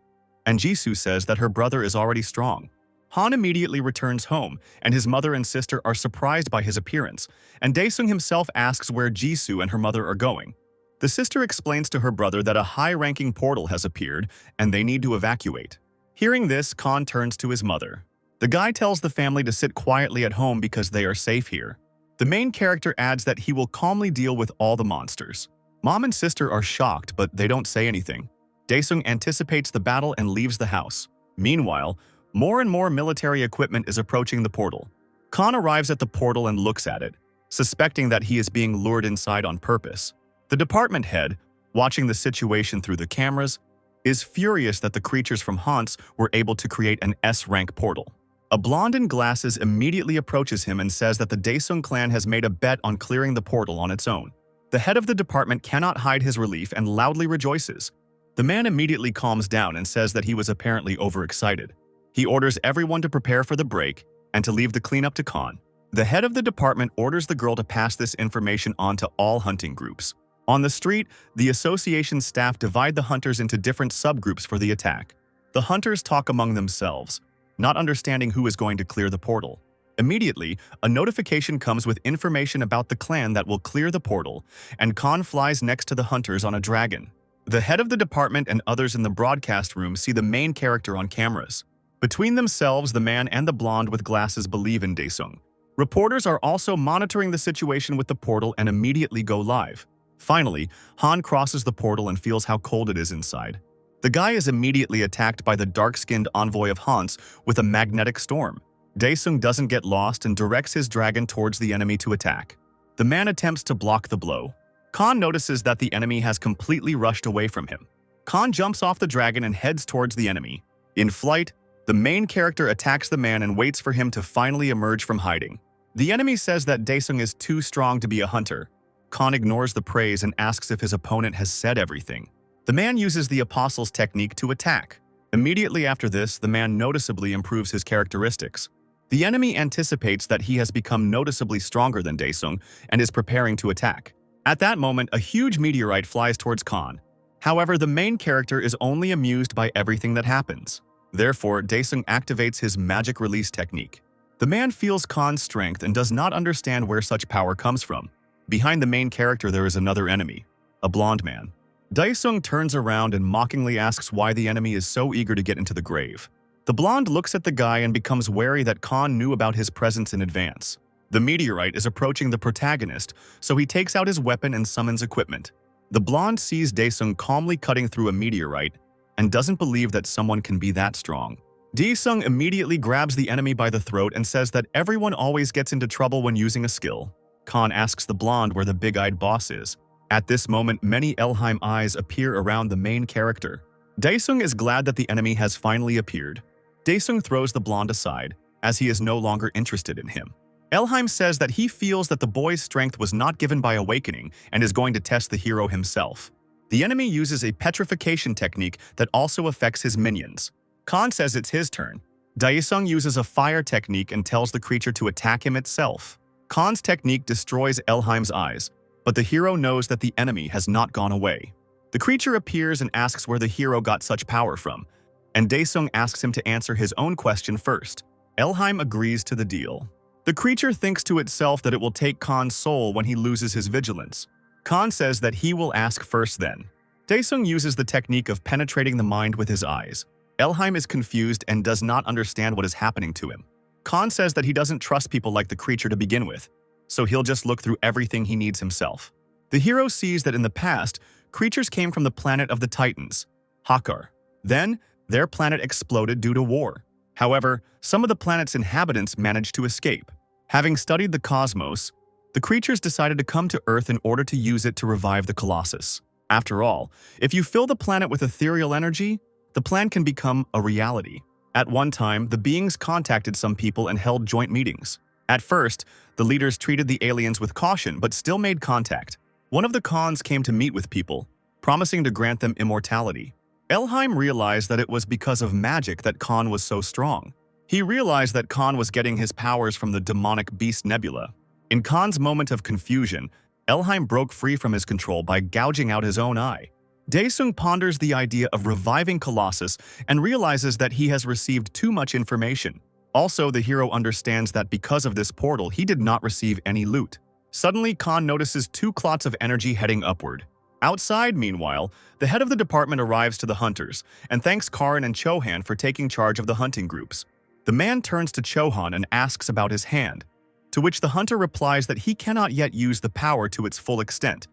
and Jisoo says that her brother is already strong. Han immediately returns home, and his mother and sister are surprised by his appearance, and Daesung himself asks where Jisoo and her mother are going. The sister explains to her brother that a high-ranking portal has appeared and they need to evacuate. Hearing this, Khan turns to his mother. The guy tells the family to sit quietly at home because they are safe here. The main character adds that he will calmly deal with all the monsters. Mom and sister are shocked, but they don't say anything. Daesung anticipates the battle and leaves the house. Meanwhile, more and more military equipment is approaching the portal. Khan arrives at the portal and looks at it, suspecting that he is being lured inside on purpose. The department head, watching the situation through the cameras, is furious that the creatures from Haunts were able to create an S-rank portal. A blonde in glasses immediately approaches him and says that the Daesung clan has made a bet on clearing the portal on its own. The head of the department cannot hide his relief and loudly rejoices. The man immediately calms down and says that he was apparently overexcited. He orders everyone to prepare for the break and to leave the cleanup to Khan. The head of the department orders the girl to pass this information on to all hunting groups. On the street, the association staff divide the hunters into different subgroups for the attack. The hunters talk among themselves, not understanding who is going to clear the portal. Immediately, a notification comes with information about the clan that will clear the portal, and Khan flies next to the hunters on a dragon. The head of the department and others in the broadcast room see the main character on cameras. Between themselves, the man and the blonde with glasses believe in Daesung. Reporters are also monitoring the situation with the portal and immediately go live. Finally, Han crosses the portal and feels how cold it is inside. The guy is immediately attacked by the dark-skinned envoy of Haunts with a magnetic storm. Daesung doesn't get lost and directs his dragon towards the enemy to attack. The man attempts to block the blow. Khan notices that the enemy has completely rushed away from him. Khan jumps off the dragon and heads towards the enemy. In flight, the main character attacks the man and waits for him to finally emerge from hiding. The enemy says that Daesung is too strong to be a hunter. Khan ignores the praise and asks if his opponent has said everything. The man uses the Apostle's technique to attack. Immediately after this, the man noticeably improves his characteristics. The enemy anticipates that he has become noticeably stronger than Daesung and is preparing to attack. At that moment, a huge meteorite flies towards Khan. However, the main character is only amused by everything that happens. Therefore, Daesung activates his magic release technique. The man feels Khan's strength and does not understand where such power comes from. Behind the main character, there is another enemy, a blonde man. Daesung turns around and mockingly asks why the enemy is so eager to get into the grave. The blonde looks at the guy and becomes wary that Khan knew about his presence in advance. The meteorite is approaching the protagonist, so he takes out his weapon and summons equipment. The blonde sees Daesung calmly cutting through a meteorite and doesn't believe that someone can be that strong. Daesung immediately grabs the enemy by the throat and says that everyone always gets into trouble when using a skill. Khan asks the blonde where the big-eyed boss is. At this moment, many Elheim eyes appear around the main character. Daesung is glad that the enemy has finally appeared. Daesung throws the blonde aside, as he is no longer interested in him. Elheim says that he feels that the boy's strength was not given by awakening and is going to test the hero himself. The enemy uses a petrification technique that also affects his minions. Khan says it's his turn. Daesung uses a fire technique and tells the creature to attack him itself. Khan's technique destroys Elheim's eyes, but the hero knows that the enemy has not gone away. The creature appears and asks where the hero got such power from, and Daesung asks him to answer his own question first. Elheim agrees to the deal. The creature thinks to itself that it will take Khan's soul when he loses his vigilance. Khan says that he will ask first then. Daesung uses the technique of penetrating the mind with his eyes. Elheim is confused and does not understand what is happening to him. Khan says that he doesn't trust people like the creature to begin with, so he'll just look through everything he needs himself. The hero sees that in the past, creatures came from the planet of the Titans, Hakar. Then, their planet exploded due to war. However, some of the planet's inhabitants managed to escape. Having studied the cosmos, the creatures decided to come to Earth in order to use it to revive the Colossus. After all, if you fill the planet with ethereal energy, the plan can become a reality. At one time, the beings contacted some people and held joint meetings. At first, the leaders treated the aliens with caution but still made contact. One of the Khans came to meet with people, promising to grant them immortality. Elheim realized that it was because of magic that Khan was so strong. He realized that Khan was getting his powers from the demonic beast Nebula. In Khan's moment of confusion, Elheim broke free from his control by gouging out his own eye. Daesung ponders the idea of reviving Colossus and realizes that he has received too much information. Also, the hero understands that because of this portal, he did not receive any loot. Suddenly, Khan notices two clots of energy heading upward. Outside, meanwhile, the head of the department arrives to the hunters and thanks Karin and Chohan for taking charge of the hunting groups. The man turns to Chohan and asks about his hand, to which the hunter replies that he cannot yet use the power to its full extent,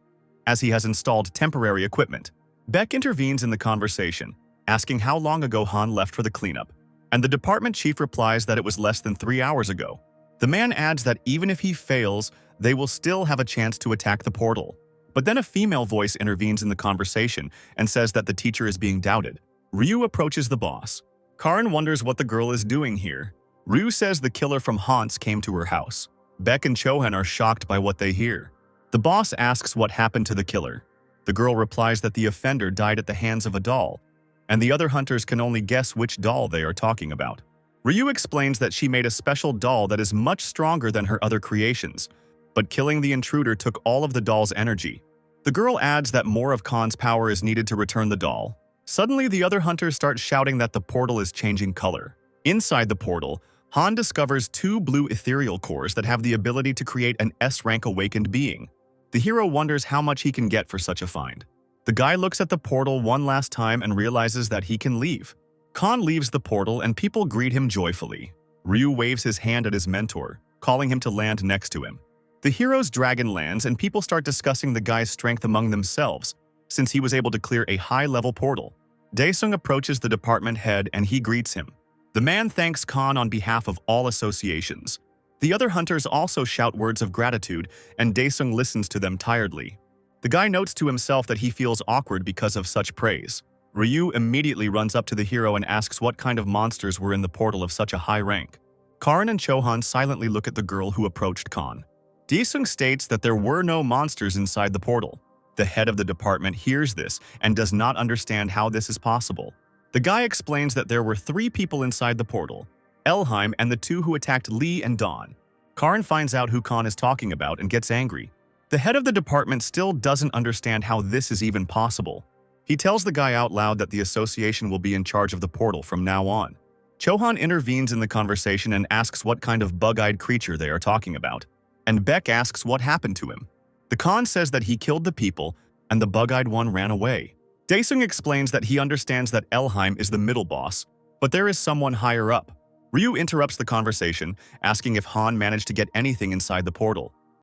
as he has installed temporary equipment. Beck intervenes in the conversation, asking how long ago Han left for the cleanup, and the department chief replies that it was less than 3 hours ago. The man adds that even if he fails, they will still have a chance to attack the portal. But then a female voice intervenes in the conversation and says that the teacher is being doubted. Ryu approaches the boss. Karin wonders what the girl is doing here. Ryu says the killer from Haunts came to her house. Beck and Chohan are shocked by what they hear. The boss asks what happened to the killer. The girl replies that the offender died at the hands of a doll, and the other hunters can only guess which doll they are talking about. Ryu explains that she made a special doll that is much stronger than her other creations, but killing the intruder took all of the doll's energy. The girl adds that more of Khan's power is needed to return the doll. Suddenly, the other hunters start shouting that the portal is changing color. Inside the portal, Han discovers 2 blue ethereal cores that have the ability to create an S-rank awakened being. The hero wonders how much he can get for such a find. The guy looks at the portal one last time and realizes that he can leave. Khan leaves the portal and people greet him joyfully. Ryu waves his hand at his mentor, calling him to land next to him. The hero's dragon lands and people start discussing the guy's strength among themselves, since he was able to clear a high-level portal. Daesung approaches the department head and he greets him. The man thanks Khan on behalf of all associations. The other hunters also shout words of gratitude, and Daesung listens to them tiredly. The guy notes to himself that he feels awkward because of such praise. Ryu immediately runs up to the hero and asks what kind of monsters were in the portal of such a high rank. Karin and Chohan silently look at the girl who approached Khan. Daesung states that there were no monsters inside the portal. The head of the department hears this and does not understand how this is possible. The guy explains that there were 3 people inside the portal, Elheim and the 2 who attacked Lee and Dawn. Karin finds out who Khan is talking about and gets angry. The head of the department still doesn't understand how this is even possible. He tells the guy out loud that the association will be in charge of the portal from now on. Chohan intervenes in the conversation and asks what kind of bug-eyed creature they are talking about. And Beck asks what happened to him. The Khan says that he killed the people and the bug-eyed one ran away. Daesung explains that he understands that Elheim is the middle boss, but there is someone higher up. Ryu interrupts the conversation, asking if Han managed to get anything inside the portal.